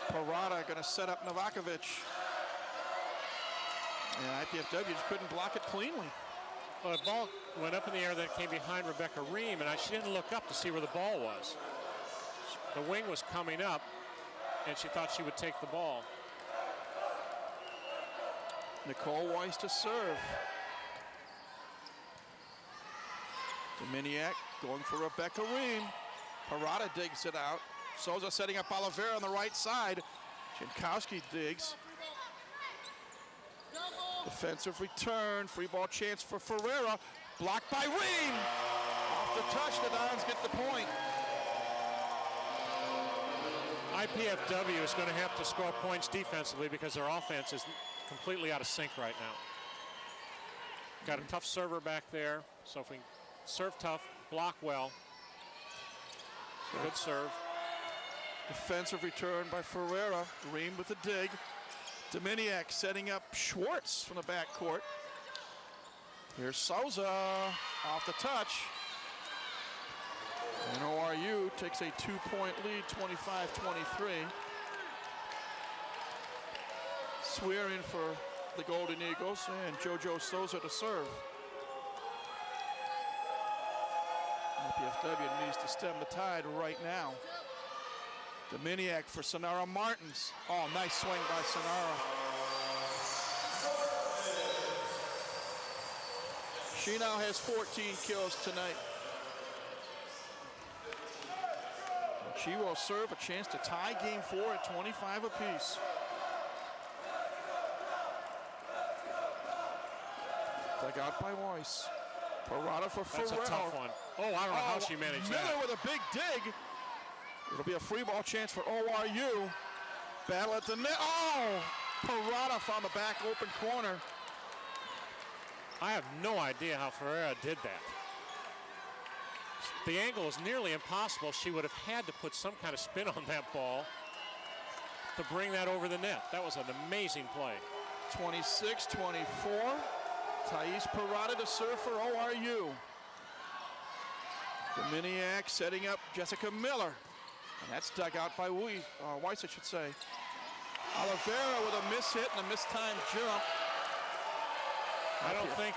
Parada going to set up Novakovic. And IPFW just couldn't block it cleanly. Well, the ball went up in the air, then it came behind Rebecca Ream, and she didn't look up to see where the ball was. The wing was coming up, and she thought she would take the ball. Nicole Weiss to serve. Dominiak going for Rebecca Ream. Parada digs it out. Souza setting up Oliveira on the right side. Jankowski digs. Defensive return, free ball chance for Ferreira. Blocked by Ream. Off the touch, the Dons get the point. IPFW is going to have to score points defensively because their offense is completely out of sync right now. Got a tough server back there, so if we serve tough, block well. Good serve. Defensive return by Ferreira. Ream with the dig. Dominiak setting up Schwartz from the backcourt. Here's Souza off the touch. And ORU takes a 2-point lead, 25-23. Swear in for the Golden Eagles, and JoJo Souza to serve. IPFW needs to stem the tide right now. Dominiak for Sonara Martins. Oh, nice swing by Sonara. She now has 14 kills tonight. She will serve a chance to tie game 4 at 25 apiece. Dug out by Weiss. Parada for Ferrero. That's a tough one. Oh, I don't know how she managed Miller that. with a big dig. It'll be a free ball chance for ORU. Battle at the net. Oh! Parada found the back open corner. I have no idea how Ferreira did that. The angle is nearly impossible. She would have had to put some kind of spin on that ball to bring that over the net. That was an amazing play. 26-24. Thais Parada to serve for ORU. Dominiak setting up Jessica Miller. And that's dug out by Weiss, I should say. Oliveira with a miss hit and a mistimed jump. I don't think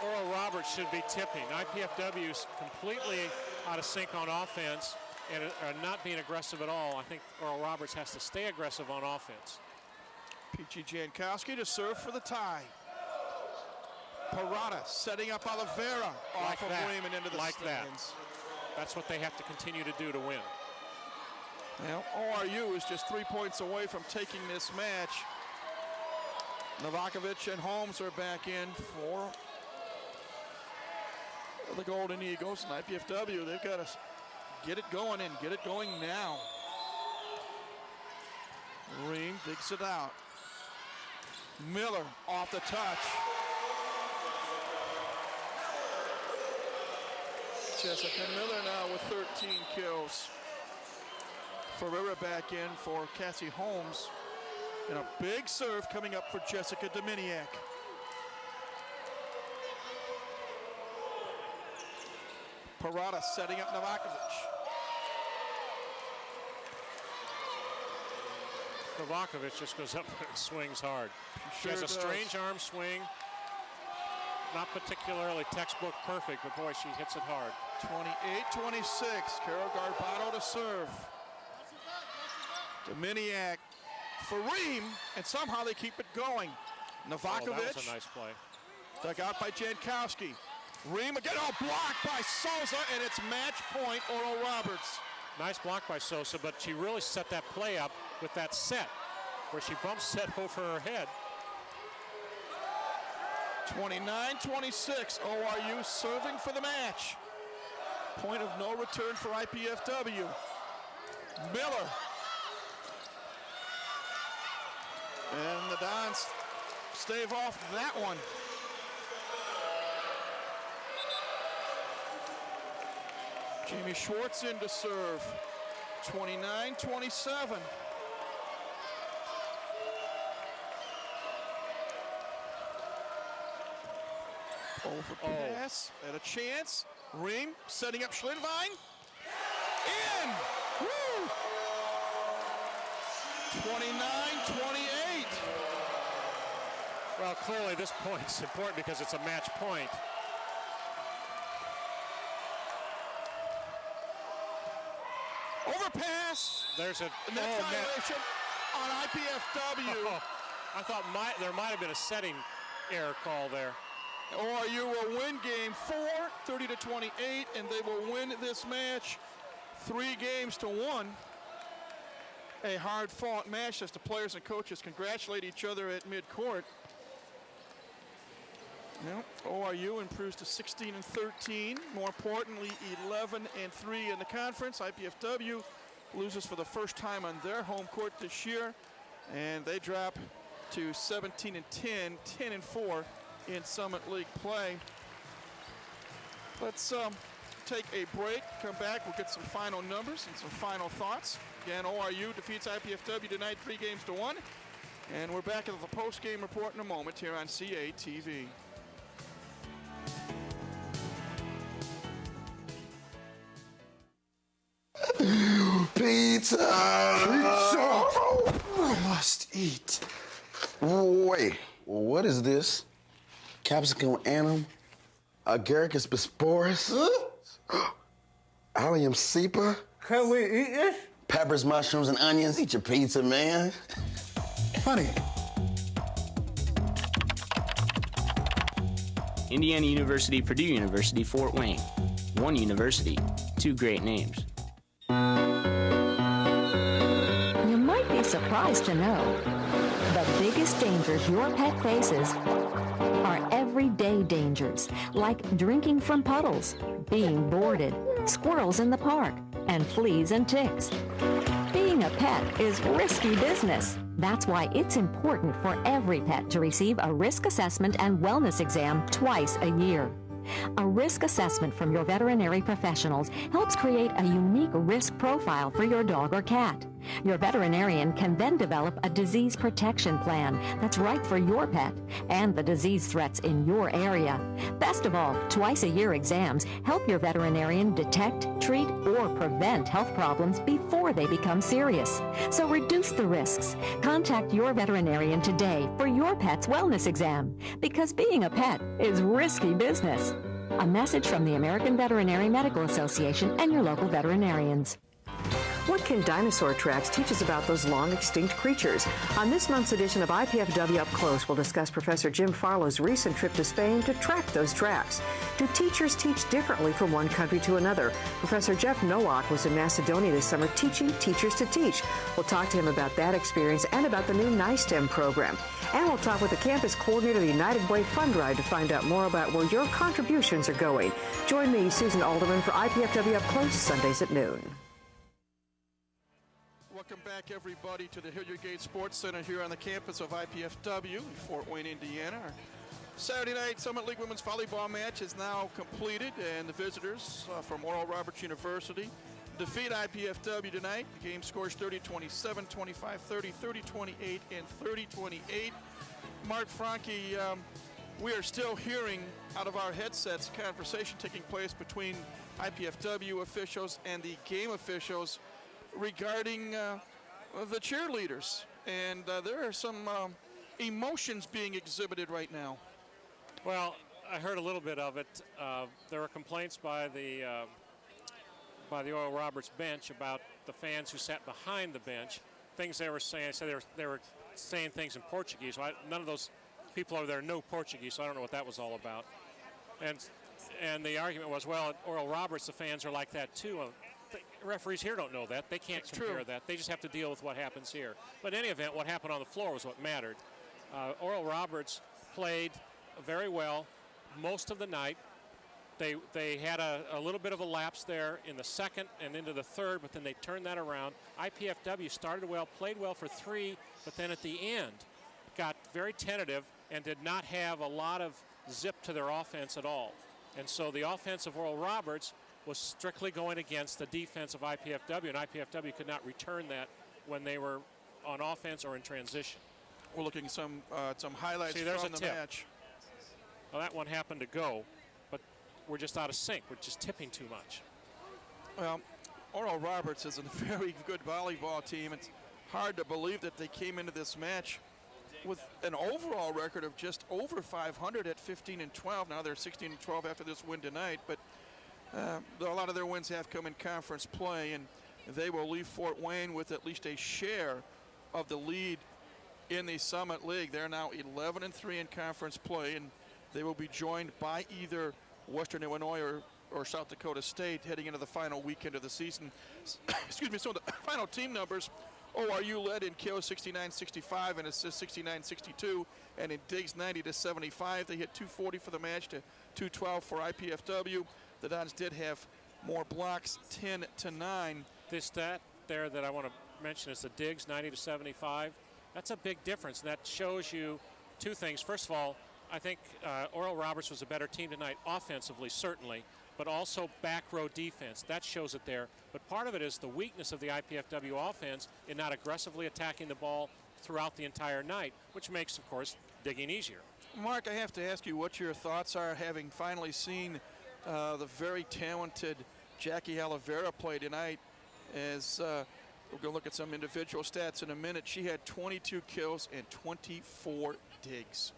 Oral Roberts should be tipping. IPFW is completely out of sync on offense and are not being aggressive at all. I think Oral Roberts has to stay aggressive on offense. Peachy Jankowski to serve for the tie. Parada setting up Oliveira off of Raymond into the stands. That's what they have to continue to do to win. Well, ORU is just 3 points away from taking this match. Novakovic and Holmes are back in for the Golden Eagles. And IPFW, they've got to get it going and get it going now. Ream digs it out. Miller off the touch. Jessica Miller now with 13 kills. Ferreira back in for Cassie Holmes. And a big serve coming up for Jessica Dominiak. Parada setting up Novakovic. Novakovic just goes up and swings hard. She Sure has a does. strange arm swing. Not particularly textbook perfect, but boy, she hits it hard. 28-26, Carol Garbato to serve. Dominiak for Ream, and somehow they keep it going. Novakovic. Oh, that was a nice play. Dug out by Jankowski. Ream again, blocked by Souza, and it's match point, Oral Roberts. Nice block by Sosa, but she really set that play up with that set, where she bumps set over her head. 29-26, ORU serving for the match. Point of no return for IPFW. Miller. And the Dons stave off that one. Jamie Schwartz in to serve. 29-27. Over pass and a chance. Ream setting up Schlindwein. In! Woo! 29-28. Well, clearly this point's important because it's a match point. Overpass. There's a net violation on IPFW. I thought there might have been a setting error call there. ORU will win game 4, 30-28, and they will win this match 3-1. A hard-fought match as the players and coaches congratulate each other at midcourt. Well, ORU improves to 16-13. More importantly, 11-3 in the conference. IPFW loses for the first time on their home court this year, and they drop to 17-10, 10-4 in Summit League play. Let's take a break, come back, we'll get some final numbers and some final thoughts. Again, ORU defeats IPFW tonight 3-1, and we're back at the post-game report in a moment here on CATV. Pizza! I must eat. Wait, what is this? Capsicum anum? Agaricus bisporus? Allium cepa? Can we eat this? Peppers, mushrooms, and onions. Eat your pizza, man. Funny. Indiana University, Purdue University, Fort Wayne. One university, two great names. You might be surprised to know the biggest dangers your pet faces are everyday dangers, like drinking from puddles, being boarded, squirrels in the park, and fleas and ticks. Being a pet is risky business. That's why it's important for every pet to receive a risk assessment and wellness exam twice a year. A risk assessment from your veterinary professionals helps create a unique risk profile for your dog or cat. Your veterinarian can then develop a disease protection plan that's right for your pet and the disease threats in your area. Best of all, twice-a-year exams help your veterinarian detect, treat, or prevent health problems before they become serious. So reduce the risks. Contact your veterinarian today for your pet's wellness exam, because being a pet is risky business. A message from the American Veterinary Medical Association and your local veterinarians. What can dinosaur tracks teach us about those long extinct creatures? On this month's edition of IPFW Up Close, we'll discuss Professor Jim Farlow's recent trip to Spain to track those tracks. Do teachers teach differently from one country to another? Professor Jeff Nowak was in Macedonia this summer teaching teachers to teach. We'll talk to him about that experience and about the new NISTEM program. And we'll talk with the campus coordinator of the United Way Fund Drive to find out more about where your contributions are going. Join me, Susan Alderman, for IPFW Up Close, Sundays at noon. Welcome back, everybody, to the Hilliard Gate Sports Center here on the campus of IPFW in Fort Wayne, Indiana. Our Saturday night Summit League women's volleyball match is now completed, and the visitors from Oral Roberts University defeat IPFW tonight. The game scores 30-27, 25-30, 30-28, and 30-28. Mark Franke, we are still hearing out of our headsets conversation taking place between IPFW officials and the game officials regarding the cheerleaders, and there are some emotions being exhibited right now. Well, I heard a little bit of it. There were complaints by the Oral Roberts bench about the fans who sat behind the bench. Things they were saying. I said they were saying things in Portuguese. So none of those people over there know Portuguese, so I don't know what that was all about. And the argument was, well, at Oral Roberts, the fans are like that too. The referees here don't know that. They can't compare that. They just have to deal with what happens here. But in any event, what happened on the floor was what mattered. Oral Roberts played very well most of the night. They had a little bit of a lapse there in the second and into the third, but then they turned that around. IPFW started well, played well for three, but then at the end got very tentative and did not have a lot of zip to their offense at all. And so the offense of Oral Roberts was strictly going against the defense of IPFW, and IPFW could not return that when they were on offense or in transition. We're looking some highlights from the match. Well, that one happened to go, but we're just out of sync. We're just tipping too much. Well, Oral Roberts is a very good volleyball team. It's hard to believe that they came into this match with an overall record of just over 500 at 15-12. Now they're 16-12 after this win tonight, but a lot of their wins have come in conference play, and they will leave Fort Wayne with at least a share of the lead in the Summit League. They're now 11-3 in conference play, and they will be joined by either Western Illinois or South Dakota State heading into the final weekend of the season. Excuse me, so the final team numbers: ORU led in kills 69-65 and assists 69-62, and in digs 90-75. They hit 240 for the match to 212 for IPFW. The Dons did have more blocks, 10-9. This stat there that I want to mention is the digs, 90-75. That's a big difference, and that shows you two things. First of all, I think Oral Roberts was a better team tonight, offensively, certainly, but also back row defense. That shows it there. But part of it is the weakness of the IPFW offense in not aggressively attacking the ball throughout the entire night, which makes, of course, digging easier. Mark, I have to ask you what your thoughts are, having finally seen the very talented Jackie Oliveira play tonight. As we're going to look at some individual stats in a minute. She had 22 kills and 24 digs.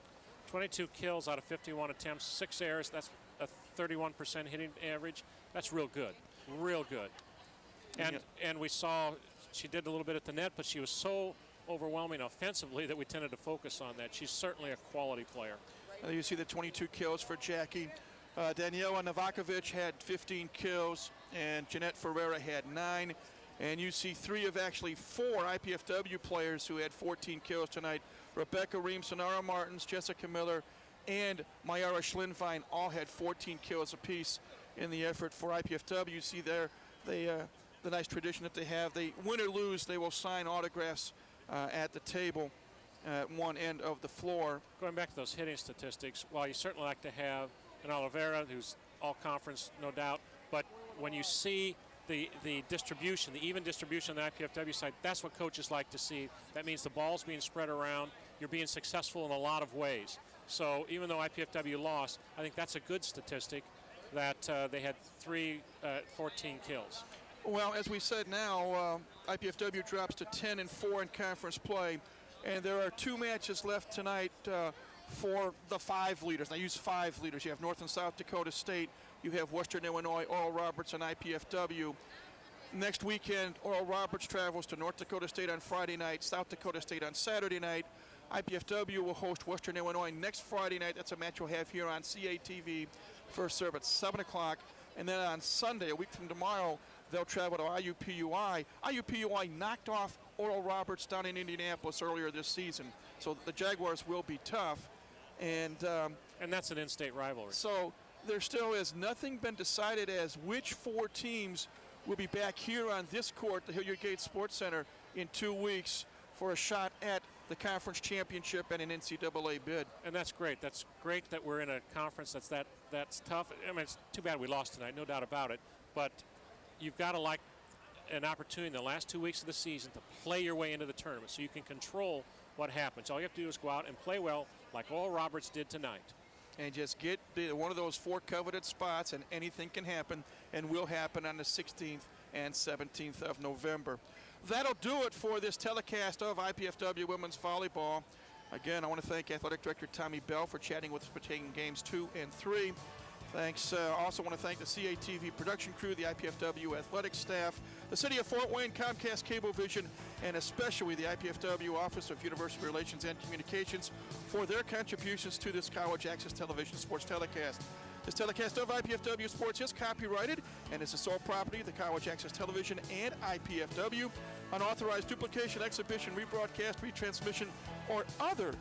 22 kills out of 51 attempts, 6 errors. That's a 31% hitting average. That's real good, real good. And we saw she did a little bit at the net, but she was so overwhelming offensively that we tended to focus on that. She's certainly a quality player. You see the 22 kills for Jackie. Daniela Novakovic had 15 kills, and Jeanette Ferreira had 9. And you see 3 of actually 4 IPFW players who had 14 kills tonight. Rebecca Ream, Sonara Martins, Jessica Miller, and Mayara Schlinfein all had 14 kills apiece in the effort for IPFW. You see there the nice tradition that they have. They win or lose, they will sign autographs at the table at one end of the floor. Going back to those hitting statistics, while you certainly like to have an Oliveira, who's all conference, no doubt, but when you see the distribution, the even distribution on the IPFW side, that's what coaches like to see. That means the ball's being spread around. You're being successful in a lot of ways. So even though IPFW lost, I think that's a good statistic that they had 14 kills. Well, as we said now, IPFW drops to 10-4 in conference play, and there are 2 matches left tonight for the 5 leaders. I use 5 leaders. You have North and South Dakota State, you have Western Illinois, Oral Roberts, and IPFW. Next weekend, Oral Roberts travels to North Dakota State on Friday night, South Dakota State on Saturday night. IPFW will host Western Illinois next Friday night. That's a match we'll have here on CATV, first serve at 7 o'clock. And then on Sunday, a week from tomorrow, they'll travel to IUPUI. IUPUI knocked off Oral Roberts down in Indianapolis earlier this season. So the Jaguars will be tough. And that's an in-state rivalry. So there still has nothing been decided as which 4 teams will be back here on this court, the Hilliard Gates Sports Center, in 2 weeks for a shot at the conference championship and an NCAA bid. And that's great. That's great that we're in a conference that's tough. I mean, it's too bad we lost tonight, no doubt about it. But you've got to like an opportunity in the last 2 weeks of the season to play your way into the tournament so you can control what happens. All you have to do is go out and play well like Oral Roberts did tonight. And just get one of those 4 coveted spots, and anything can happen and will happen on the 16th and 17th of November. That'll do it for this telecast of IPFW Women's Volleyball. Again, I want to thank Athletic Director Tommy Bell for chatting with us between games 2 and 3. Thanks. Also want to thank the CATV production crew, the IPFW athletic staff, the City of Fort Wayne, Comcast Cablevision, and especially the IPFW Office of University Relations and Communications for their contributions to this College Access Television sports telecast. This telecast of IPFW Sports is copyrighted and is the sole property of the College Access Television and IPFW. Unauthorized duplication, exhibition, rebroadcast, retransmission, or other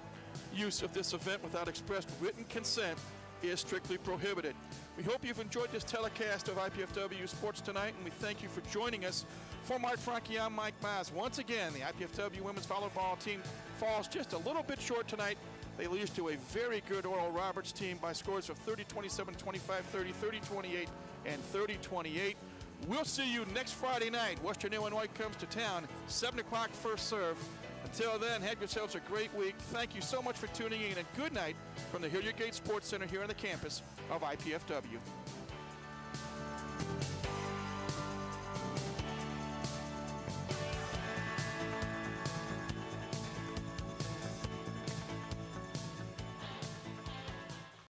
use of this event without expressed written consent is strictly prohibited. We hope you've enjoyed this telecast of IPFW Sports tonight, and we thank you for joining us. For Mark Franke, I'm Mike Maz. Once again, the IPFW women's volleyball team falls just a little bit short tonight. They lose to a very good Oral Roberts team by scores of 30-27, 25-30, 30-28, and 30-28. We'll see you next Friday night. Western Illinois comes to town, 7 o'clock first serve. Until then, have yourselves a great week. Thank you so much for tuning in, and good night from the Hilliard Gates Sports Center here on the campus of IPFW.